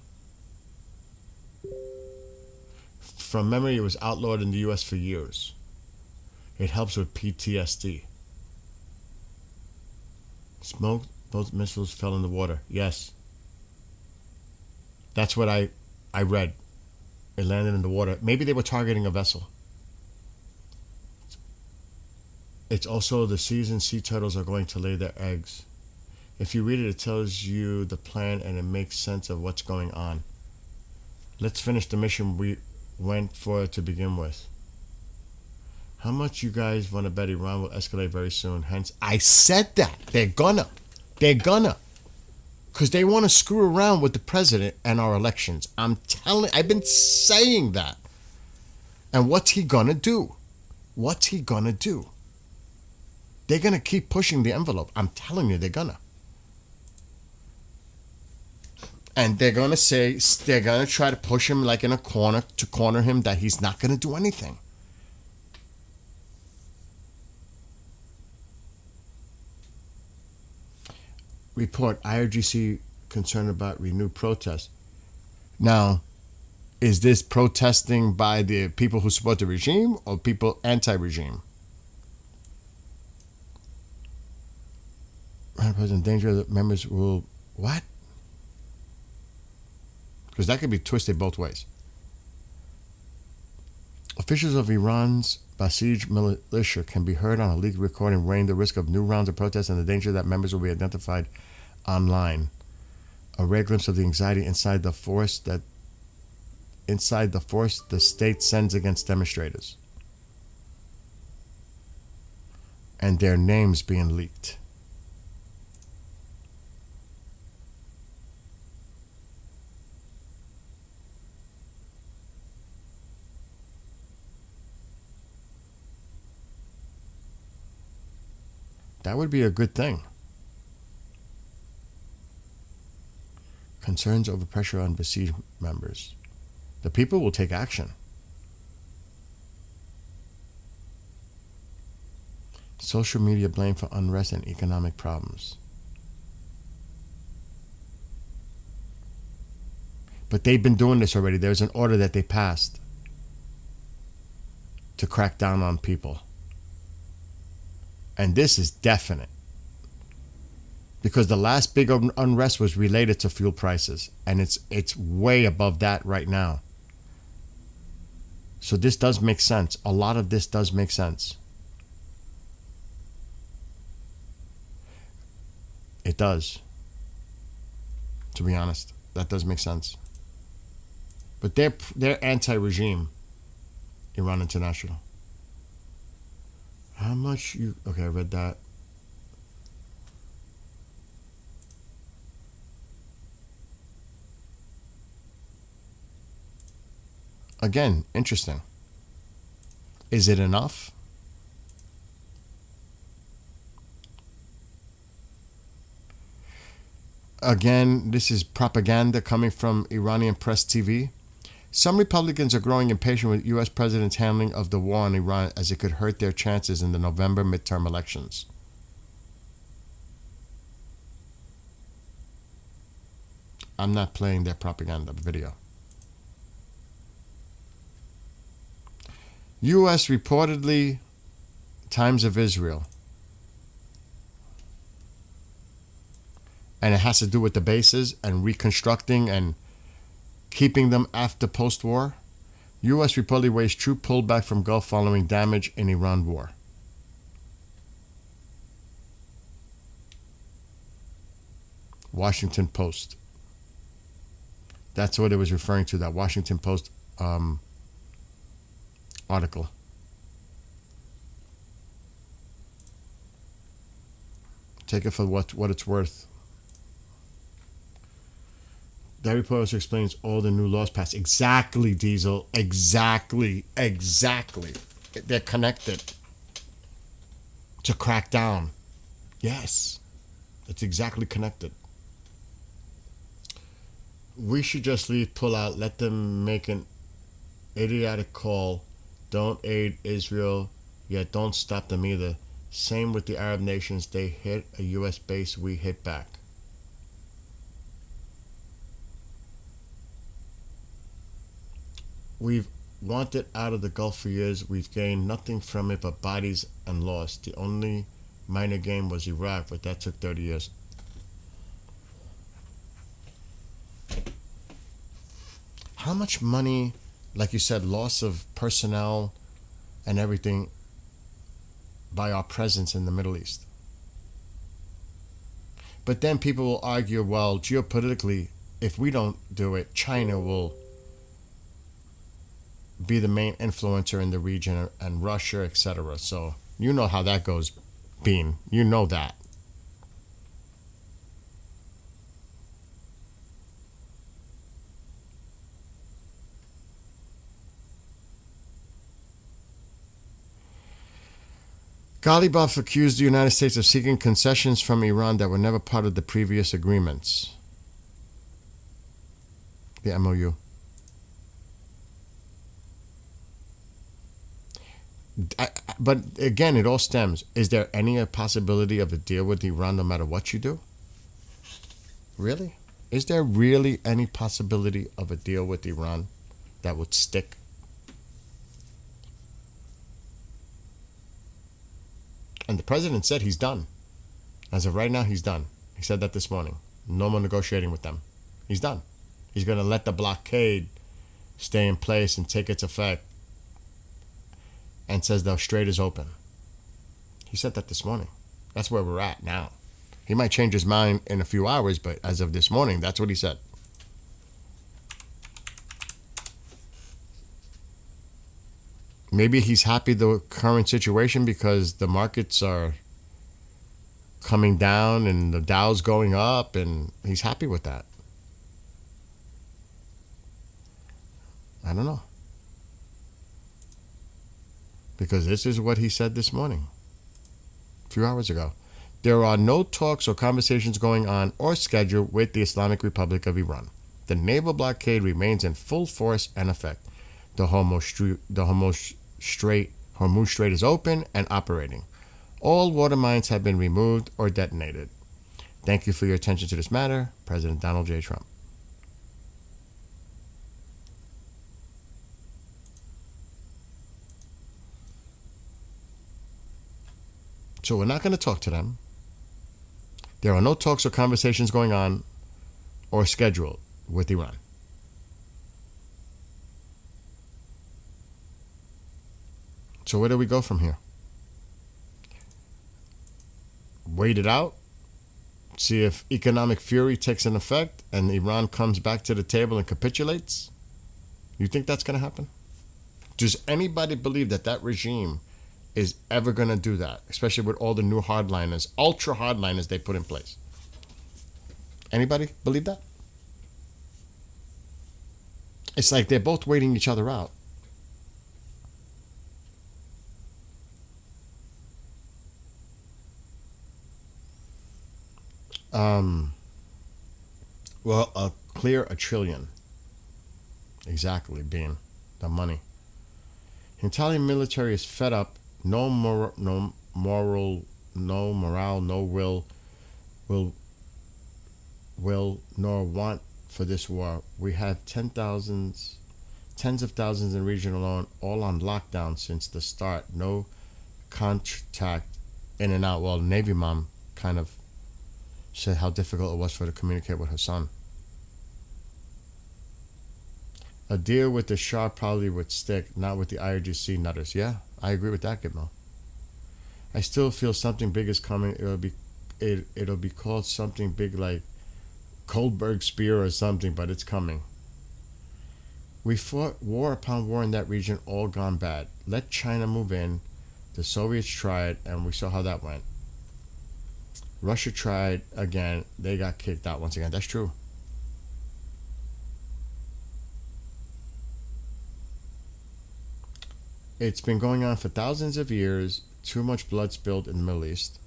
From memory, it was outlawed in the U.S. for years. It helps with PTSD. Smoke, both missiles fell in the water. Yes. That's what I read. It landed in the water. Maybe they were targeting a vessel. It's also the season sea turtles are going to lay their eggs. If you read it, it tells you the plan and it makes sense of what's going on. Let's finish the mission we went for to begin with. How much you guys want to bet Iran will escalate very soon? Hence, I said that. They're gonna. Because they want to screw around with the president and our elections. I've been saying that. And what's he gonna do? They're gonna keep pushing the envelope. I'm telling you, they're gonna. And they're gonna try to push him like in a corner to corner him that he's not gonna do anything. Report, IRGC concerned about renewed protests. Now, is this protesting by the people who support the regime or people anti-regime? President, danger that members will... What? Because that could be twisted both ways. Officials of Iran's Basij militia can be heard on a leaked recording weighing the risk of new rounds of protests and the danger that members will be identified online. A rare glimpse of the anxiety inside the force the state sends against demonstrators. And their names being leaked. That would be a good thing. Concerns over pressure on Basij members. The people will take action. Social media blame for unrest and economic problems. But they've been doing this already. There's an order that they passed to crack down on people. And this is definite. Because the last big unrest was related to fuel prices. And it's way above that right now. So this does make sense. A lot of this does make sense. does. To be honest, that does make sense. But they're anti-regime, Iran International. How much you... Okay, I read that. Again, interesting. Is it enough? Again, this is propaganda coming from Iranian Press TV. Some Republicans are growing impatient with U.S. President's handling of the war on Iran as it could hurt their chances in the November midterm elections. I'm not playing their propaganda video. U.S. reportedly, Times of Israel. And it has to do with the bases and reconstructing and keeping them after post-war. U.S. reportedly waged troop pullback from Gulf following damage in Iran war. Washington Post. That's what it was referring to, that Washington Post article. Take it for what it's worth. That report also explains all the new laws passed. Exactly, Diesel. Exactly. They're connected to crack down. Yes. It's exactly connected. We should just pull out, let them make an idiotic call. Don't aid Israel, yet don't stop them either. Same with the Arab nations. They hit a U.S. base, we hit back. We've wanted out of the Gulf for years. We've gained nothing from it but bodies and loss. The only minor gain was Iraq, but that took 30 years. How much money, like you said, loss of personnel and everything by our presence in the Middle East? But then people will argue, well, geopolitically, if we don't do it, China will be the main influencer in the region, and Russia, etc. So you know how that goes, Bean. You know that. Ghalibaf accused the United States of seeking concessions from Iran that were never part of the previous agreements. The MOU. But again, it all stems. Is there any possibility of a deal with Iran no matter what you do? Really? Is there really any possibility of a deal with Iran that would stick? And the president said he's done. As of right now, he's done. He said that this morning. No more negotiating with them. He's done. He's going to let the blockade stay in place and take its effect, and says the Strait is open. He said that this morning. That's where we're at now. He might change his mind in a few hours, but as of this morning, that's what he said. Maybe he's happy with the current situation because the markets are coming down and the Dow's going up, and he's happy with that. I don't know. Because this is what he said this morning, a few hours ago. There are no talks or conversations going on or scheduled with the Islamic Republic of Iran. The naval blockade remains in full force and effect. The Hormuz Strait is open and operating. All water mines have been removed or detonated. Thank you for your attention to this matter, President Donald J. Trump. So we're not going to talk to them. There are no talks or conversations going on or scheduled with Iran. So where do we go from here? Wait it out? See if economic fury takes an effect and Iran comes back to the table and capitulates? You think that's going to happen? Does anybody believe that that regime is ever going to do that, especially with all the new hardliners, ultra hardliners they put in place? Anybody believe that? It's like they're both waiting each other out. Well, clear $1 trillion. Exactly, being the money. Italian military is fed up. No morale, no will nor want for this war. We have tens of thousands in region alone, all on lockdown since the start. No contact in and out. Well, Navy mom kind of said how difficult it was for her to communicate with her son. A deal with the Shah probably would stick, not with the IRGC nutters. Yeah, I agree with that, Gitmo. I still feel something big is coming. It'll be called something big like Kohlberg Spear or something, but it's coming. We fought war upon war in that region, all gone bad. Let China move in. The Soviets tried, and we saw how that went. Russia tried again. They got kicked out once again. That's true. It's been going on for thousands of years. Too much blood spilled in the Middle East.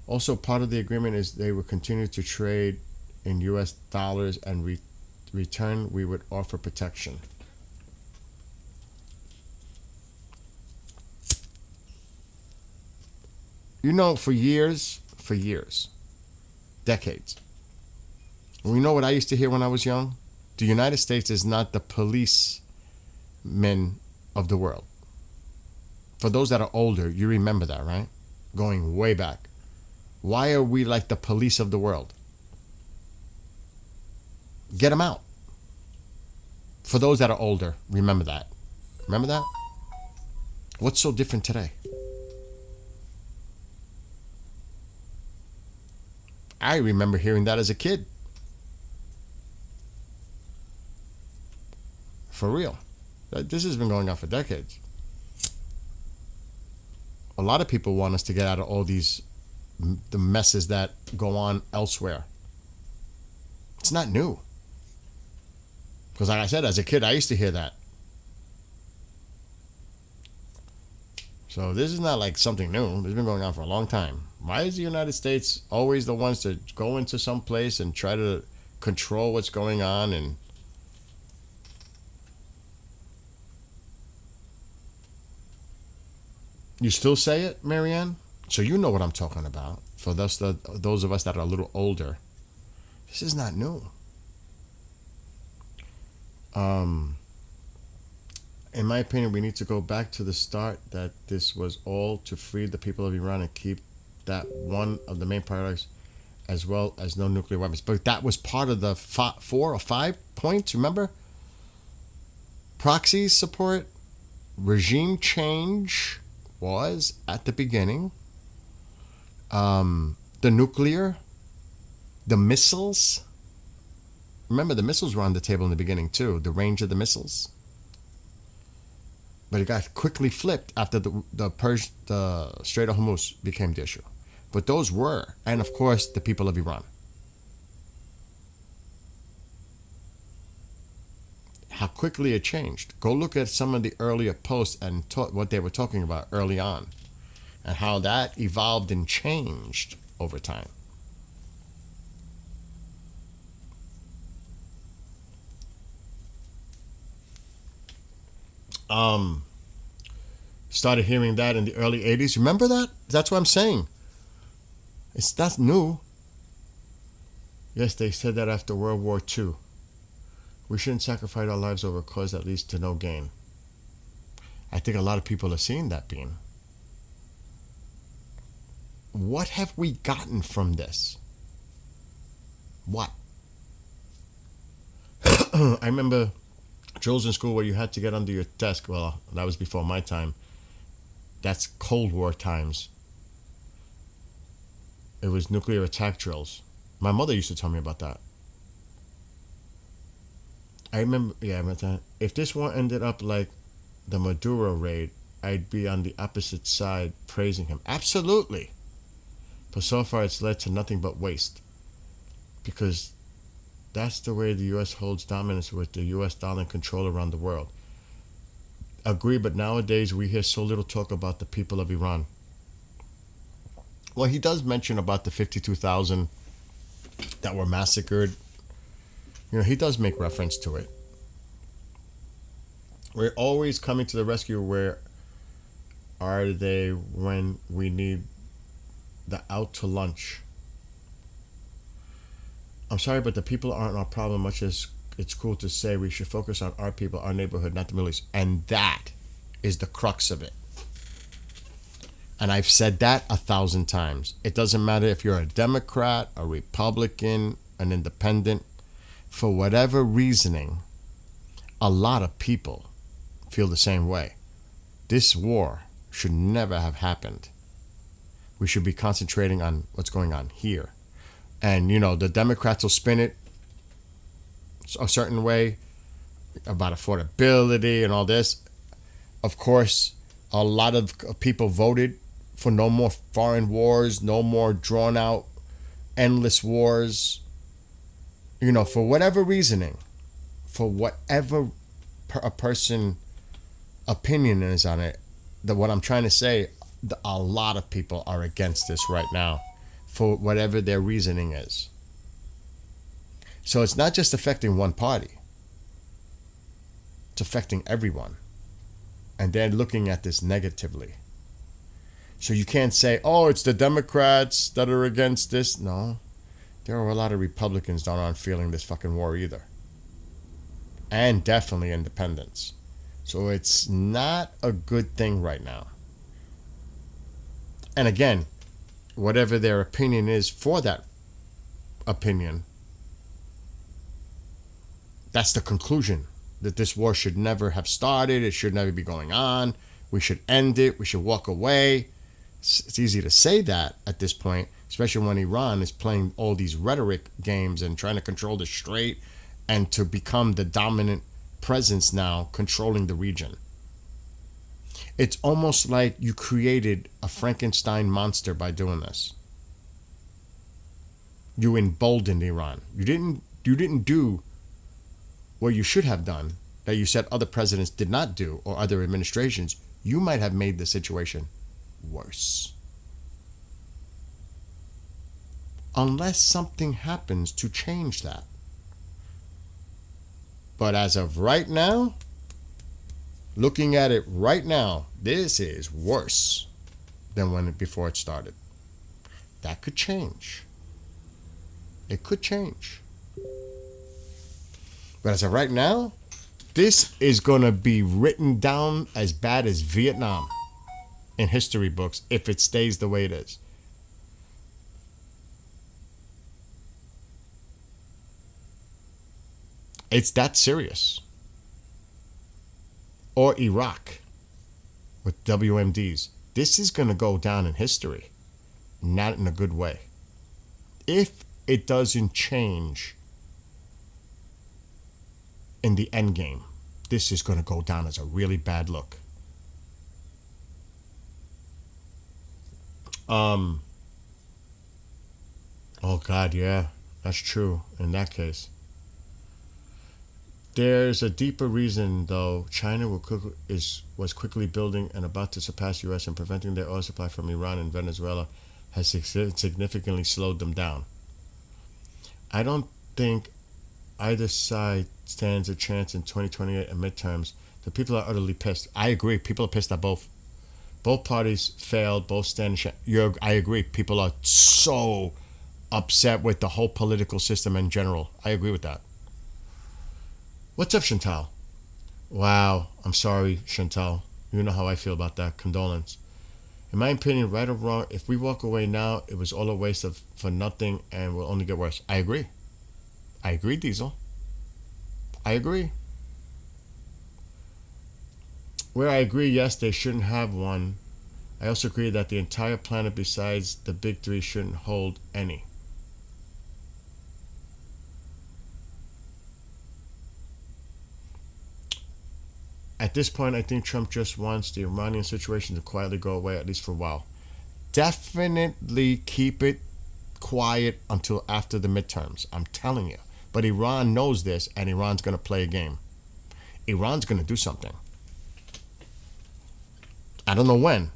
Also, part of the agreement is they will continue to trade in U.S. dollars and return we would offer protection. You know, for years, decades. We know what I used to hear when I was young? The United States is not the policemen of the world. For those that are older, you remember that, right? Going way back. Why are we like the police of the world? Get them out. For those that are older, remember that. Remember that? What's so different today? I remember hearing that as a kid. For real. This has been going on for decades. A lot of people want us to get out of all the messes that go on elsewhere. It's not new. Because like I said, as a kid, I used to hear that. So this is not like something new. This has been going on for a long time. Why is the United States always the ones to go into some place and try to control what's going on? And you still say it, Marianne? So you know what I'm talking about. For those of us that are a little older, this is not new. In my opinion, we need to go back to the start, that this was all to free the people of Iran and keep that one of the main priorities, as well as no nuclear weapons. But that was part of the 4 or 5 points, remember? Proxy support, regime change was at the beginning. The nuclear, the missiles. Remember, the missiles were on the table in the beginning too, the range of the missiles. But it got quickly flipped after the Strait of Hormuz became the issue. But those were, and of course, the people of Iran. How quickly it changed. Go look at some of the earlier posts and what they were talking about early on, and how that evolved and changed over time. Started hearing that in the early 80s. Remember that? That's what I'm saying. That's new. Yes, they said that after World War II. We shouldn't sacrifice our lives over a cause that leads to no gain. I think a lot of people are seeing that, Bean. What have we gotten from this? What? I remember drills in school where you had to get under your desk. Well, that was before my time. That's Cold War times. it was nuclear attack drills. My mother used to tell me about that. I remember that. If this war ended up like the Maduro raid, I'd be on the opposite side praising him. Absolutely. But so far it's led to nothing but waste. Because that's the way the U.S. holds dominance with the U.S. dollar and control around the world. Agree, but nowadays we hear so little talk about the people of Iran. Well, he does mention about the 52,000 that were massacred. He does make reference to it. We're always coming to the rescue. Where are they when we need the out to lunch? I'm sorry, but the people aren't our problem, much as it's cool to say we should focus on our people, our neighborhood, not the Middle East. And that is the crux of it. And I've said that 1,000 times. It doesn't matter if you're a Democrat, a Republican, an independent. For whatever reasoning, a lot of people feel the same way. This war should never have happened. We should be concentrating on what's going on here. And, the Democrats will spin it a certain way about affordability and all this. Of course, a lot of people voted for no more foreign wars, no more drawn out, endless wars. For whatever reasoning, for whatever a person opinion is on it, what I'm trying to say, a lot of people are against this right now for whatever their reasoning is. So it's not just affecting one party. It's affecting everyone. And they're looking at this negatively. So you can't say, oh, it's the Democrats that are against this. No. There are a lot of Republicans that aren't feeling this fucking war either. And definitely independents. So it's not a good thing right now. And again, whatever their opinion is for that opinion, that's the conclusion. That this war should never have started. It should never be going on. We should end it. We should walk away. It's easy to say that at this point, especially when Iran is playing all these rhetoric games and trying to control the Strait and to become the dominant presence now, controlling the region. It's almost like you created a Frankenstein monster by doing this. You emboldened Iran. You didn't do what you should have done, that you said other presidents did not do, or other administrations. You might have made the situation worse. Unless something happens to change that. But as of right now, looking at it right now, this is worse than before it started. That could change. It could change. But as of right now, this is going to be written down as bad as Vietnam in history books if it stays the way it is. It's that serious. Or Iraq with WMDs. This is going to go down in history, not in a good way. If it doesn't change in the end game, this is going to go down as a really bad look. Oh God, yeah, that's true in that case. There's a deeper reason, though. China was quickly building and about to surpass U.S. and preventing their oil supply from Iran and Venezuela has significantly slowed them down. I don't think either side stands a chance in 2028 and midterms. The people are utterly pissed. I agree. People are pissed at both. Both parties failed. Both stand. I agree. People are so upset with the whole political system in general. I agree with that. What's up, Chantal? Wow, I'm sorry, Chantal. You know how I feel about that. Condolence. In my opinion, right or wrong, if we walk away now, it was all a waste for nothing and will only get worse. I agree. I agree, Diesel. I agree. Where I agree, yes, they shouldn't have one. I also agree that the entire planet besides the big three shouldn't hold any. At this point, I think Trump just wants the Iranian situation to quietly go away, at least for a while. Definitely keep it quiet until after the midterms. I'm telling you. But Iran knows this, and Iran's going to play a game. Iran's going to do something. I don't know when,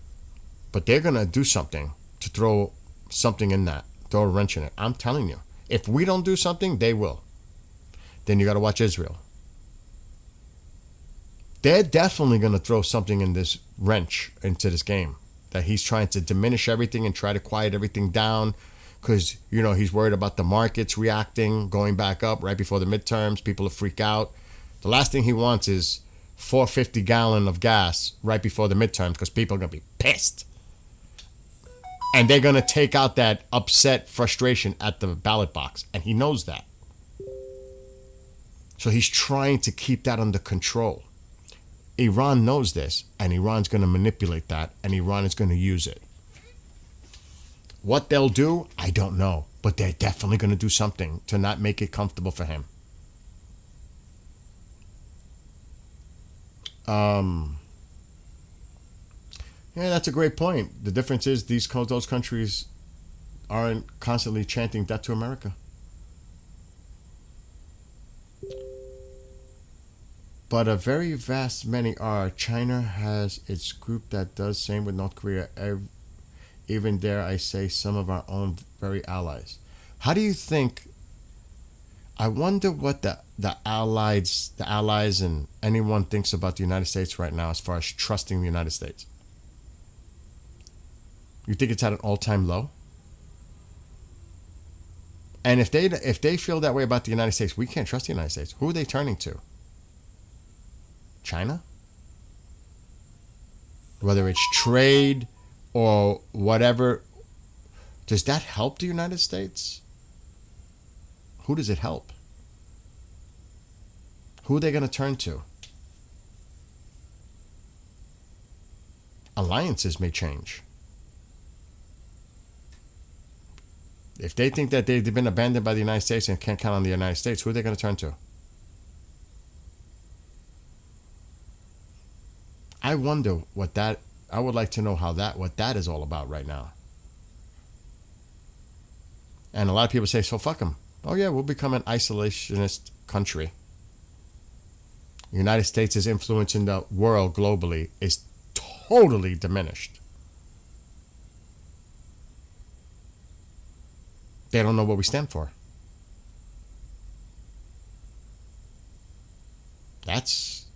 but they're going to do something to throw something in that, throw a wrench in it. I'm telling you. If we don't do something, they will. Then you got to watch Israel. They're definitely going to throw something in this wrench into this game. That he's trying to diminish everything and try to quiet everything down. Because, he's worried about the markets reacting, going back up right before the midterms. People will freak out. The last thing he wants is $4.50 gallon of gas right before the midterms because people are going to be pissed. And they're going to take out that upset frustration at the ballot box. And he knows that. So he's trying to keep that under control. Iran knows this, and Iran's going to manipulate that, and Iran is going to use it. What they'll do, I don't know. But they're definitely going to do something to not make it comfortable for him. Yeah, that's a great point. The difference is those countries aren't constantly chanting death to America. But a very vast many are. China has its group that does same with North Korea. Even dare I say some of our own very allies. How do you think? I wonder what the allies and anyone thinks about the United States right now as far as trusting the United States. You think it's at an all-time low? And if they feel that way about the United States, we can't trust the United States. Who are they turning to? China? Whether it's trade or whatever, does that help the United States? Who does it help? Who are they going to turn to? Alliances may change. If they think that they've been abandoned by the United States and can't count on the United States, who are they going to turn to? I wonder I would like to know what that is all about right now. And a lot of people say, so fuck them. Oh yeah, we'll become an isolationist country. The United States' influence in the world globally is totally diminished. They don't know what we stand for. That's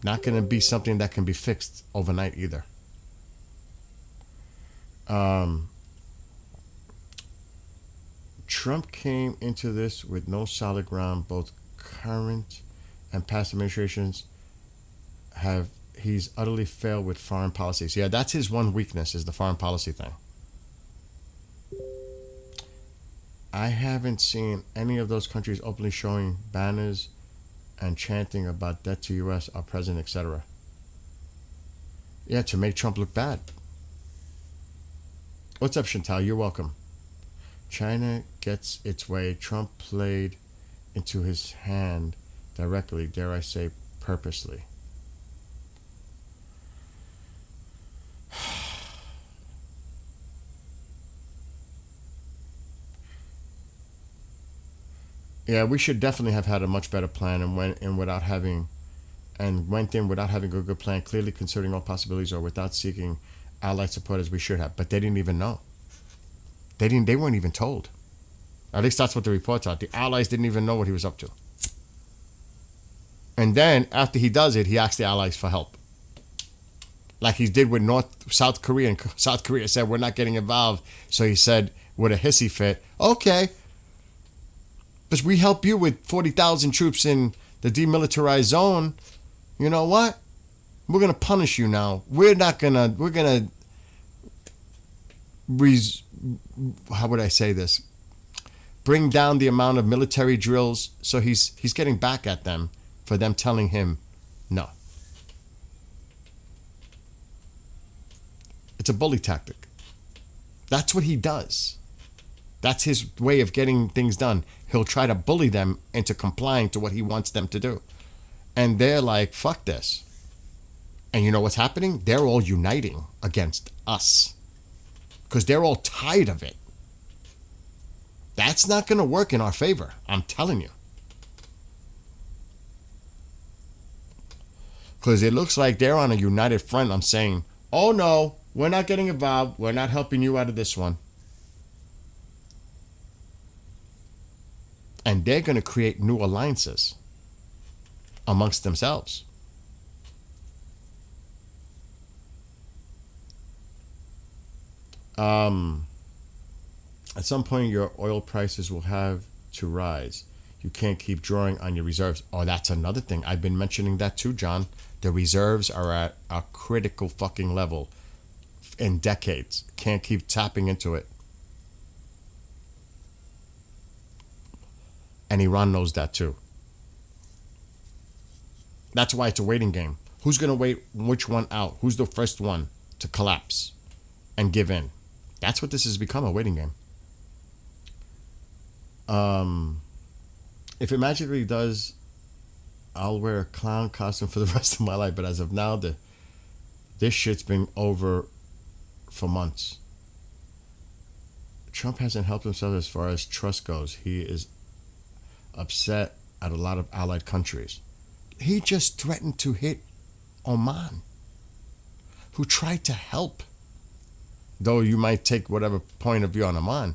not going to be something that can be fixed overnight either. Trump came into this with no solid ground. Both current and past administrations he's utterly failed with foreign policies. Yeah, that's his one weakness, is the foreign policy thing. I haven't seen any of those countries openly showing banners and chanting about debt to U.S., our president, etc. Yeah, to make Trump look bad. What's up, Chantal? You're welcome. China gets its way. Trump played into his hand directly, dare I say, purposely. Yeah, we should definitely have had a much better plan and went in without having a good plan, clearly considering all possibilities, or without seeking allied support as we should have. But they didn't even know. They weren't even told. At least that's what the reports are. The allies didn't even know what he was up to. And then after he does it, he asks the allies for help. Like he did with South Korea. And South Korea said, we're not getting involved. So he said, with a hissy fit, okay, but we help you with 40,000 troops in the demilitarized zone. You know what? We're going to punish you now. We're going to, how would I say this? Bring down the amount of military drills. So he's getting back at them for them telling him no. It's a bully tactic. That's what he does. That's his way of getting things done. He'll try to bully them into complying to what he wants them to do. And they're like, fuck this. And you know what's happening? They're all uniting against us. Because they're all tired of it. That's not going to work in our favor. I'm telling you. Because it looks like they're on a united front. I'm saying, oh no, we're not getting involved. We're not helping you out of this one. And they're going to create new alliances amongst themselves. At some point, your oil prices will have to rise. You can't keep drawing on your reserves. Oh, that's another thing. I've been mentioning that too, John. The reserves are at a critical fucking level in decades. Can't keep tapping into it. And Iran knows that too. That's why it's a waiting game. Who's going to wait which one out? Who's the first one to collapse and give in? That's what this has become, a waiting game. If it magically does, I'll wear a clown costume for the rest of my life. But as of now, this shit's been over for months. Trump hasn't helped himself as far as trust goes. He is upset at a lot of allied countries. He just threatened to hit Oman, who tried to help. Though you might take whatever point of view on Oman,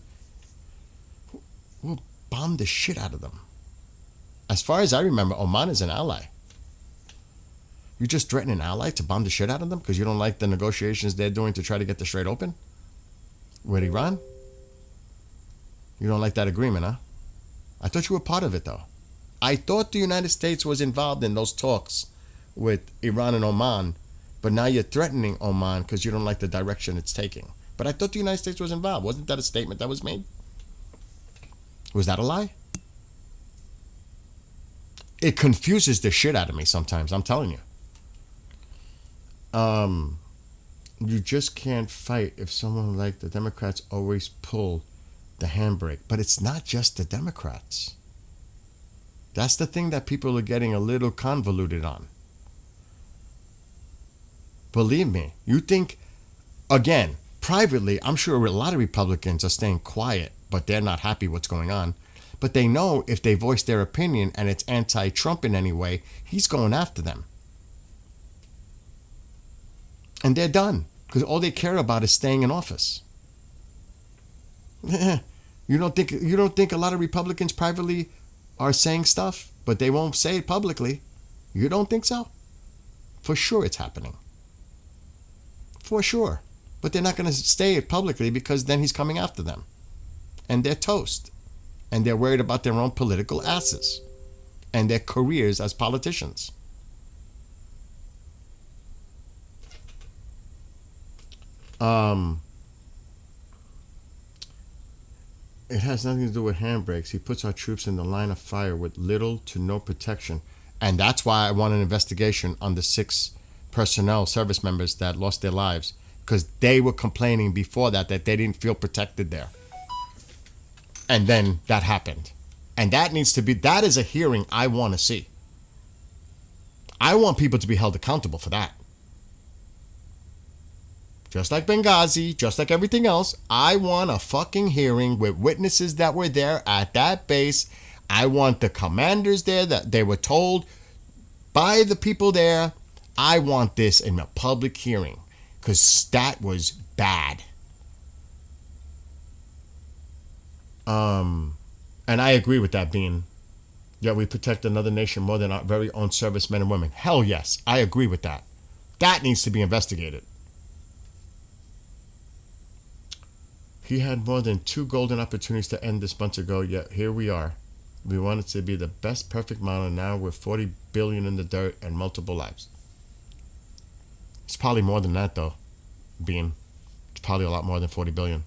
we'll bomb the shit out of them. As far as I remember, Oman is an ally. You just threaten an ally to bomb the shit out of them because you don't like the negotiations they're doing to try to get the Strait open? With Iran? You don't like that agreement, huh? I thought you were part of it, though. I thought the United States was involved in those talks with Iran and Oman, but now you're threatening Oman because you don't like the direction it's taking. But I thought the United States was involved. Wasn't that a statement that was made? Was that a lie? It confuses the shit out of me sometimes, I'm telling you. You just can't fight if someone like the Democrats always pull the handbrake. But it's not just the Democrats. That's the thing that people are getting a little convoluted on. Believe me, you think, again, privately, I'm sure a lot of Republicans are staying quiet, but they're not happy what's going on. But they know if they voice their opinion and it's anti-Trump in any way, he's going after them. And they're done, because all they care about is staying in office. You don't think a lot of Republicans privately are saying stuff, but they won't say it publicly? You don't think so? For sure it's happening. For sure. But they're not going to say it publicly because then he's coming after them. And they're toast. And they're worried about their own political asses. And their careers as politicians. It has nothing to do with handbrakes. He puts our troops in the line of fire with little to no protection. And that's why I want an investigation on the 6 personnel service members that lost their lives. Because they were complaining before that they didn't feel protected there. And then that happened. And that is a hearing I want to see. I want people to be held accountable for that. Just like Benghazi, just like everything else, I want a fucking hearing with witnesses that were there at that base. I want the commanders there that they were told by the people there. I want this in a public hearing because that was bad. And I agree with that being, yeah, we protect another nation more than our very own servicemen and women. Hell yes, I agree with that. That needs to be investigated. He had more than 2 golden opportunities to end this months ago, yet here we are. We wanted to be the best perfect model, and now we're 40 billion in the dirt and multiple lives. It's probably more than that, though, Bean. It's probably a lot more than 40 billion.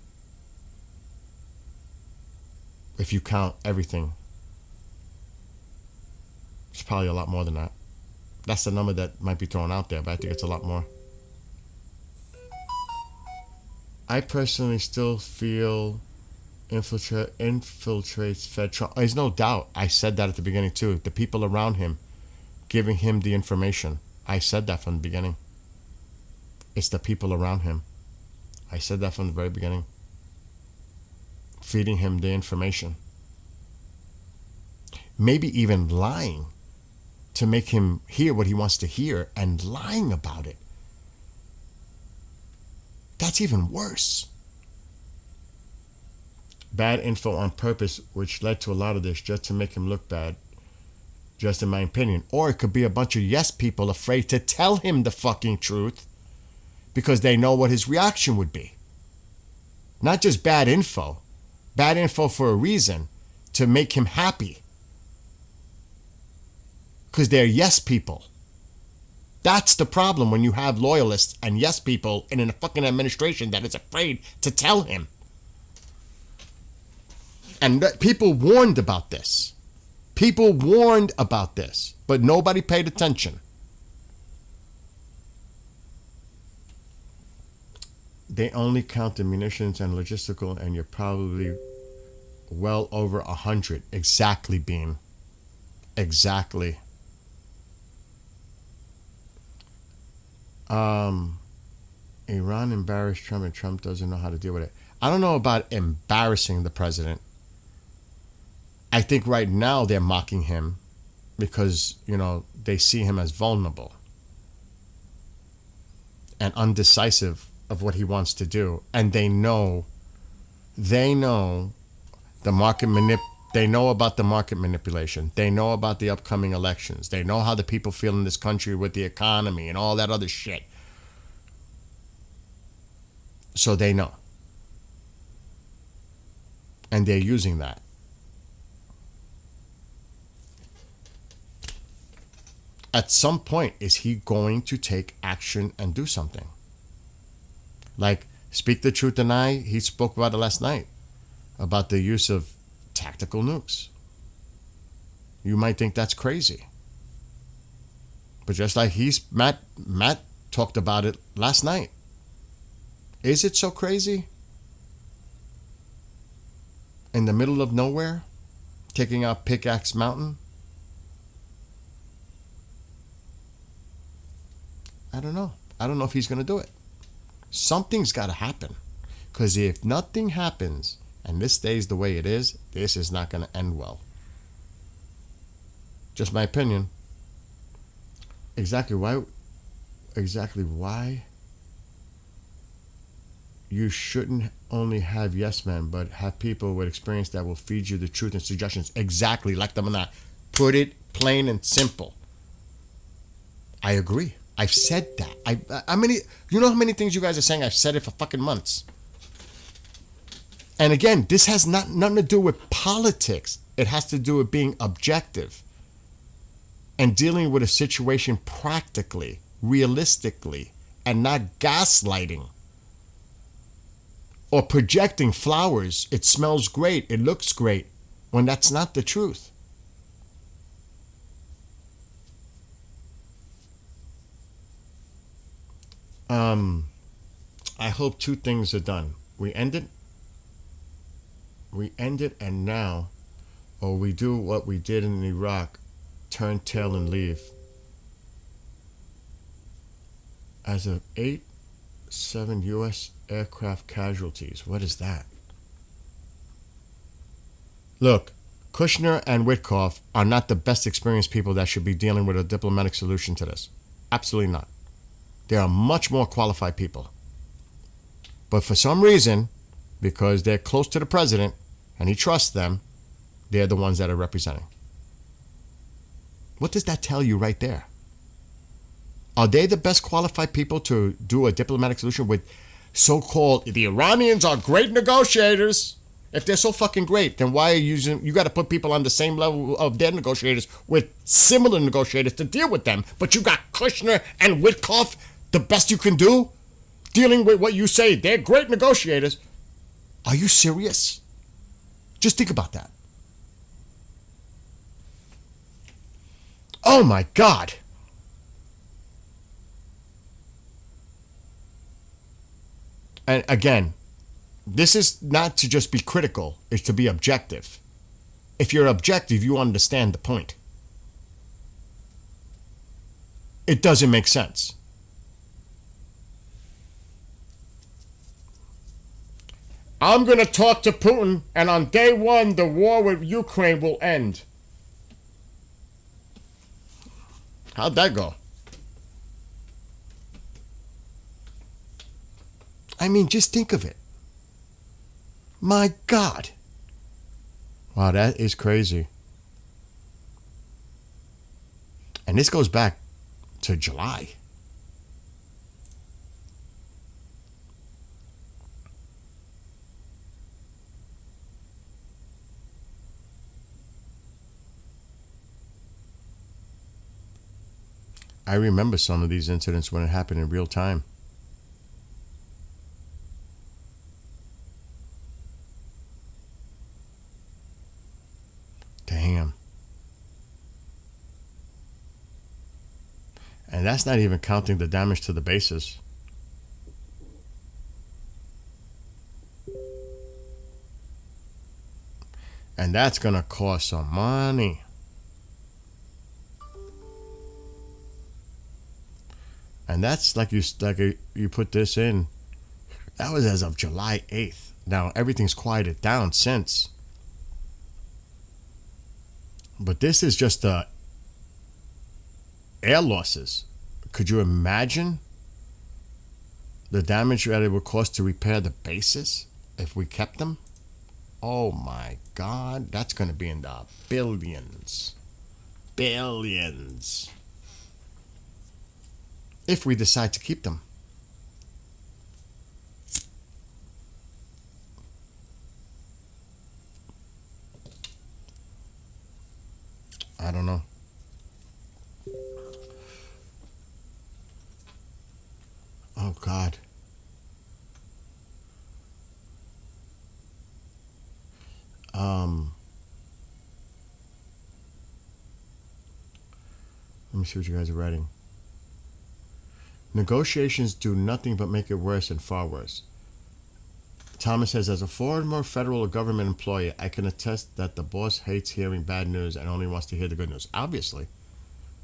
If you count everything, it's probably a lot more than that. That's the number that might be thrown out there, but I think it's a lot more. I personally still feel infiltrates Fed Trump. There's no doubt. I said that at the beginning too. The people around him giving him the information. I said that from the beginning. It's the people around him. I said that from the very beginning. Feeding him the information. Maybe even lying to make him hear what he wants to hear and lying about it. That's even worse. Bad info on purpose, which led to a lot of this just to make him look bad, just in my opinion. Or it could be a bunch of yes people afraid to tell him the fucking truth because they know what his reaction would be. Not just bad info for a reason, to make him happy. Because they're yes people. That's the problem when you have loyalists and yes people in a fucking administration that is afraid to tell him. And people warned about this. People warned about this, but nobody paid attention. They only count the munitions and logistical, and you're probably well over 100. Exactly, Bean. Exactly. Iran embarrassed Trump, and Trump doesn't know how to deal with it. I don't know about embarrassing the president. I think right now they're mocking him because, they see him as vulnerable and undecisive of what he wants to do. And they know the market they know about the market manipulation. They know about the upcoming elections. They know how the people feel in this country with the economy and all that other shit. So they know. And they're using that. At some point, is he going to take action and do something? Like, speak the truth, deny. He spoke about it last night, about the use of tactical nukes. You might think that's crazy. But just like Matt talked about it last night. Is it so crazy? In the middle of nowhere? Taking out Pickaxe Mountain? I don't know. I don't know if he's going to do it. Something's got to happen. Because if nothing happens and this stays the way it is, this is not going to end well. Just my opinion. Exactly why you shouldn't only have yes men, but have people with experience that will feed you the truth and suggestions. Exactly, like the Manat. Put it plain and simple. I agree. I've said that. You know how many things you guys are saying? I've said it for fucking months. And again, this has nothing to do with politics. It has to do with being objective and dealing with a situation practically, realistically, and not gaslighting or projecting flowers. It smells great. It looks great, when that's not the truth. I hope two things are done. We end it, and now, or we do what we did in Iraq, turn tail and leave. As of 7 U.S. aircraft casualties. What is that? Look, Kushner and Witkoff are not the best experienced people that should be dealing with a diplomatic solution to this. Absolutely not. They are much more qualified people. But for some reason, because they're close to the president and he trusts them, they're the ones that are representing. What does that tell you right there? Are they the best qualified people to do a diplomatic solution with so-called, the Iranians are great negotiators? If they're so fucking great, then why are you got to put people on the same level of their negotiators with similar negotiators to deal with them? But you got Kushner and Witkoff, the best you can do, dealing with what you say, they're great negotiators. Are you serious? Just think about that. Oh my God. And again, This is not to just be critical, it's to be objective. If you're objective, you understand the point. It doesn't make sense. I'm going to talk to Putin, and on day one, the war with Ukraine will end. How'd that go? I mean, just think of it. My God. Wow, that is crazy. And this goes back to July. I remember some of these incidents when it happened in real time. Damn. And that's not even counting the damage to the bases. And that's going to cost some money. And that's like you put this in. That was as of July 8th. Now everything's quieted down since. But this is just the air losses. Could you imagine the damage that it would cost to repair the bases if we kept them? Oh my God, that's going to be in the billions. Billions. If we decide to keep them. I don't know. Oh God. Let me see what you guys are writing. Negotiations do nothing but make it worse and far worse. Thomas says, as a former federal government employee, I can attest that the boss hates hearing bad news and only wants to hear the good news. Obviously.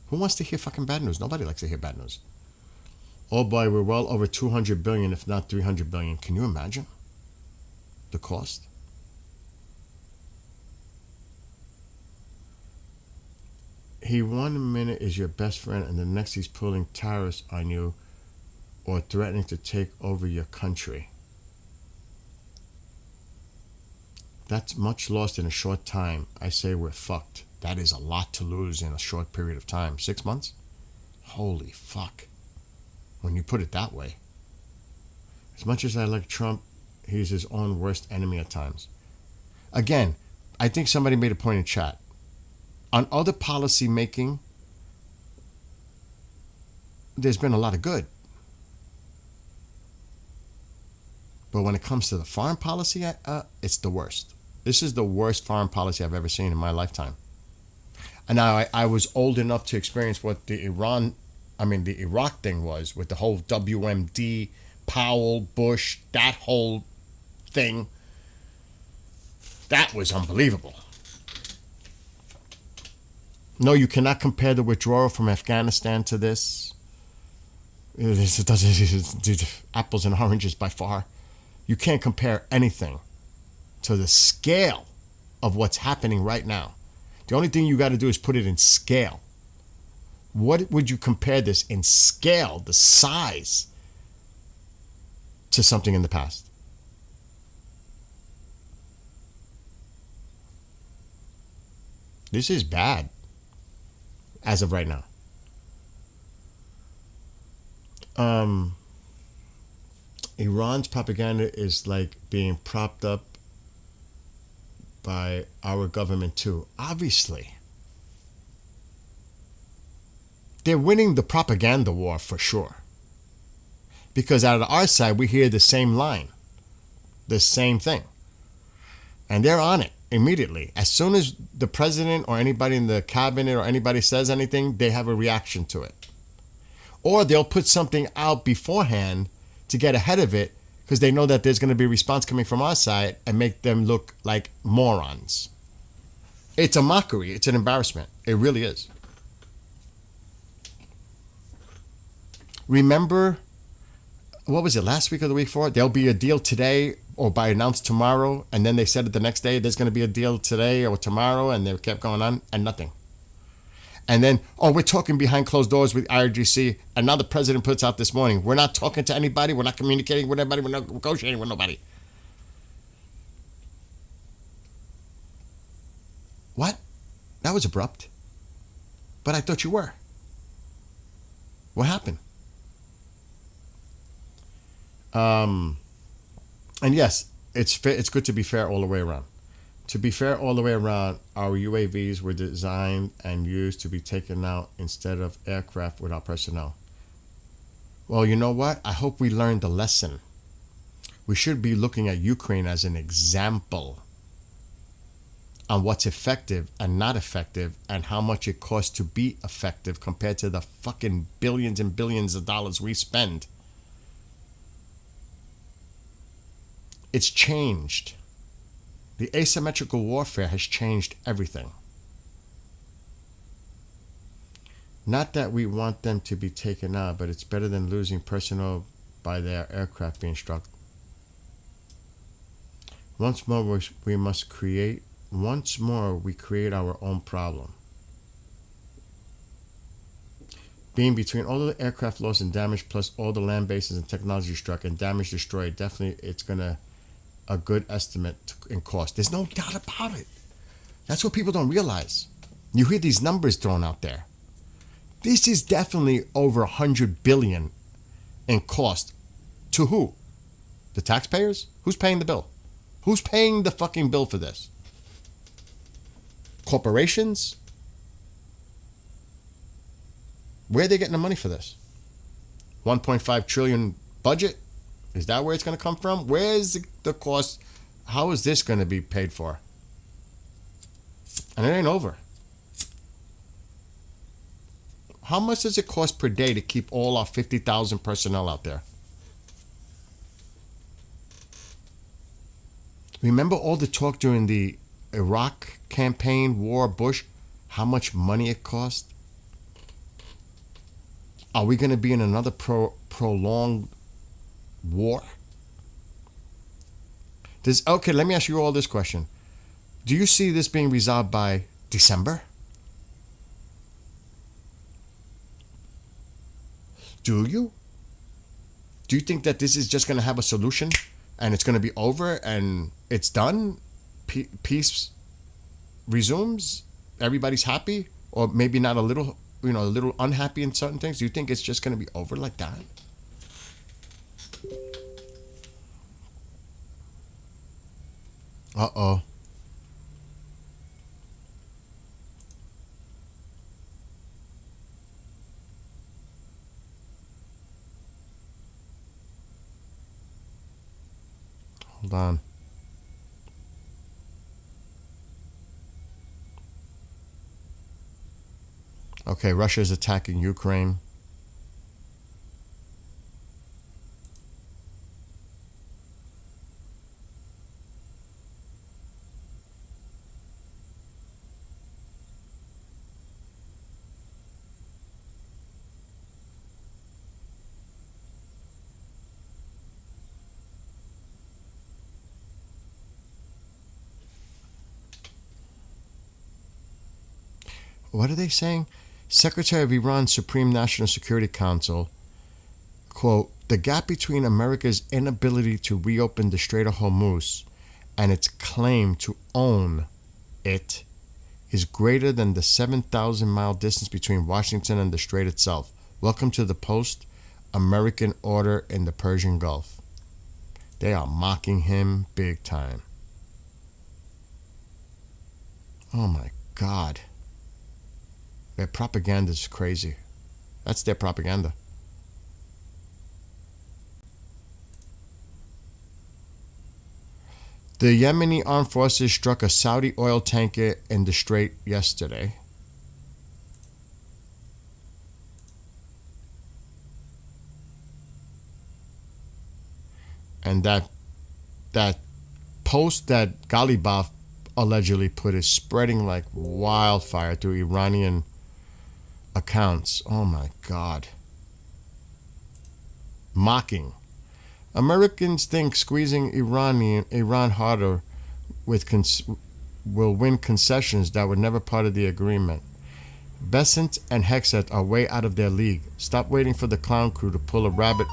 Who wants to hear fucking bad news? Nobody likes to hear bad news. Oh boy, we're well over 200 billion, if not 300 billion. Can you imagine the cost? He 1 minute is your best friend and the next he's pulling tariffs on you or threatening to take over your country. That's much lost in a short time. I say we're fucked. That is a lot to lose in a short period of time. 6 months? Holy fuck. When you put it that way. As much as I like Trump, he's his own worst enemy at times. Again, I think somebody made a point in chat. On other policy making, there's been a lot of good. But when it comes to the foreign policy, it's the worst. This is the worst foreign policy I've ever seen in my lifetime. And now I was old enough to experience what the Iraq thing was with the whole WMD, Powell, Bush, that whole thing. That was unbelievable. No, you cannot compare the withdrawal from Afghanistan to this. It's apples and oranges by far. You can't compare anything to the scale of what's happening right now. The only thing you got to do is put it in scale. What would you compare this in scale, the size, to something in the past? This is bad. As of right now. Iran's propaganda is like being propped up by our government too. Obviously. They're winning the propaganda war for sure. Because out of our side, we hear the same line. The same thing. And they're on it. Immediately, as soon as the president or anybody in the cabinet or anybody says anything, they have a reaction to it. Or they'll put something out beforehand to get ahead of it, because they know that there's going to be a response coming from our side and make them look like morons. It's a mockery. It's an embarrassment. It really is. Remember, what was it, last week or the week before? There'll be a deal today or by announced tomorrow, and then they said it the next day, there's going to be a deal today or tomorrow, and they kept going on, and nothing. And then, oh, we're talking behind closed doors with IRGC, and now the president puts out this morning, we're not talking to anybody, we're not communicating with anybody, we're not negotiating with nobody. What? That was abrupt. But I thought you were. What happened? And yes, it's good to be fair all the way around. To be fair all the way around, our UAVs were designed and used to be taken out instead of aircraft without personnel. Well, you know what? I hope we learned the lesson. We should be looking at Ukraine as an example on what's effective and not effective and how much it costs to be effective compared to the fucking billions and billions of dollars we spend. It's changed. The asymmetrical warfare has changed everything. Not that we want them to be taken out, but it's better than losing personnel by their aircraft being struck. Once more, we create our own problem. Being between all the aircraft lost and damage, plus all the land bases and technology struck and damage destroyed, definitely it's gonna a good estimate in cost. There's no doubt about it. That's what people don't realize. You hear these numbers thrown out there. This is definitely over 100 billion in cost. To who? The taxpayers? Who's paying the bill? Who's paying the fucking bill for this? Corporations? Where are they getting the money for this? 1.5 trillion budget? Is that where it's going to come from? Where is the cost? How is this going to be paid for? And it ain't over. How much does it cost per day to keep all our 50,000 personnel out there? Remember all the talk during the Iraq campaign, war, Bush, how much money it cost? Are we going to be in another prolonged war? Okay, let me ask you all this question. Do you see this being resolved by December? Do you? Do you think that this is just going to have a solution and it's going to be over and it's done? Peace resumes? Everybody's happy? Or maybe not a little, a little unhappy in certain things? Do you think it's just going to be over like that? Uh-oh. Hold on. Okay, Russia is attacking Ukraine. What are they saying? Secretary of Iran's Supreme National Security Council, quote, the gap between America's inability to reopen the Strait of Hormuz and its claim to own it is greater than the 7,000-mile distance between Washington and the strait itself. Welcome to the post-American order in the Persian Gulf. They are mocking him big time. Oh my God. Their propaganda is crazy. That's their propaganda. The Yemeni armed forces struck a Saudi oil tanker in the strait yesterday. And that post that Ghalibaf allegedly put is spreading like wildfire through Iranian accounts. Oh my God. Mocking. Americans think squeezing Iran harder will win concessions that were never part of the agreement. Bessent and Hexet are way out of their league. Stop waiting for the clown crew to pull a rabbit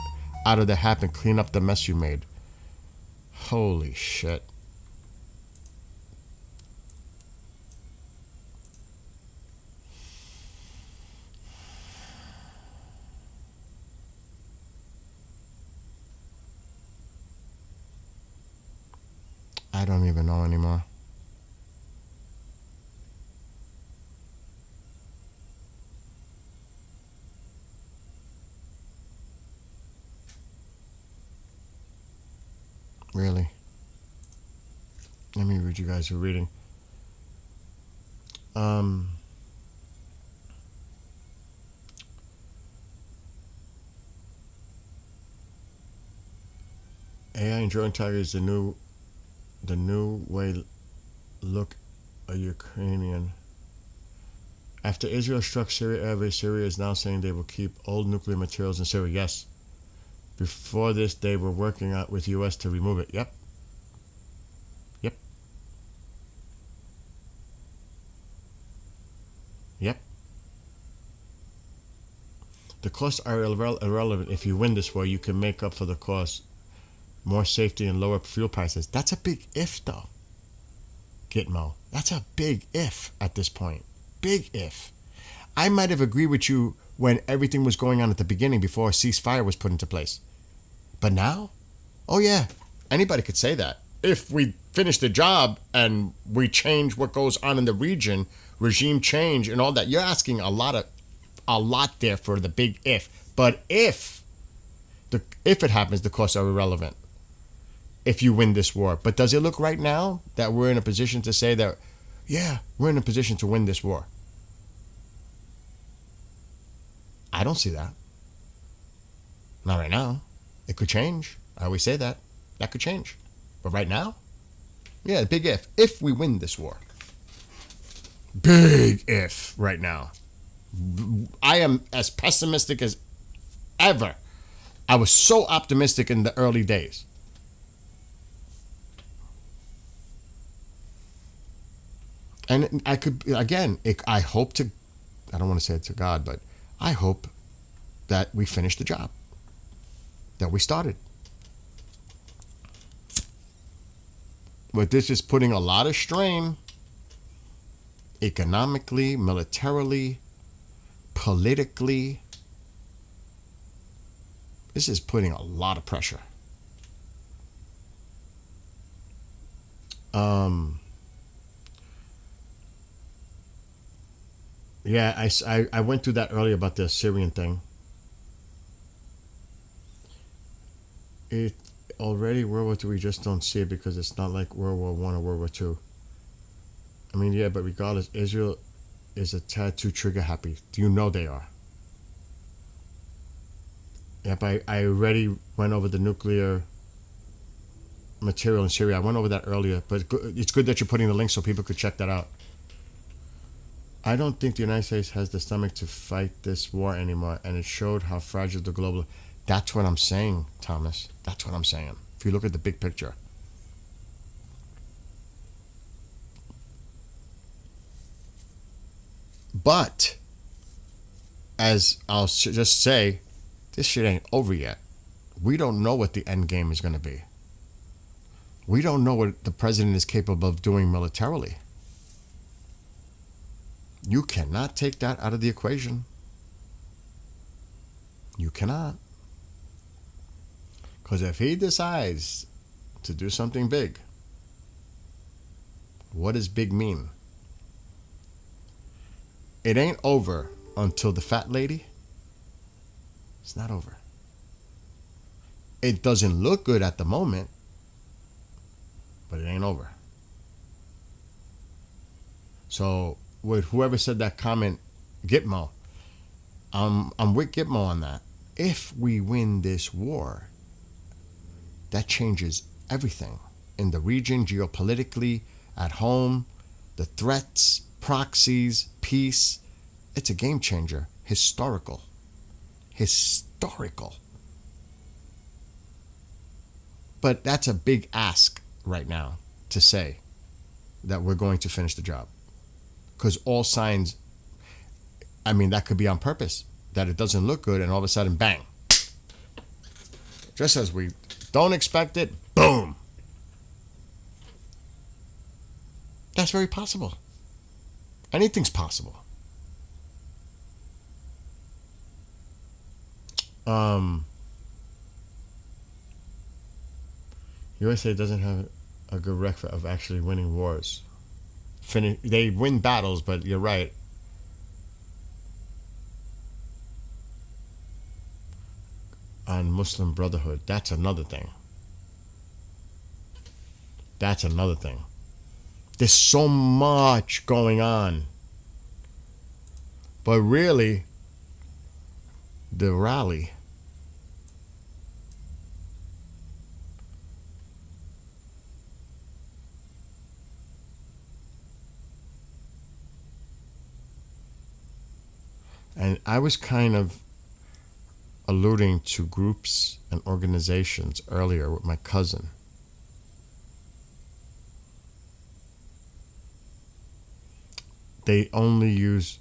out of their hat and clean up the mess you made. Holy shit. I don't even know anymore. Really? Let me read you guys a reading. AI enjoying Tiger is the new way look a Ukrainian. After Israel struck Syria Airways, Syria is now saying they will keep old nuclear materials in Syria. Yes. Before this, they were working out with U.S. to remove it. Yep. Yep. Yep. The costs are irrelevant. If you win this war, you can make up for the cost. More safety and lower fuel prices. That's a big if, though. Gitmo. That's a big if at this point. Big if. I might have agreed with you when everything was going on at the beginning before a ceasefire was put into place. But now? Oh yeah, anybody could say that. If we finish the job and we change what goes on in the region, regime change and all that, you're asking a lot there for the big if. But if it happens, the costs are irrelevant. If you win this war. But does it look right now that we're in a position to say that, yeah, we're in a position to win this war? I don't see that. Not right now. It could change. I always say that. That could change. But right now, yeah, big if. If we win this war. Big if right now. I am as pessimistic as ever. I was so optimistic in the early days. And I could, again, I hope to, I don't want to say it to God, but I hope that we finish the job that we started. But this is putting a lot of strain economically, militarily, politically. This is putting a lot of pressure. Yeah, I went through that earlier about the Syrian thing. It already World War II, we just don't see it because it's not like World War I or World War II. I mean, yeah, but regardless, Israel is a tad too trigger happy. Do you know they are? Yep, I already went over the nuclear material in Syria. I went over that earlier, but it's good that you're putting the link so people could check that out. I don't think the United States has the stomach to fight this war anymore, and it showed how fragile the global... That's what I'm saying, Thomas. That's what I'm saying. If you look at the big picture. But, as I'll just say, this shit ain't over yet. We don't know what the end game is going to be. We don't know what the president is capable of doing militarily. You cannot take that out of the equation. You cannot. Because if he decides to do something big, what does big mean? It ain't over until the fat lady. It's not over. It doesn't look good at the moment, but it ain't over. So with whoever said that comment, Gitmo, I'm with Gitmo on that. If we win this war, that changes everything in the region, geopolitically, at home, the threats, proxies, peace. It's a game changer. Historical. But that's a big ask right now to say that we're going to finish the job. Because all signs, I mean, that could be on purpose, that it doesn't look good, and all of a sudden, bang. Just as we don't expect it, boom. That's very possible. Anything's possible. USA doesn't have a good record of actually winning wars. They win battles, but you're right. On Muslim Brotherhood, that's another thing. There's so much going on. But really, the rally and I was kind of alluding to groups and organizations earlier with my cousin. They only use,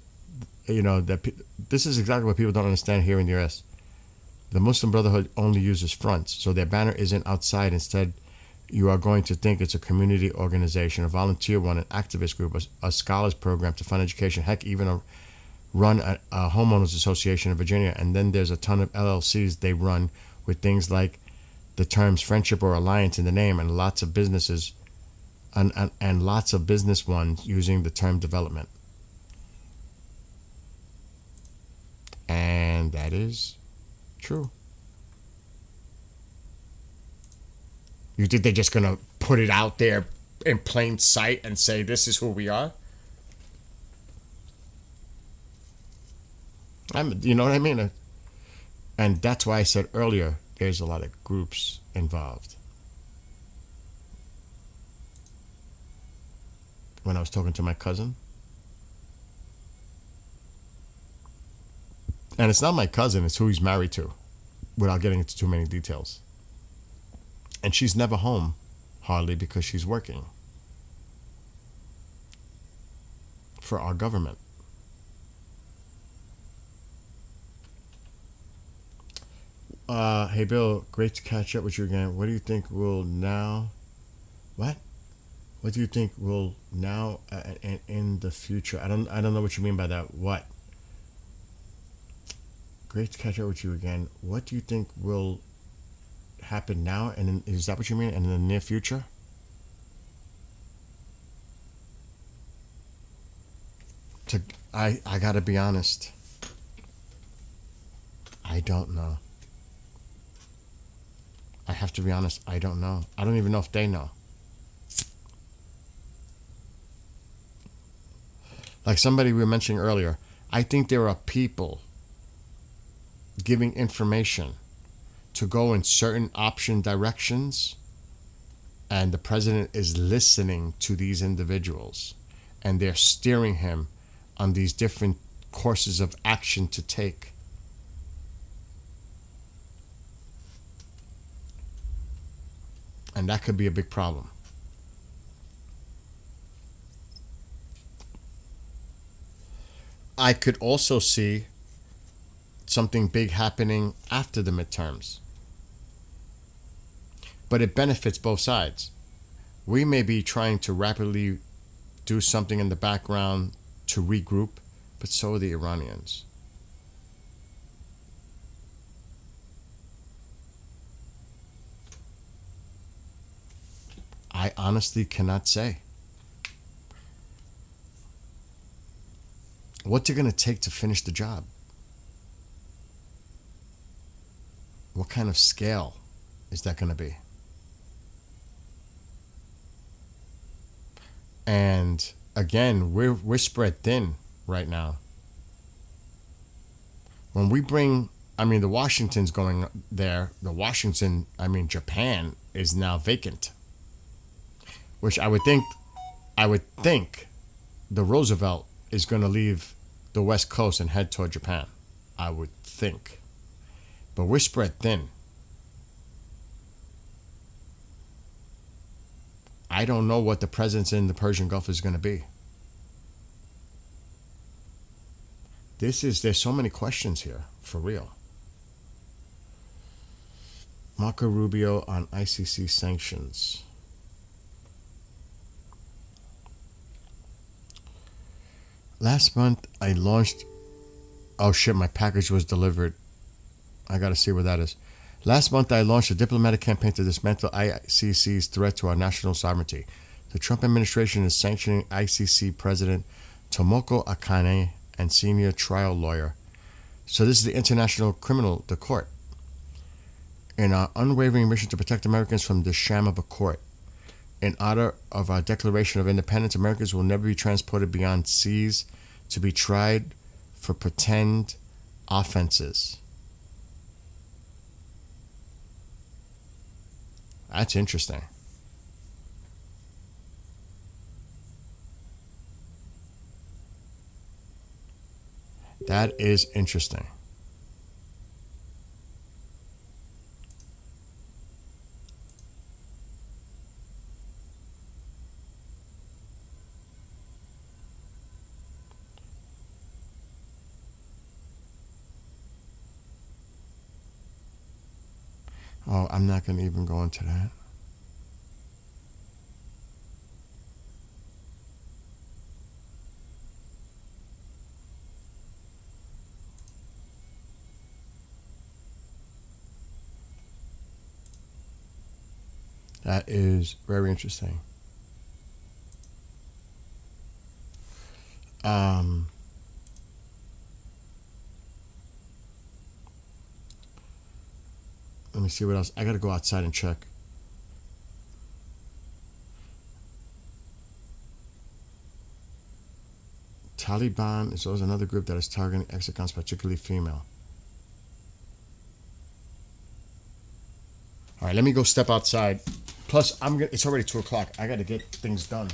this is exactly what people don't understand here in the US. The Muslim Brotherhood only uses fronts, so their banner isn't outside. Instead, you are going to think it's a community organization, a volunteer one, an activist group, a scholars program to fund education, heck, even run a homeowners association in Virginia. And then there's a ton of LLCs they run with things like the terms friendship or alliance in the name, and lots of businesses and lots of business ones using the term development. And that is true. You think they're just gonna put it out there in plain sight and say this is who we are? You know what I mean? And that's why I said earlier, there's a lot of groups involved. When I was talking to my cousin. And it's not my cousin, it's who he's married to, without getting into too many details. And she's never home, hardly, because she's working for our government. Hey Bill, great to catch up with you again. What do you think will now... What? What do you think will now and in the future? I don't know what you mean by that. What? Great to catch up with you again. What do you think will happen now? And is that what you mean? And in the near future? I gotta be honest. I don't know. I have to be honest. I don't know. I don't even know if they know. Like somebody we were mentioning earlier, I think there are people giving information to go in certain option directions, and the president is listening to these individuals, and they're steering him on these different courses of action to take. And that could be a big problem. I could also see something big happening after the midterms. But it benefits both sides. We may be trying to rapidly do something in the background to regroup, but so are the Iranians. I honestly cannot say. What's it going to take to finish the job? What kind of scale is that going to be? And again, we're spread thin right now. When we bring I mean, the Washington's going there. The Washington, I mean, Japan is now vacant. Which I would think the Roosevelt is going to leave the West Coast and head toward Japan. I would think. But we're spread thin. I don't know what the presence in the Persian Gulf is going to be. There's so many questions here, for real. Marco Rubio on ICC sanctions. Last month I launched, oh shit, my package was delivered. I gotta see where that is. Last month I launched a diplomatic campaign to dismantle ICC's threat to our national sovereignty. The Trump administration is sanctioning ICC President Tomoko Akane and senior trial lawyer. So this is the International Criminal, the court. In our unwavering mission to protect Americans from the sham of a court, in honor of our Declaration of Independence, Americans will never be transported beyond seas to be tried for pretend offenses. That's interesting. That is interesting. Oh, I'm not going to even go into that. That is very interesting. Let me see what else. I gotta go outside and check. Taliban is always another group that is targeting ex-cons, particularly female. All right, let me go step outside. Plus, it's already 2 o'clock. I got to get things done.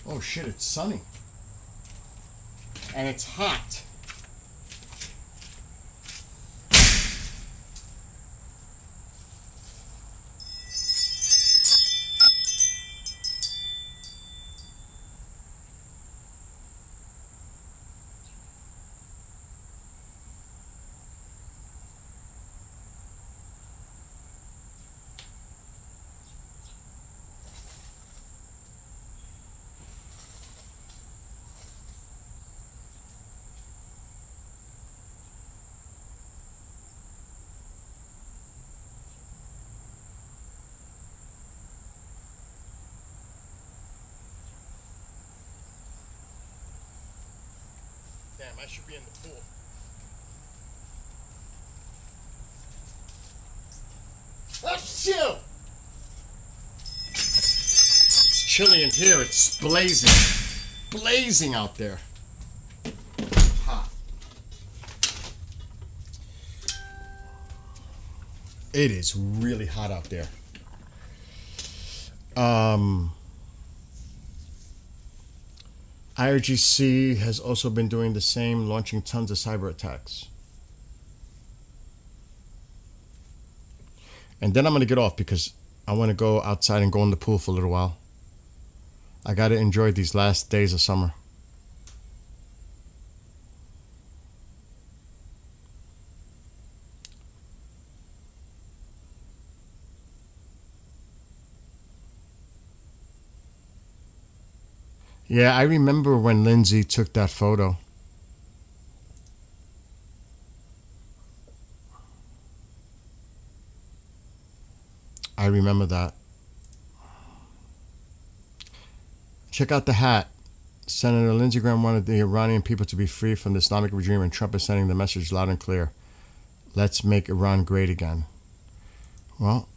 Oh shit, it's sunny. And it's hot. Damn, I should be in the pool. Oh, chill! It's chilly in here. It's blazing. Blazing out there. Hot. It is really hot out there. IRGC has also been doing the same, launching tons of cyber attacks. And then I'm going to get off because I want to go outside and go in the pool for a little while. I got to enjoy these last days of summer. Yeah, I remember when Lindsay took that photo. I remember that. Check out the hat. Senator Lindsey Graham wanted the Iranian people to be free from the Islamic regime, and Trump is sending the message loud and clear. Let's make Iran great again. Well,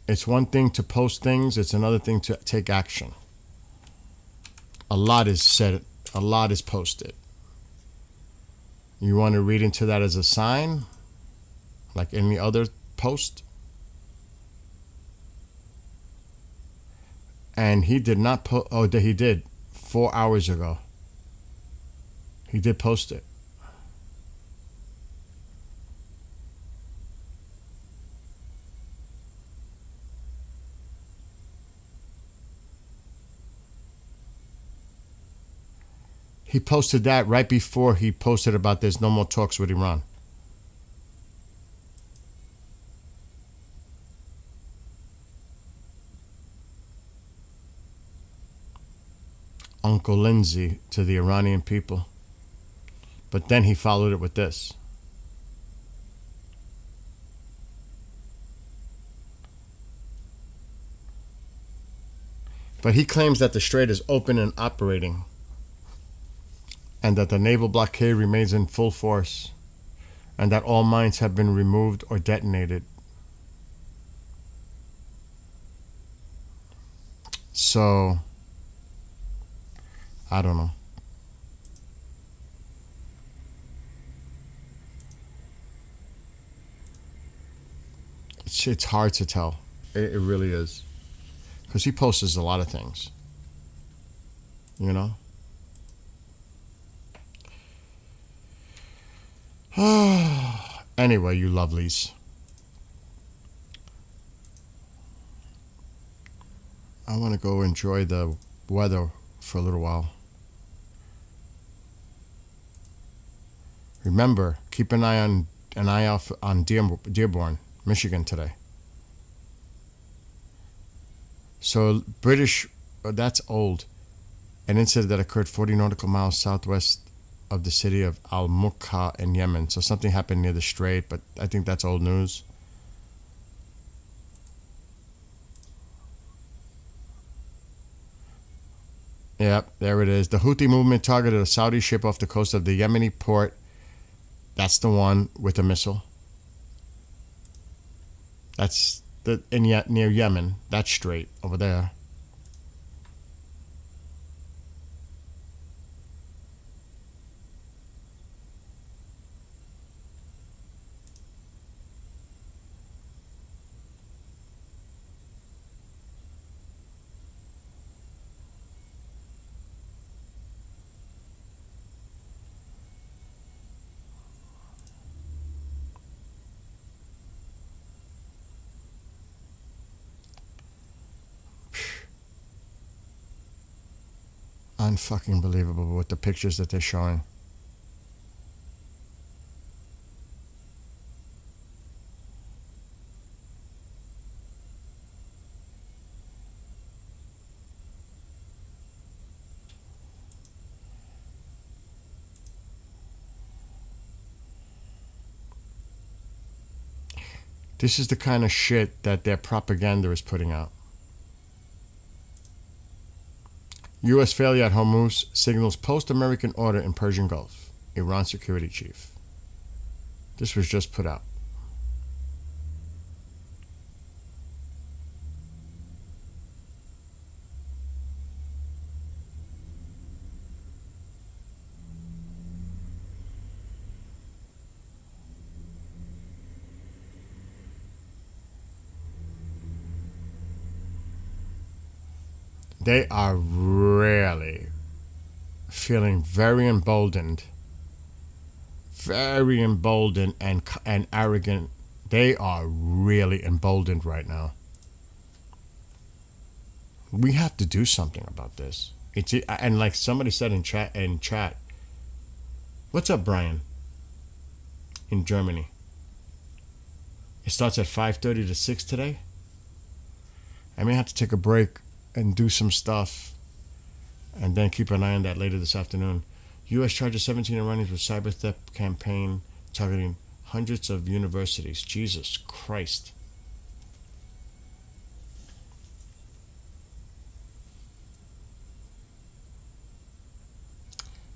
It's one thing to post things, it's another thing to take action. A lot is said, a lot is posted. You want to read into that as a sign, like any other post? And he did not post, oh, he did, 4 hours ago. He did post it. He posted that right before he posted about there's no more talks with Iran. Uncle Lindsay to the Iranian people. But then he followed it with this. But he claims that the strait is open and operating, and that the naval blockade remains in full force, and that all mines have been removed or detonated. So, I don't know. It's hard to tell. It really is. Because he posts a lot of things. You know? Anyway, you lovelies. I want to go enjoy the weather for a little while. Remember, keep an eye out on Dearborn, Michigan today. So British, that's old. An incident that occurred 40 nautical miles southwest of the city of Al-Mukha in Yemen. So something happened near the strait, but I think that's old news. Yep, there it is. The Houthi movement targeted a Saudi ship off the coast of the Yemeni port. That's the one with a missile. That's near Yemen. That strait over there. Unfucking believable with the pictures that they're showing. This is the kind of shit that their propaganda is putting out. U.S. failure at Hormuz signals post-American order in Persian Gulf. Iran security chief. This was just put out. They are really feeling very emboldened and arrogant. They are really emboldened right now. We have to do something about this. And like somebody said in chat, what's up, Brian? In Germany. It starts at 5:30 to 6 today. I may have to take a break and do some stuff, and then keep an eye on that later this afternoon. U.S. charges 17 Iranians with cyber theft campaign targeting hundreds of universities. Jesus Christ.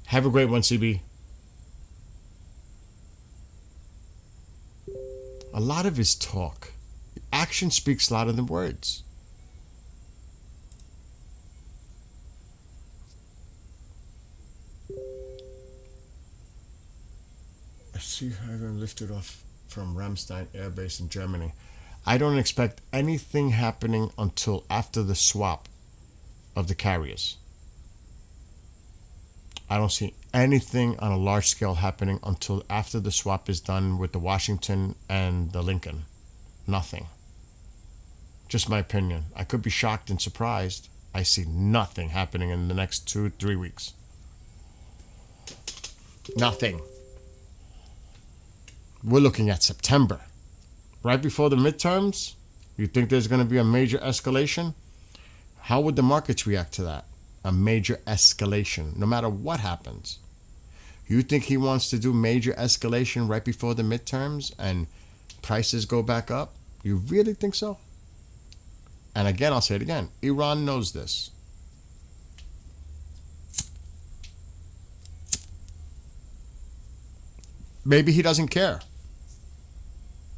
Have a great one, CB. A lot of his talk, Action speaks louder than words. I see Hagen lifted off from Ramstein Air Base in Germany. I don't expect anything happening until after the swap of the carriers. I don't see anything on a large scale happening until after the swap is done with the Washington and the Lincoln. Nothing. Just my opinion. I could be shocked and surprised. I see nothing happening in the next 2-3 weeks. Nothing. We're looking at September. Right before the midterms? You think there's going to be a major escalation? How would the markets react to that? A major escalation, no matter what happens. You think he wants to do major escalation right before the midterms and prices go back up? You really think so? And again, I'll say it again. Iran knows this. Maybe he doesn't care.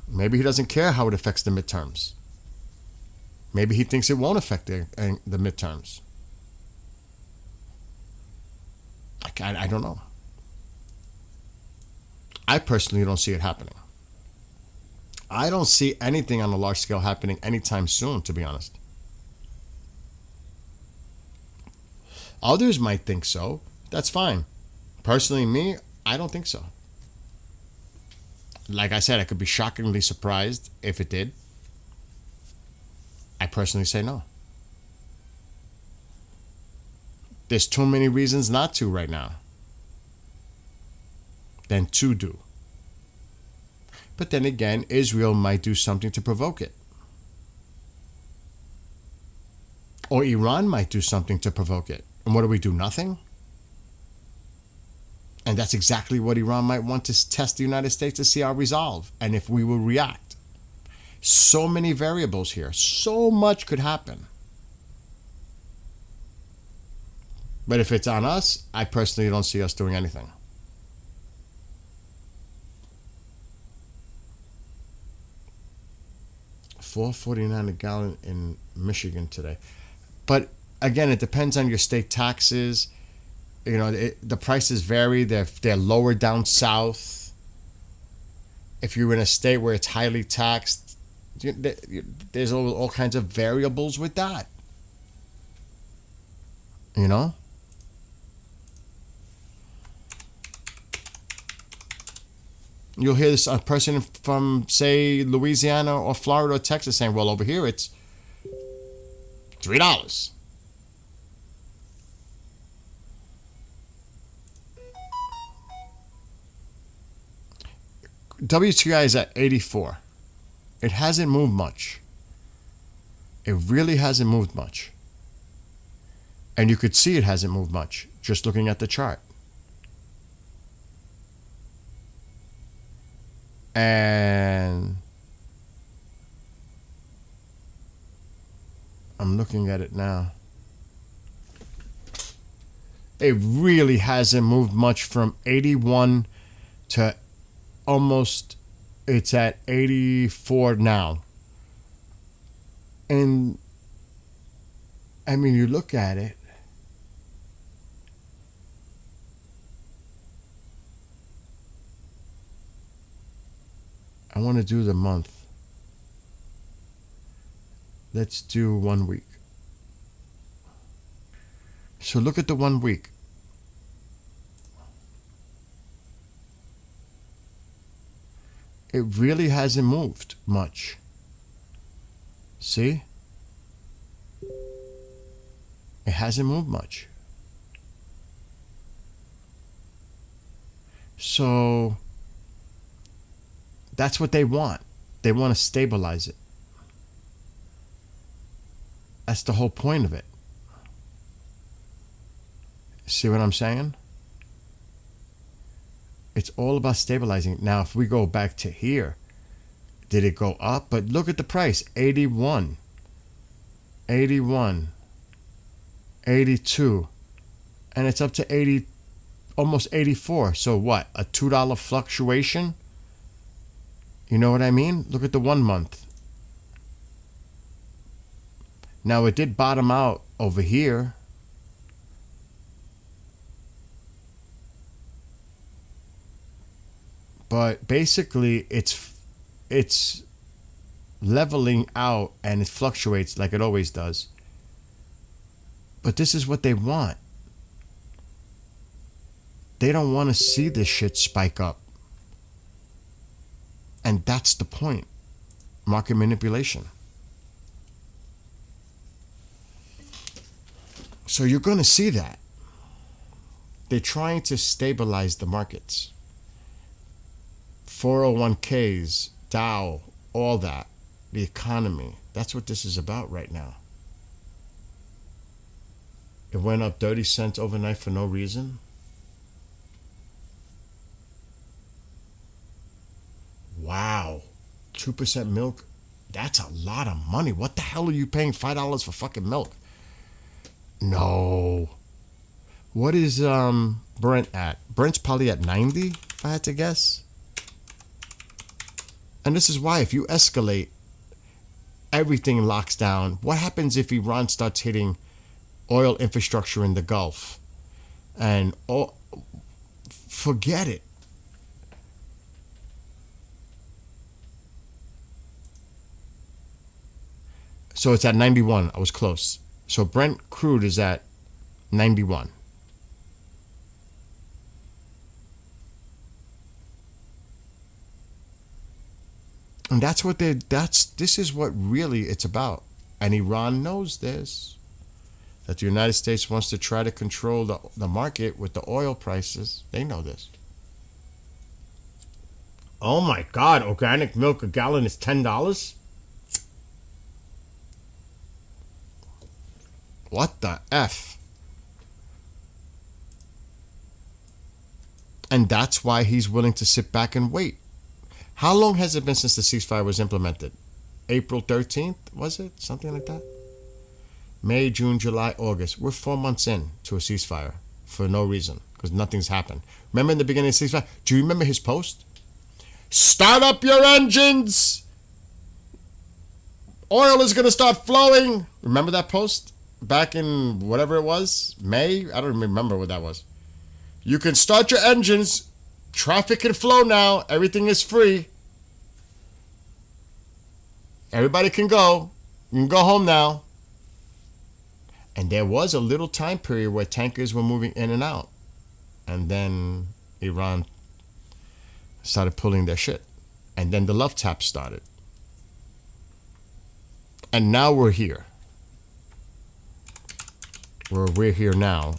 Maybe he doesn't care how it affects the midterms. Maybe he thinks it won't affect the midterms. I don't know. I personally don't see it happening. I don't see anything on a large scale happening anytime soon, to be honest. Others might think so. That's fine. Personally, me, I don't think so. Like I said, I could be shockingly surprised if it did. I personally say no. There's too many reasons not to right now than to do. But then again, Israel might do something to provoke it. Or Iran might do something to provoke it. And what do? Nothing? And that's exactly what Iran might want to test the United States to see our resolve and if we will react. So many variables here. So much could happen. But if it's on us, I personally don't see us doing anything. $4.49 a gallon in Michigan today. But again, it depends on your state taxes. You know, the prices vary. They're lower down south. If you're in a state where it's highly taxed, there's all kinds of variables with that. You know? You'll hear this a person from, say, Louisiana or Florida or Texas saying, well, over here it's $3. WTI is at 84. It hasn't moved much. It really hasn't moved much. And you could see it hasn't moved much just looking at the chart. And I'm looking at it now. It really hasn't moved much from 81 to almost, it's at 84 now. And I mean, you look at it, I want to do the month. Let's do 1 week. So look at the 1 week. It really hasn't moved much. See? It hasn't moved much. So that's what they want. They want to stabilize it. That's the whole point of it. See what I'm saying? It's all about stabilizing. Now, if we go back to here, did it go up? But look at the price, 81, 81, 82, and it's up to 80, almost 84. So what, a $2 fluctuation? You know what I mean? Look at the 1 month. Now it did bottom out over here. But basically it's leveling out and it fluctuates like it always does. But this is what they want. They don't want to see this shit spike up. And that's the point. Market manipulation. So you're going to see that. They're trying to stabilize the markets. 401ks, Dow, all that. The economy. That's what this is about right now. It went up 30 cents overnight for no reason. Wow. 2% milk. That's a lot of money. What the hell are you paying $5 for fucking milk? No. What is Brent at? Brent's probably at 90, if I had to guess. And this is why if you escalate, everything locks down. What happens if Iran starts hitting oil infrastructure in the Gulf? And forget it. So it's at 91. I was close. So Brent crude is at 91. And that's what this is what really it's about. And Iran knows this. That the United States wants to try to control the market with the oil prices. They know this. Oh my God, organic milk, a gallon is $10? What the F? And that's why he's willing to sit back and wait. How long has it been since the ceasefire was implemented? April 13th, was it? Something like that? May, June, July, August. We're 4 months in to a ceasefire for no reason because nothing's happened. Remember in the beginning of the ceasefire? Do you remember his post? Start up your engines! Oil is going to start flowing. Remember that post? Back in whatever it was? May? I don't remember what that was. You can start your engines. Traffic can flow now. Everything is free. Everybody can go. You can go home now. And there was a little time period where tankers were moving in and out. And then Iran started pulling their shit. And then the love tap started. And now we're here. We're here now.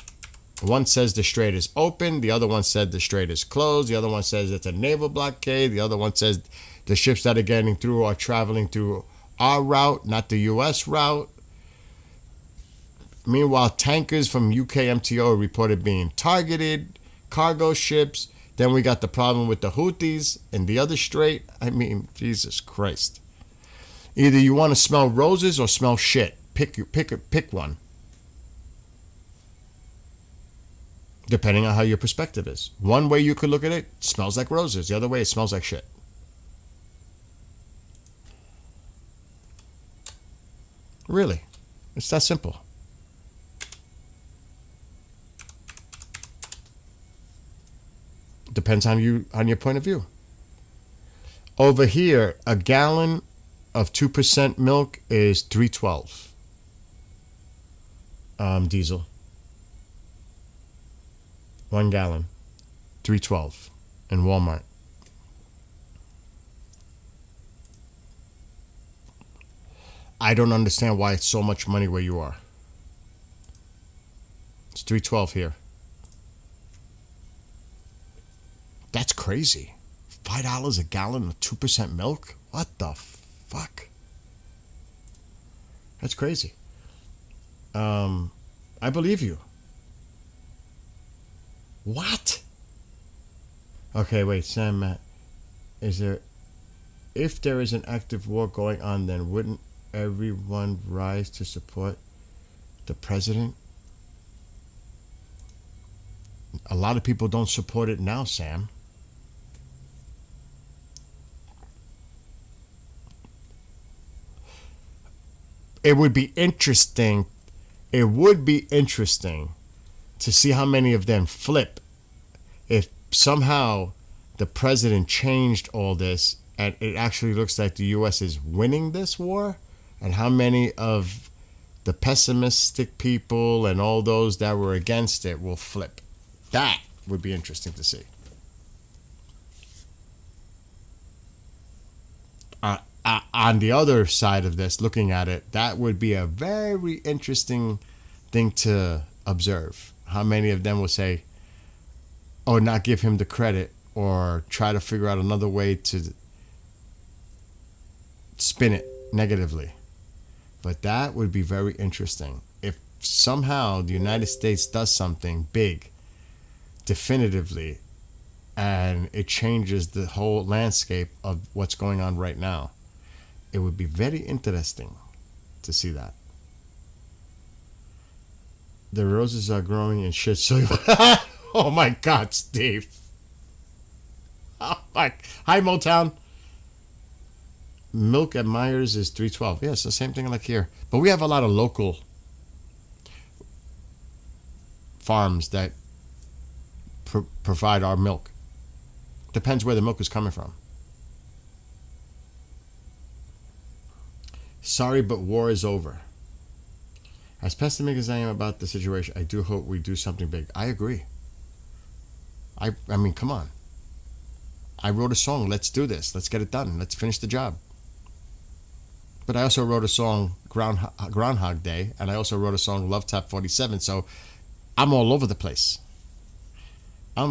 One says the strait is open. The other one said the strait is closed. The other one says it's a naval blockade. The other one says the ships that are getting through are traveling through our route, not the U.S. route. Meanwhile, tankers from UK MTO reported being targeted, cargo ships. Then we got the problem with the Houthis in the other strait. I mean, Jesus Christ. Either you want to smell roses or smell shit. Pick one. Depending on how your perspective is. One way you could look at it, smells like roses. The other way, it smells like shit. Really. It's that simple. Depends on your point of view. Over here, a gallon of 2% milk is $3.12. Diesel. 1 gallon, $3.12 in Walmart. I don't understand why it's so much money where you are. It's $3.12 here. That's crazy. $5 a gallon of 2% milk? What the fuck? That's crazy. I believe you. What? Okay, wait, Sam, Matt. If there is an active war going on, then wouldn't everyone rise to support the president? A lot of people don't support it now, Sam. it would be interesting. It would be interesting to see how many of them flip if somehow the president changed all this and it actually looks like the U.S. is winning this war, and how many of the pessimistic people and all those that were against it will flip. That would be interesting to see. On the other side of this, looking at it, that would be a very interesting thing to observe. How many of them will say, or not give him the credit, or try to figure out another way to spin it negatively. But that would be very interesting. If somehow the United States does something big, definitively, and it changes the whole landscape of what's going on right now, it would be very interesting to see that. The roses are growing in shit soil. Oh my God, Steve. Oh my. Hi, Motown. Milk at Myers is $3.12. Yeah, it's the same thing like here. But we have a lot of local farms that provide our milk. Depends where the milk is coming from. Sorry, but war is over. As pessimistic as I am about the situation, I do hope we do something big. I agree. I mean, come on. I wrote a song, let's do this. Let's get it done. Let's finish the job. But I also wrote a song, Groundhog Day, and I also wrote a song, Love Tap 47, so I'm all over the place. I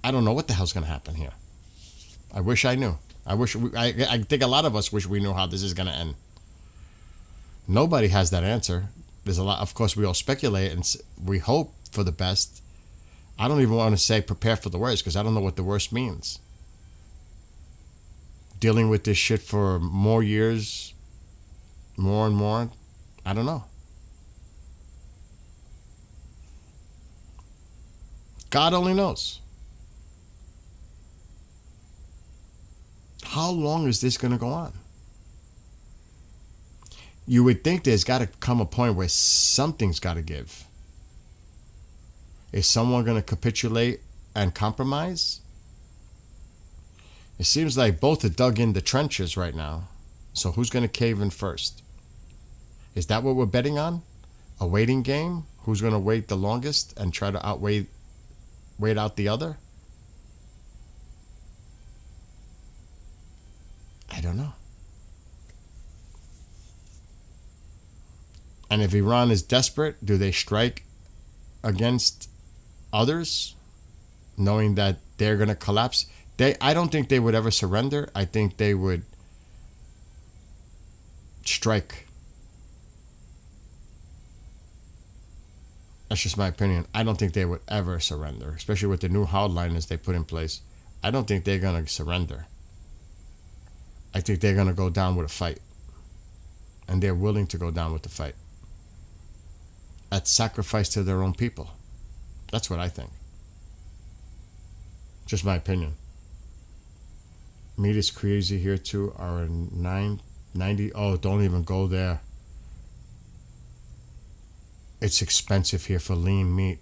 don't know what the hell's going to happen here. I wish I knew. I think a lot of us wish we knew how this is going to end. Nobody has that answer. There's a lot, of course, we all speculate and we hope for the best. I don't even want to say prepare for the worst because I don't know what the worst means. Dealing with this shit for more years, more and more, I don't know. God only knows. How long is this going to go on? You would think there's got to come a point where something's got to give. Is someone going to capitulate and compromise? It seems like both are dug in the trenches right now. So who's going to cave in first? Is that what we're betting on? A waiting game? Who's going to wait the longest and try to wait out the other? I don't know. And if Iran is desperate, do they strike against others, knowing that they're going to collapse? I don't think they would ever surrender. I think they would strike. That's just my opinion. I don't think they would ever surrender, especially with the new hardliners they put in place. I don't think they're going to surrender. I think they're going to go down with a fight. And they're willing to go down with the fight. At sacrifice to their own people. That's what I think. Just my opinion. Meat is crazy here too. Are 9.90. Oh, don't even go there. It's expensive here for lean meat.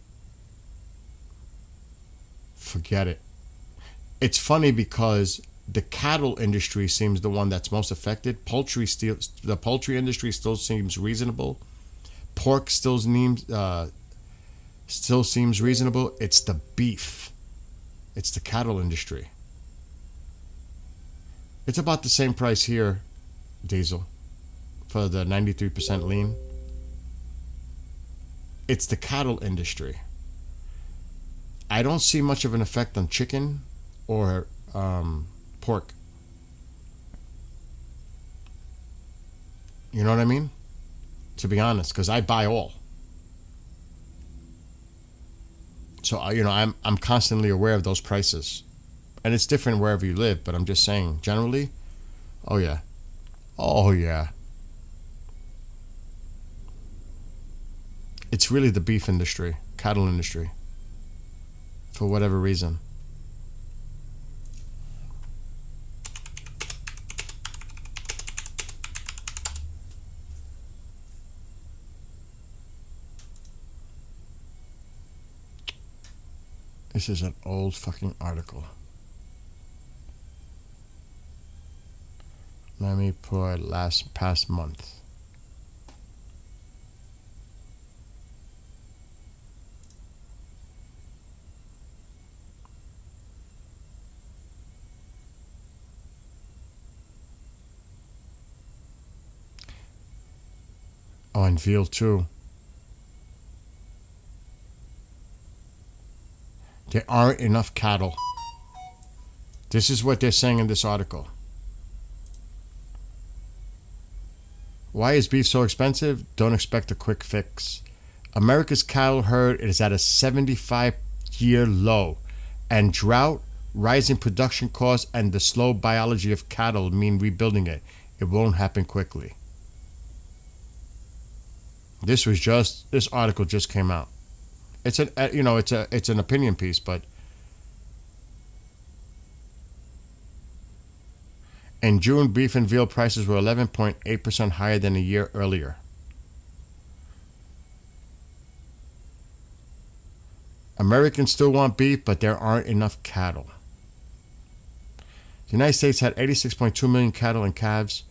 Forget it. It's funny because the cattle industry seems the one that's most affected. The poultry industry still seems reasonable. Pork still seems reasonable. It's the beef. It's the cattle industry. It's about the same price here, Diesel, for the 93% lean. It's the cattle industry. I don't see much of an effect on chicken or pork. You know what I mean? To be honest, because I buy all. So I'm constantly aware of those prices, and it's different wherever you live. But I'm just saying, generally, oh yeah. It's really the beef industry, cattle industry, for whatever reason. This is an old fucking article. Let me put past month. Oh, and veal too. There aren't enough cattle. This is what they're saying in this article. Why is beef so expensive? Don't expect a quick fix. America's cattle herd is at a 75-year low, and drought, rising production costs, and the slow biology of cattle mean rebuilding it. It won't happen quickly. This article just came out. It's an opinion piece, but in June, beef and veal prices were 11.8% higher than a year earlier. Americans still want beef, but there aren't enough cattle. The United States had 86.2 million cattle and calves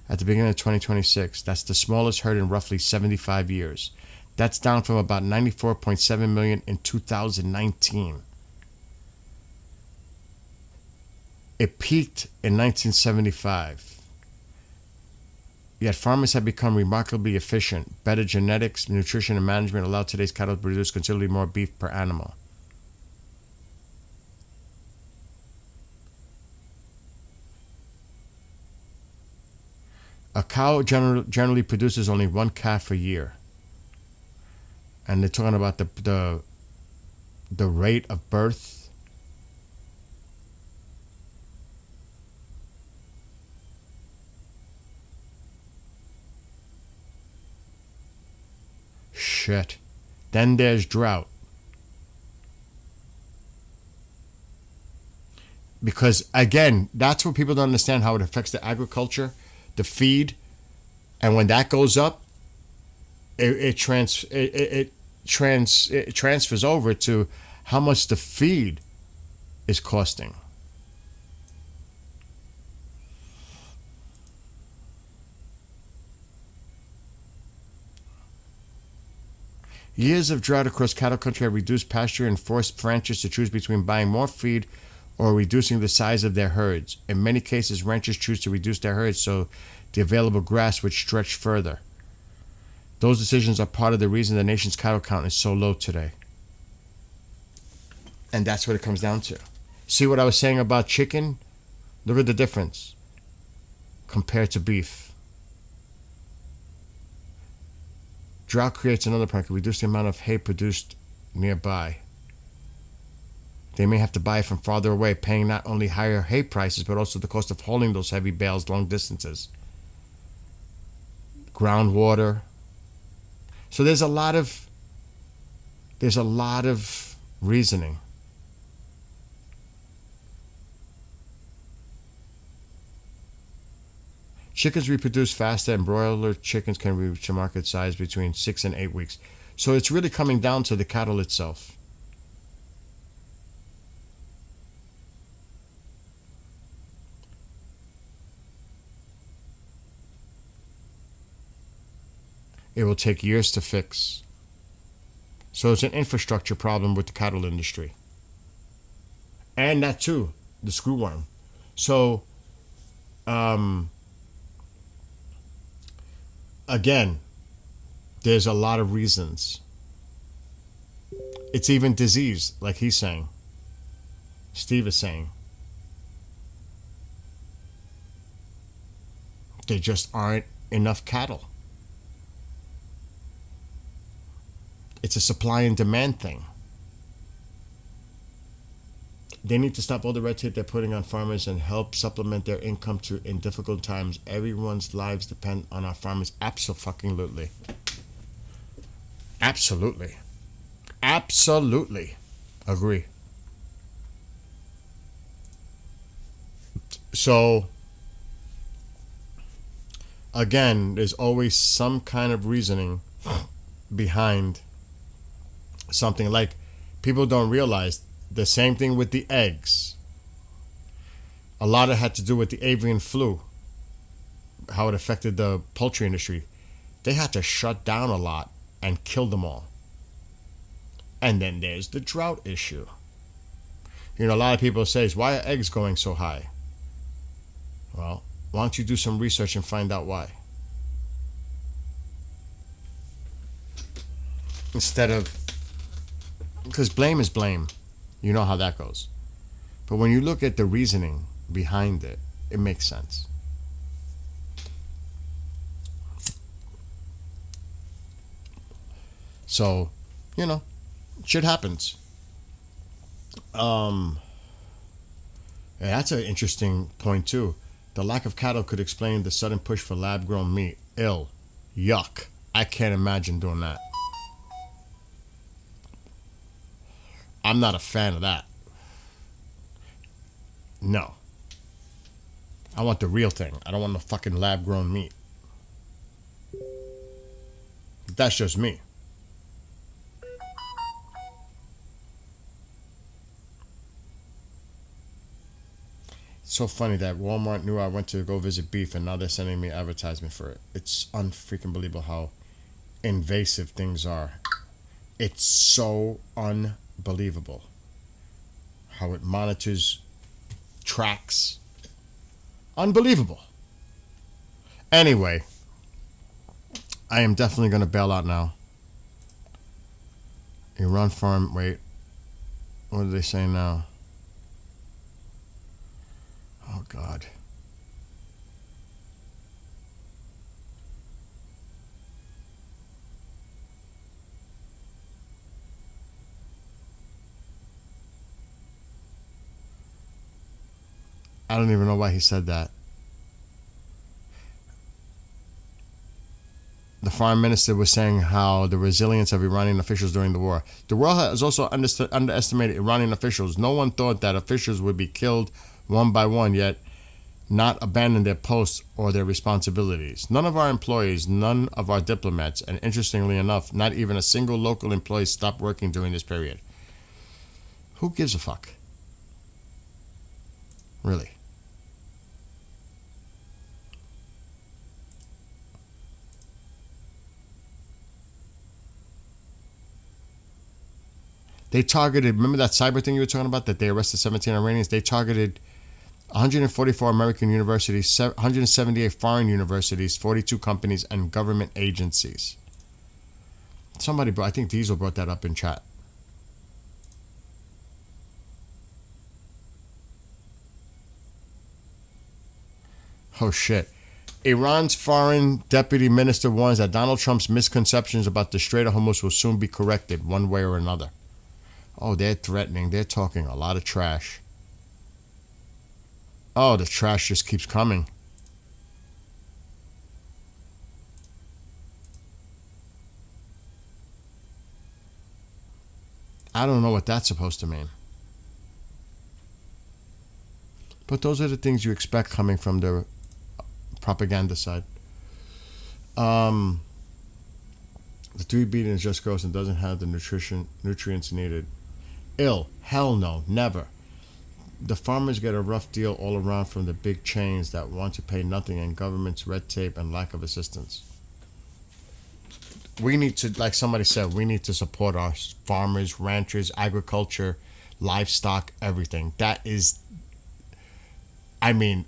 at the beginning of 2026. That's the smallest herd in roughly 75 years. That's down from about 94.7 million in 2019. It peaked in 1975. Yet farmers have become remarkably efficient. Better genetics, nutrition, and management allow today's cattle to produce considerably more beef per animal. A cow generally produces only one calf a year. And they're talking about the rate of birth. Shit. Then there's drought. Because again, that's what people don't understand, how it affects the agriculture, the feed, and when that goes up, it transfers over to how much the feed is costing. Years of drought across cattle country have reduced pasture and forced ranchers to choose between buying more feed or reducing the size of their herds. In many cases, ranchers choose to reduce their herds so the available grass would stretch further. Those decisions are part of the reason the nation's cattle count is so low today. And that's what it comes down to. See what I was saying about chicken? Look at the difference compared to beef. Drought creates another problem. It can reduce the amount of hay produced nearby. They may have to buy it from farther away, paying not only higher hay prices, but also the cost of hauling those heavy bales long distances. Groundwater. So there's a lot of reasoning. Chickens reproduce faster, and broiler chickens can reach a market size between 6 and 8 weeks. So it's really coming down to the cattle itself. It will take years to fix. So it's an infrastructure problem with the cattle industry. And that too, the screwworm. So, again, there's a lot of reasons. It's even disease, like he's saying. Steve is saying. There just aren't enough cattle. It's a supply and demand thing. They need to stop all the red tape they're putting on farmers and help supplement their income in difficult times. Everyone's lives depend on our farmers. Abso-fucking-lutely. Absolutely. Absolutely. Agree. So, again, there's always some kind of reasoning behind something. Like, people don't realize The same thing with the eggs. A lot of it had to do with the avian flu, how it affected the poultry industry. They had to shut down a lot and kill them all. And then there's the drought issue. You know, a lot of people say, why are eggs going so high? Well, why don't you do some research and find out why? Instead of, because blame is blame. You know how that goes. But when you look at the reasoning behind it, it makes sense. So, you know, shit happens. Yeah, that's an interesting point too. The lack of cattle could explain the sudden push for lab-grown meat. Ill. Yuck. I can't imagine doing that. I'm not a fan of that. No. I want the real thing. I don't want no fucking lab-grown meat. That's just me. It's so funny that Walmart knew I went to go visit beef and now they're sending me advertisement for it. It's unfreaking believable how invasive things are. It's so unbelievable how it monitors, tracks. Unbelievable. Anyway, I am definitely going to bail out now. Iran farm, wait. What are they saying now? Oh, God. I don't even know why he said that. The foreign minister was saying how the resilience of Iranian officials during the war. The world has also underestimated Iranian officials. No one thought that officials would be killed one by one, yet not abandon their posts or their responsibilities. None of our employees, none of our diplomats, and interestingly enough, not even a single local employee stopped working during this period. Who gives a fuck? Really? They targeted, remember that cyber thing you were talking about, that they arrested 17 Iranians? They targeted 144 American universities, 178 foreign universities, 42 companies, and government agencies. Somebody, I think Diesel brought that up in chat. Oh, shit. Iran's foreign deputy minister warns that Donald Trump's misconceptions about the Strait of Hormuz will soon be corrected one way or another. Oh, they're threatening. They're talking a lot of trash. Oh, the trash just keeps coming. I don't know what that's supposed to mean. But those are the things you expect coming from the propaganda side. The 3 beating is just gross and doesn't have the nutrients needed. Ill. Hell no. Never. The farmers get a rough deal all around from the big chains that want to pay nothing and government's red tape and lack of assistance. We need to, like somebody said, we need to support our farmers, ranchers, agriculture, livestock, everything. That is, I mean,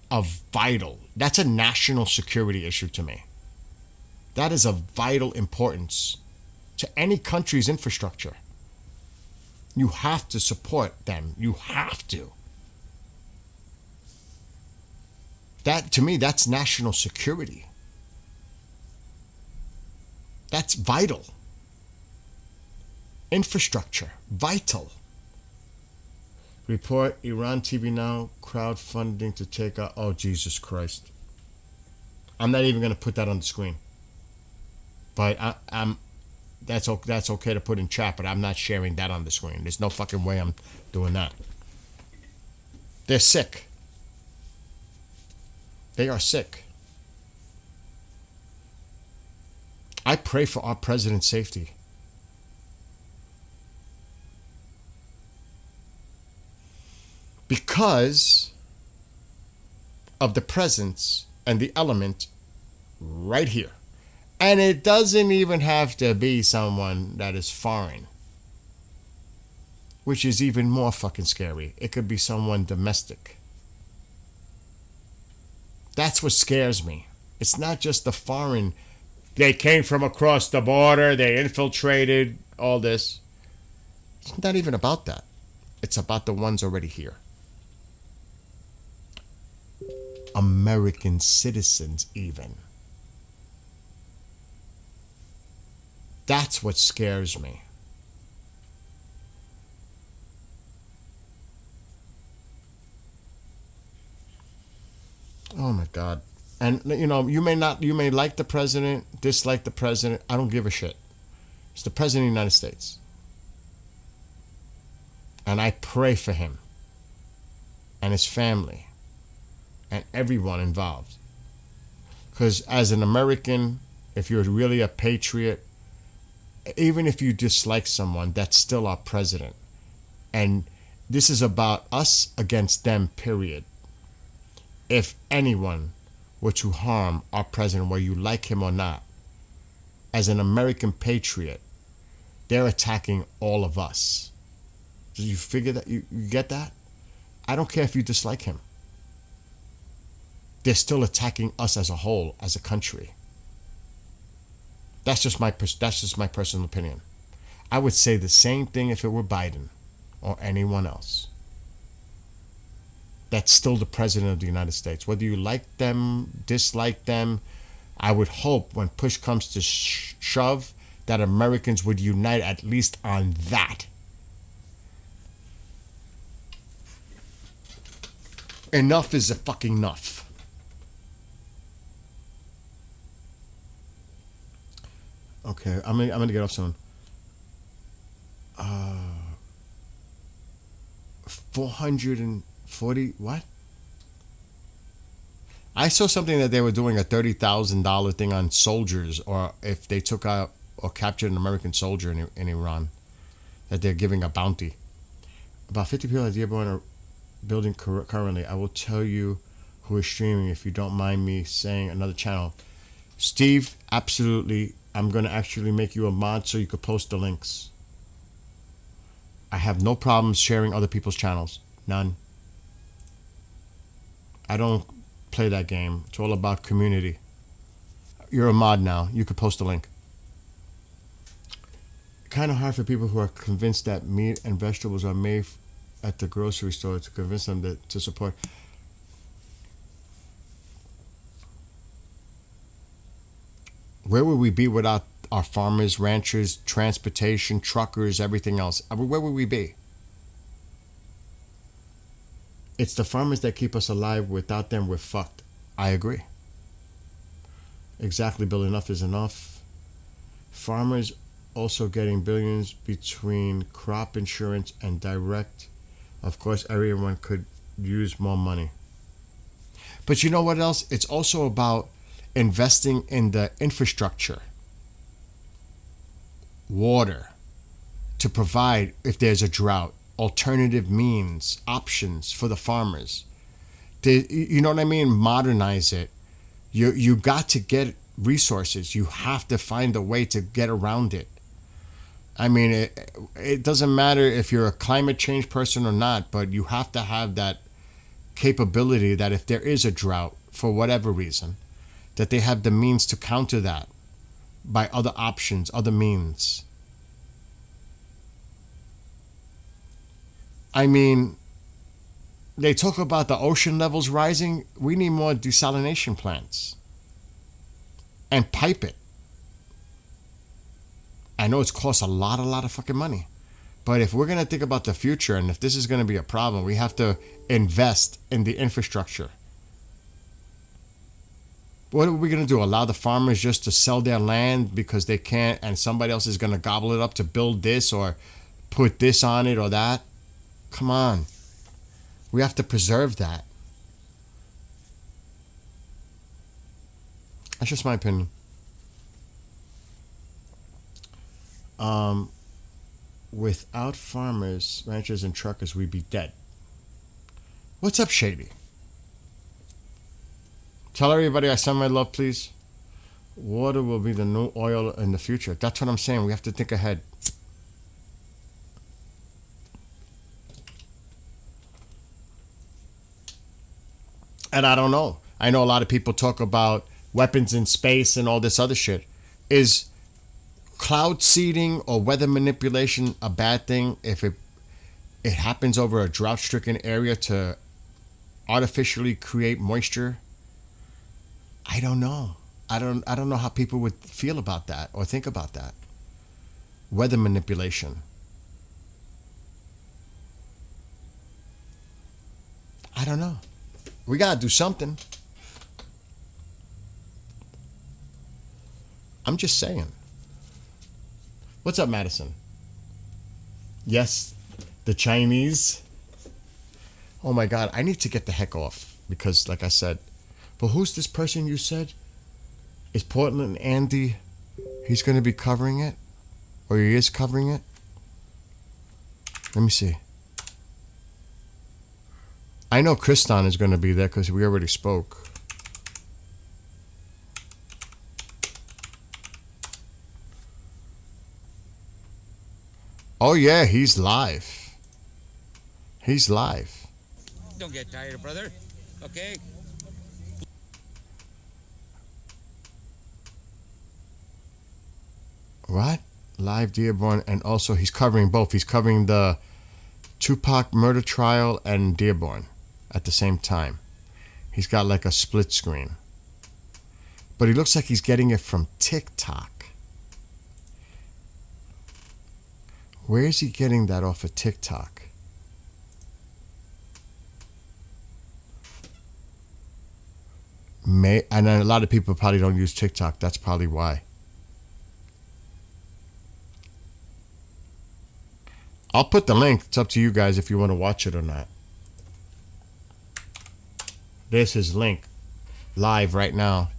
that's a national security issue to me. That is of vital importance to any country's infrastructure. You have to support them. You have to. That, to me, that's national security. That's vital. Infrastructure, vital. Report, Iran TV Now, crowdfunding to take out, oh, Jesus Christ. I'm not even going to put that on the screen. But that's okay to put in chat, but I'm not sharing that on the screen. There's no fucking way I'm doing that. They're sick. They are sick. I pray for our president's safety. because of the presence and the element right here. And it doesn't even have to be someone that is foreign, which is even more fucking scary. It could be someone domestic. That's what scares me. It's not just the foreign. They came from across the border, they infiltrated, all this. It's not even about that. It's about the ones already here. American citizens, even. That's what scares me. Oh my God. And you know, you may like the president, dislike the president. I don't give a shit. It's the president of the United States. And I pray for him and his family and everyone involved. Because as an American, if you're really a patriot, even if you dislike someone, that's still our president. And this is about us against them, period. If anyone were to harm our president, whether you like him or not, as an American patriot, they're attacking all of us. Do you figure that? You get that? I don't care if you dislike him. They're still attacking us as a whole, as a country. That's just my personal opinion. I would say the same thing if it were Biden or anyone else. That's still the president of the United States. Whether you like them, dislike them, I would hope when push comes to shove that Americans would unite at least on that. Enough is a fucking enough. Okay, I'm gonna get off soon. 440 what? I saw something that they were doing a $30,000 thing on soldiers, or if they took out or captured an American soldier in Iran, that they're giving a bounty. About 50 people at Dearborn are building currently. I will tell you who is streaming if you don't mind me saying another channel. Steve, absolutely. I'm going to actually make you a mod so you could post the links. I have no problems sharing other people's channels. None. I don't play that game. It's all about community. You're a mod now. You could post a link. Kind of hard for people who are convinced that meat and vegetables are made at the grocery store to convince them to support. Where would we be without our farmers, ranchers, transportation, truckers, everything else? I mean, where would we be? It's the farmers that keep us alive. Without them, we're fucked. I agree. Exactly, Bill. Enough is enough. Farmers also getting billions between crop insurance and direct. Of course, everyone could use more money. But you know what else? It's also about investing in the infrastructure, water, to provide, if there's a drought, alternative means, options for the farmers. You know what I mean? Modernize it. You got to get resources. You have to find a way to get around it. I mean, it doesn't matter if you're a climate change person or not, but you have to have that capability that if there is a drought, for whatever reason, that they have the means to counter that by other options, other means. I mean, they talk about the ocean levels rising. We need more desalination plants. And pipe it. I know it's cost a lot of fucking money. But if we're going to think about the future and if this is going to be a problem, we have to invest in the infrastructure. What are we going to do? Allow the farmers just to sell their land because they can't and somebody else is going to gobble it up to build this or put this on it or that? Come on. We have to preserve that. That's just my opinion. Without farmers, ranchers, and truckers, we'd be dead. What's up, Shady? Tell everybody I send my love, please. Water will be the new oil in the future. That's what I'm saying. We have to think ahead. And I don't know. I know a lot of people talk about weapons in space and all this other shit. Is cloud seeding or weather manipulation a bad thing if it happens over a drought-stricken area to artificially create moisture? I don't know. I don't know how people would feel about that or think about that. Weather manipulation. I don't know. We gotta do something. I'm just saying. What's up, Madison? Yes, the Chinese. Oh my God, I need to get the heck off because, like I said, but who's this person you said? Is Portland Andy? He's going to be covering it? Or he is covering it? Let me see. I know Kriston is going to be there because we already spoke. Oh yeah, he's live. He's live. Don't get tired, brother. Okay? What? Live Dearborn, and also he's covering both. He's covering the Tupac murder trial and Dearborn at the same time. He's got like a split screen. But he looks like he's getting it from TikTok. Where is he getting that off of TikTok? And a lot of people probably don't use TikTok. That's probably why. I'll put the link. It's up to you guys if you want to watch it or not. There's his link. Live right now.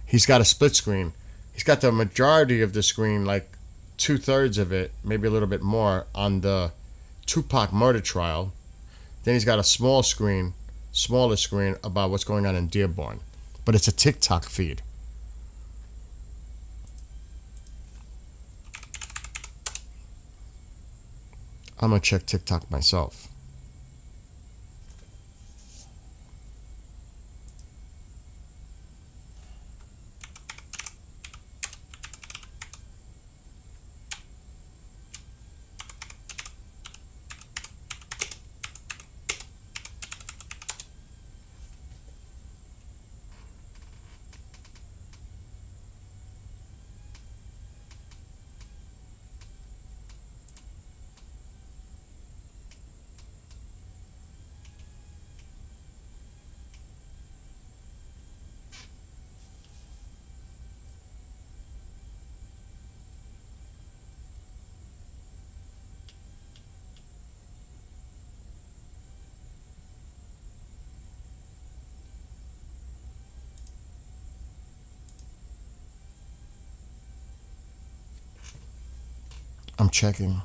He's got a split screen. He's got the majority of the screen, like 2/3 of it, maybe a little bit more, on the Tupac murder trial. Then he's got a smaller screen about what's going on in Dearborn. But it's a TikTok feed. I'm going to check TikTok myself. I'm checking.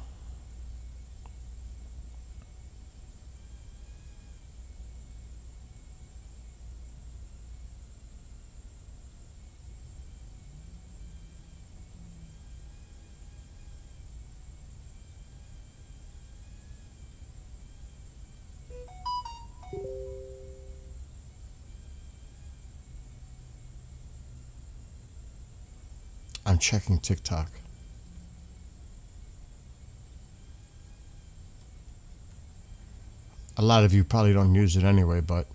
I'm checking TikTok. A lot of you probably don't use it anyway, but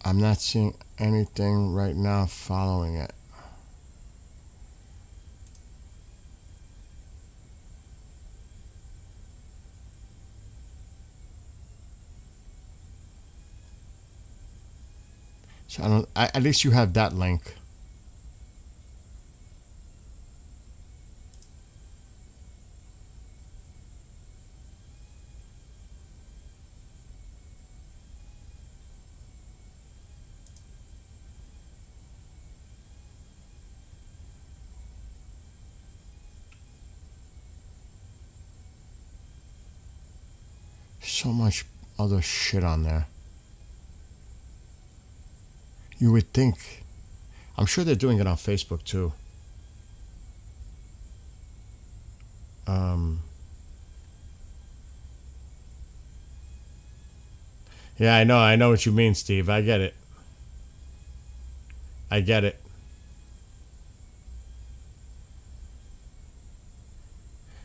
I'm not seeing anything right now following it. So at least you have that link. So much other shit on there. You would think. I'm sure they're doing it on Facebook too. Yeah, I know what you mean, Steve. I get it.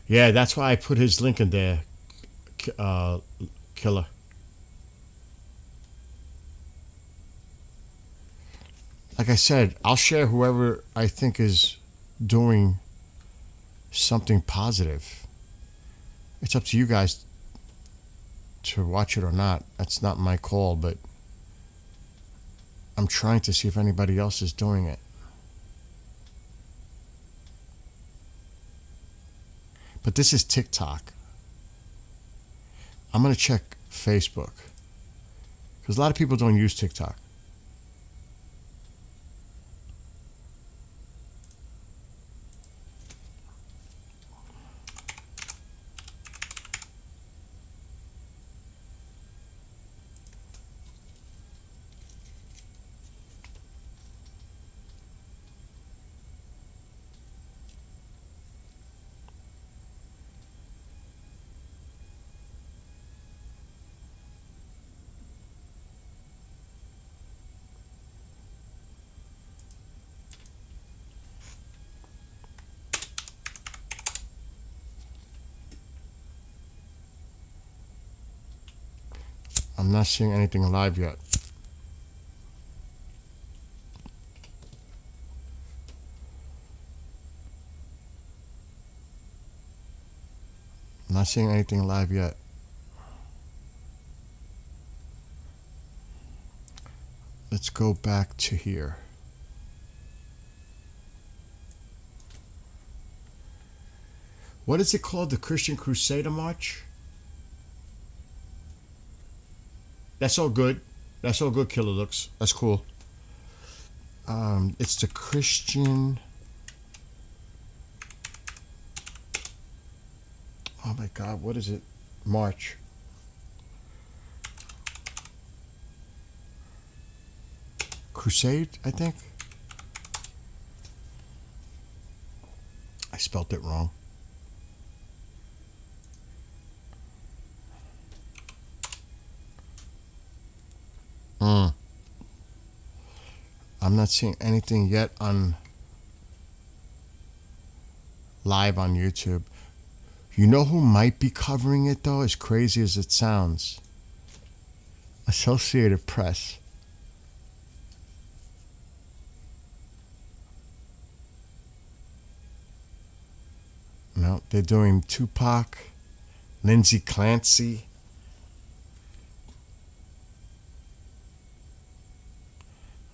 Yeah, that's why I put his link in there, Killer. Like I said, I'll share whoever I think is doing something positive. It's up to you guys to watch it or not. That's not my call, but I'm trying to see if anybody else is doing it. But this is TikTok. I'm going to check Facebook, because a lot of people don't use TikTok. I'm not seeing anything live yet. I'm not seeing anything live yet. Let's go back to here. What is it called? The Christian Crusader March? That's all good. That's all good, Killer Looks. That's cool. It's the Christian... Oh my God, what is it? March. Crusade, I think. I spelt it wrong. I'm not seeing anything yet on live on YouTube. You know who might be covering it though, as crazy as it sounds? Associated Press. No, they're doing Tupac, Lindsay Clancy.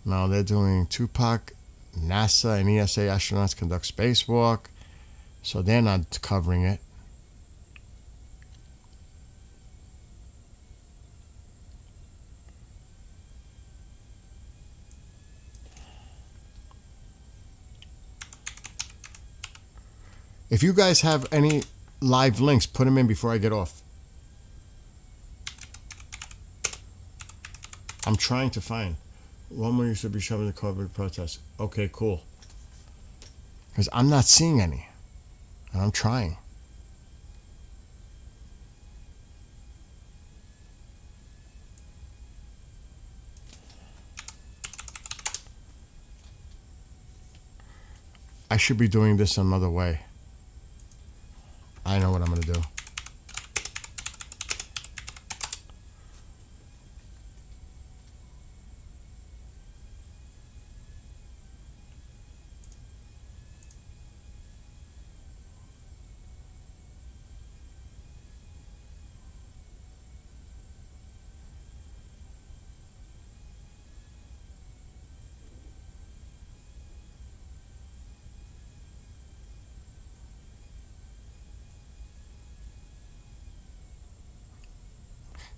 Now they're doing Tupac, NASA and ESA astronauts conduct spacewalk. So they're not covering it. If you guys have any live links, put them in before I get off. I'm trying to find. One more used to be shoving the COVID protest. Okay, cool. Because I'm not seeing any. And I'm trying. I should be doing this another way. I know what I'm going to do.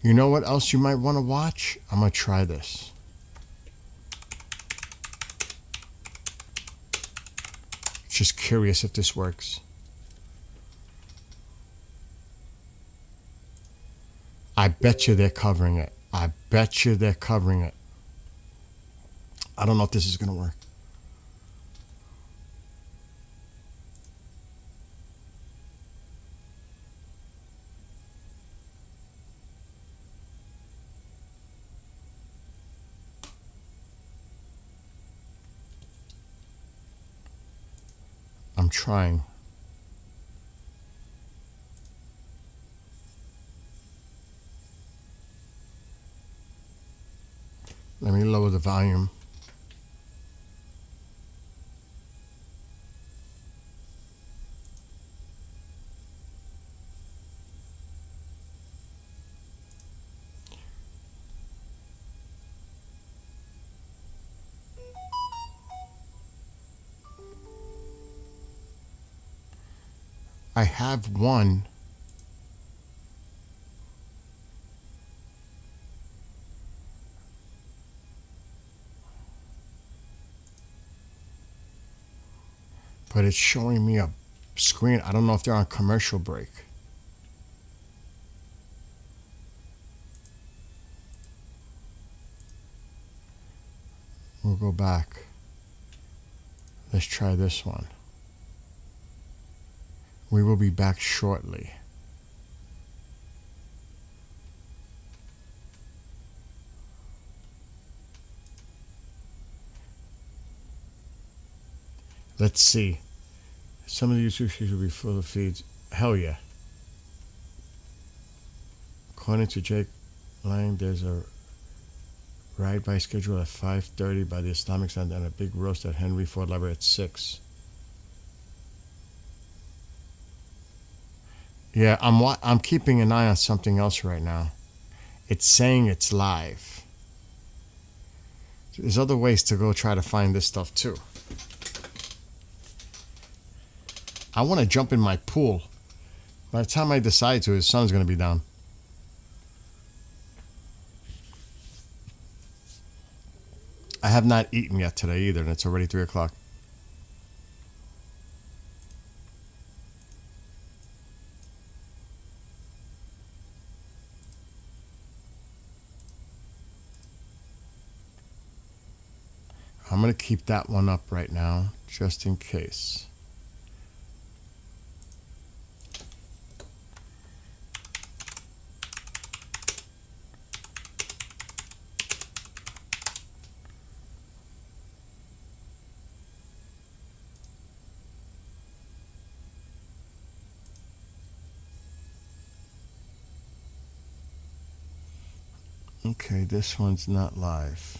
You know what else you might want to watch? I'm going to try this. Just curious if this works. I bet you they're covering it. I bet you they're covering it. I don't know if this is going to work. I'm trying. Let me lower the volume. I have one. But it's showing me a screen. I don't know if they're on commercial break. We'll go back. Let's try this one. We will be back shortly. Let's see. Some of the YouTube feeds will be full of feeds. Hell yeah. According to Jake Lang, there's a ride-by schedule at 5:30 by the Islamic Center and a big roast at Henry Ford Library at 6. Yeah, I'm keeping an eye on something else right now. It's saying it's live. There's other ways to go try to find this stuff too. I want to jump in my pool. By the time I decide to, the sun's going to be down. I have not eaten yet today either, and it's already 3 o'clock. I'm going to keep that one up right now, just in case. Okay, this one's not live.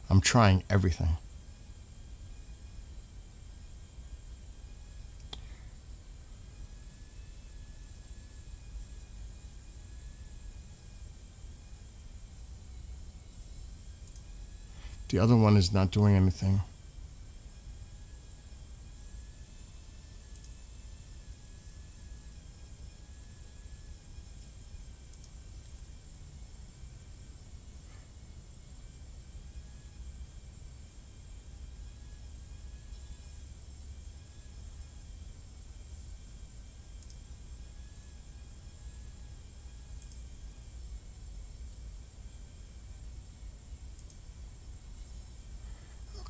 I'm trying everything. The other one is not doing anything.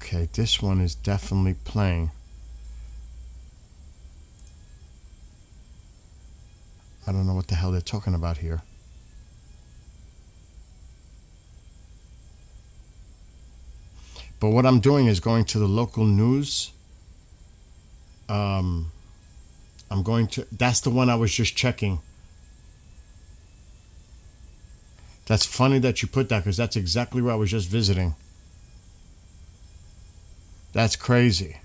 Okay, this one is definitely playing. I don't know what the hell they're talking about here. But what I'm doing is going to the local news. I'm going to, that's the one I was just checking. That's funny that you put that because that's exactly where I was just visiting. That's crazy.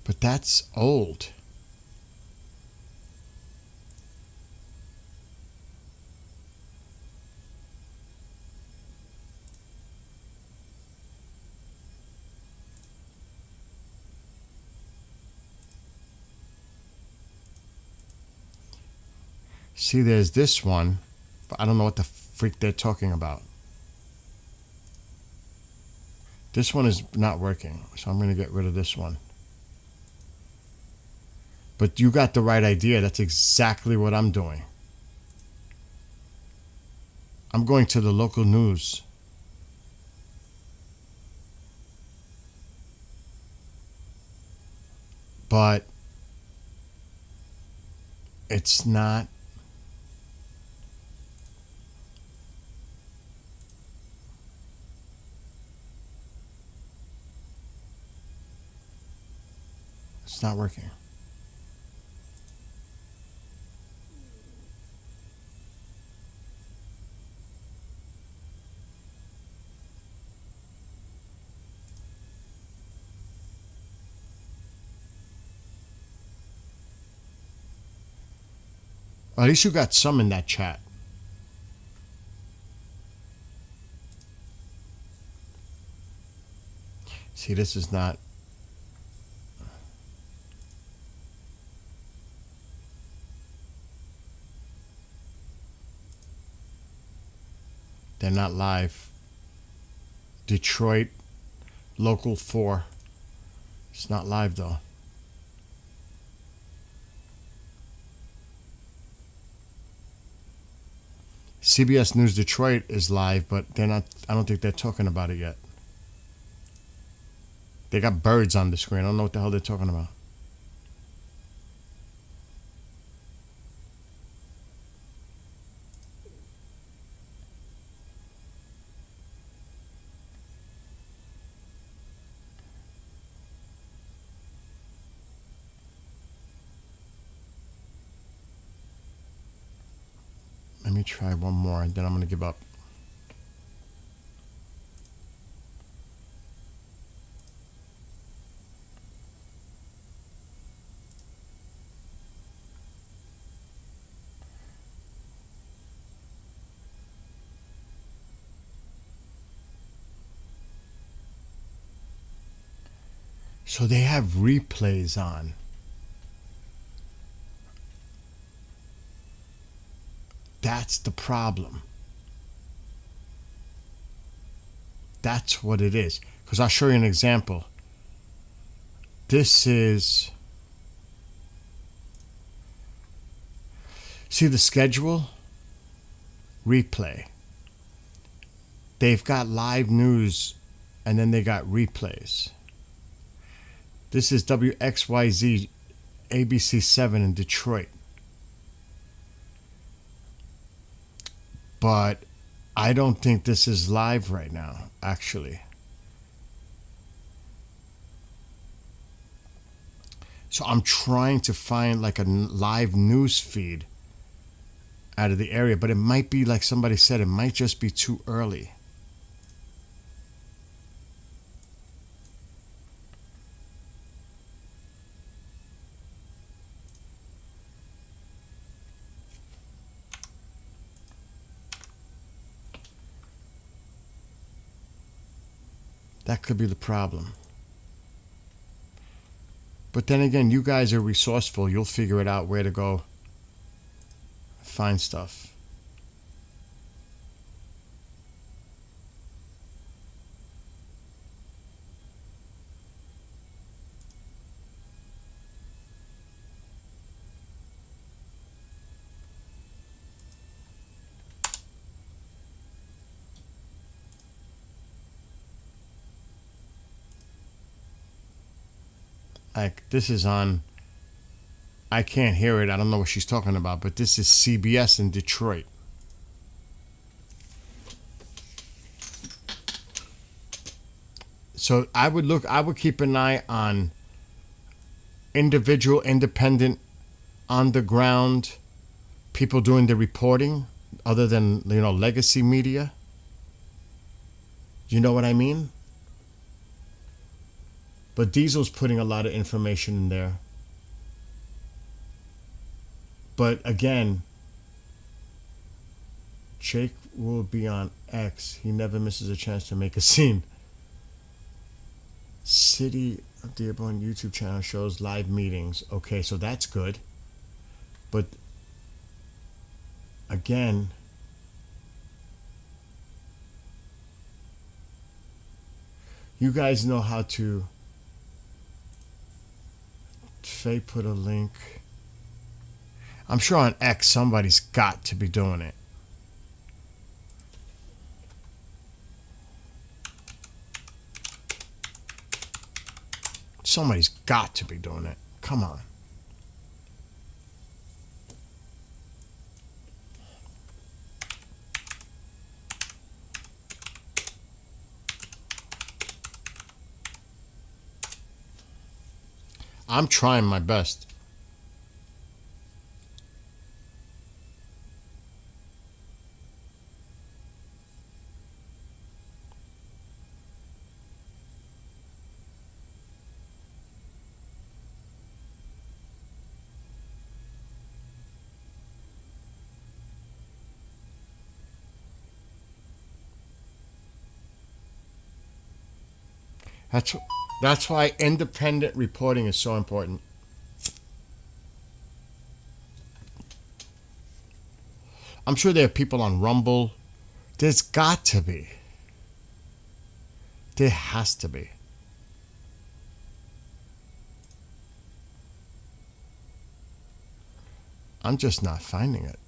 But that's old. See, there's this one, but I don't know what the freak they're talking about. This one is not working, so I'm going to get rid of this one. But you got the right idea. That's exactly what I'm doing. I'm going to the local news. But it's not. It's not working. Well, at least you got some in that chat. See, this is not. They're not live. Detroit, Local 4. It's not live though. CBS News Detroit is live, but they're not. I don't think they're talking about it yet. They got birds on the screen. I don't know what the hell they're talking about. Let me try one more and then I'm going to give up. So they have replays on. That's the problem. That's what it is. Because I'll show you an example. This is... See the schedule? Replay. They've got live news and then they got replays. This is WXYZ ABC 7 in Detroit. But I don't think this is live right now, actually. So I'm trying to find like a live news feed out of the area, but it might be like somebody said, it might just be too early. That could be the problem. But then again, you guys are resourceful. You'll figure it out where to go find stuff. Like, this is on, I can't hear it. I don't know what she's talking about, but this is CBS in Detroit. So I would keep an eye on individual, independent, on the ground people doing the reporting, other than, legacy media. You know what I mean? But Diesel's putting a lot of information in there. But again, Jake will be on X. He never misses a chance to make a scene. City of Dearborn YouTube channel shows live meetings. Okay, so that's good. But again, you guys know how to. Faye put a link. I'm sure on X somebody's got to be doing it. Somebody's got to be doing it. Come on. I'm trying my best. That's why independent reporting is so important. I'm sure there are people on Rumble. There's got to be. There has to be. I'm just not finding it.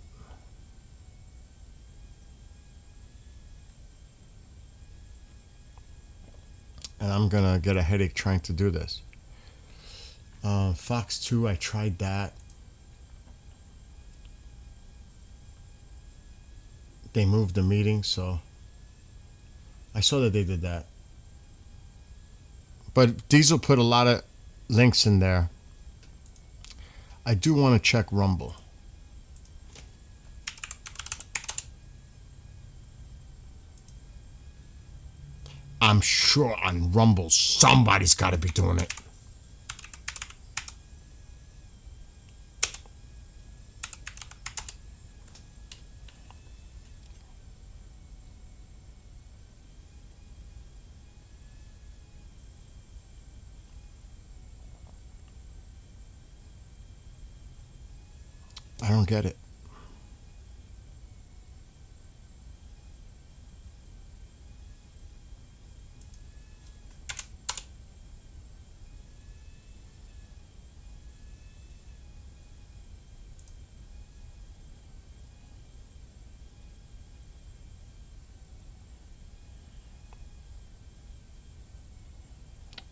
And I'm going to get a headache trying to do this. Fox 2, I tried that. They moved the meeting, so I saw that they did that. But Diesel put a lot of links in there. I do want to check Rumble. I'm sure on Rumble somebody's got to be doing it. I don't get it.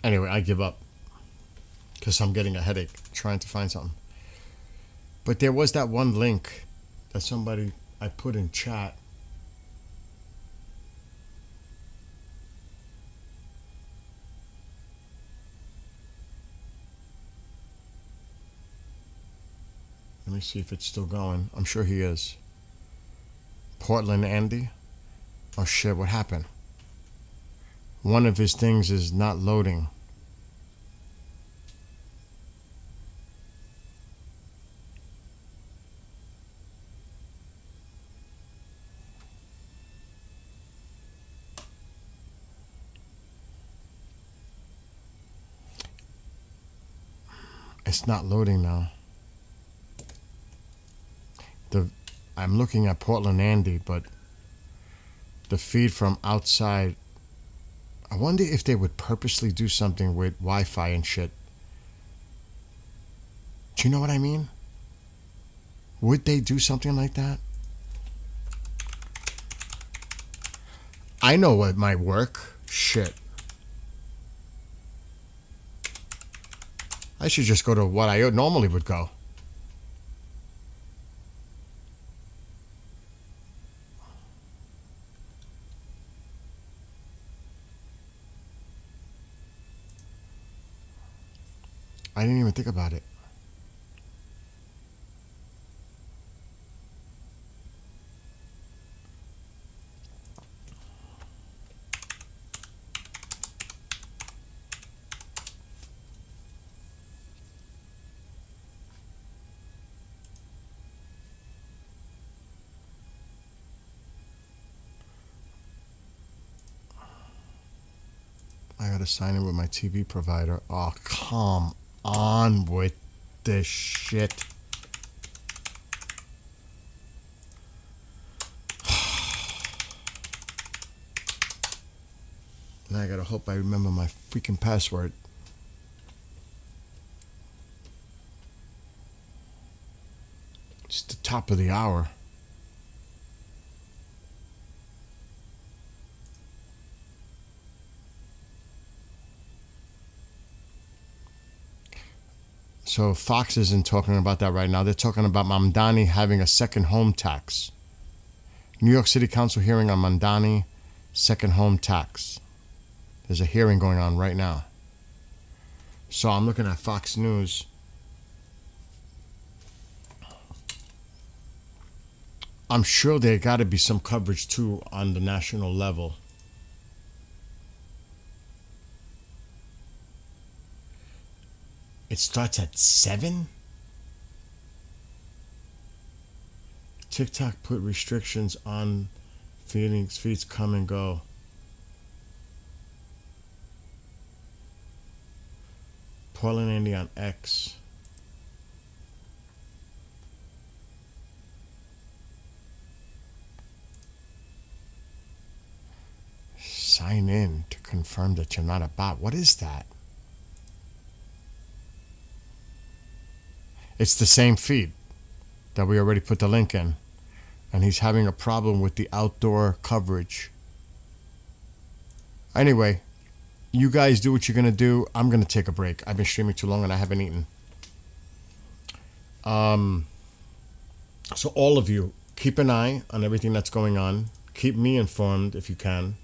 Anyway, I give up because I'm getting a headache trying to find something. But there was that one link that I put in chat. Let me see if it's still going. I'm sure he is. Portland Andy? Oh shit, what happened? One of his things is not loading. It's not loading now. I'm looking at Portland Andy, but the feed from outside, I wonder if they would purposely do something with Wi-Fi and shit. Do you know what I mean? Would they do something like that? I know what might work. Shit. I should just go to what I normally would go. I didn't even think about it. I gotta sign in with my TV provider. Oh, come on with this shit. Now I gotta hope I remember my freaking password. It's the top of the hour. So Fox isn't talking about that right now. They're talking about Mamdani having a second home tax. New York City Council hearing on Mamdani second home tax. There's a hearing going on right now. So I'm looking at Fox News. I'm sure there got to be some coverage too on the national level. It starts at 7? TikTok put restrictions on feeds come and go. Portland, Andy on X. Sign in to confirm that you're not a bot. What is that? It's the same feed that we already put the link in. And he's having a problem with the outdoor coverage. Anyway, you guys do what you're going to do. I'm going to take a break. I've been streaming too long and I haven't eaten. So all of you, keep an eye on everything that's going on. Keep me informed if you can.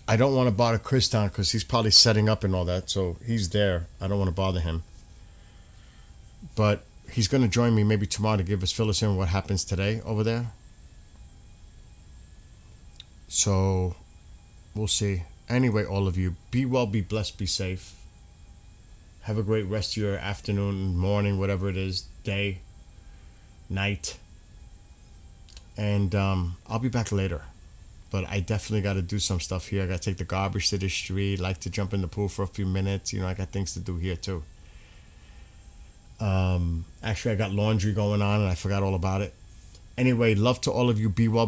I don't want to bother Kristan because he's probably setting up and all that. So he's there. I don't want to bother him. But he's going to join me maybe tomorrow to fill us in what happens today over there. So we'll see. Anyway, all of you, be well, be blessed, be safe. Have a great rest of your afternoon, morning, whatever it is, day, night. And I'll be back later. But I definitely got to do some stuff here. I got to take the garbage to the street. Like to jump in the pool for a few minutes. You know, I got things to do here too. Actually, I got laundry going on and I forgot all about it. Anyway, love to all of you. Be well.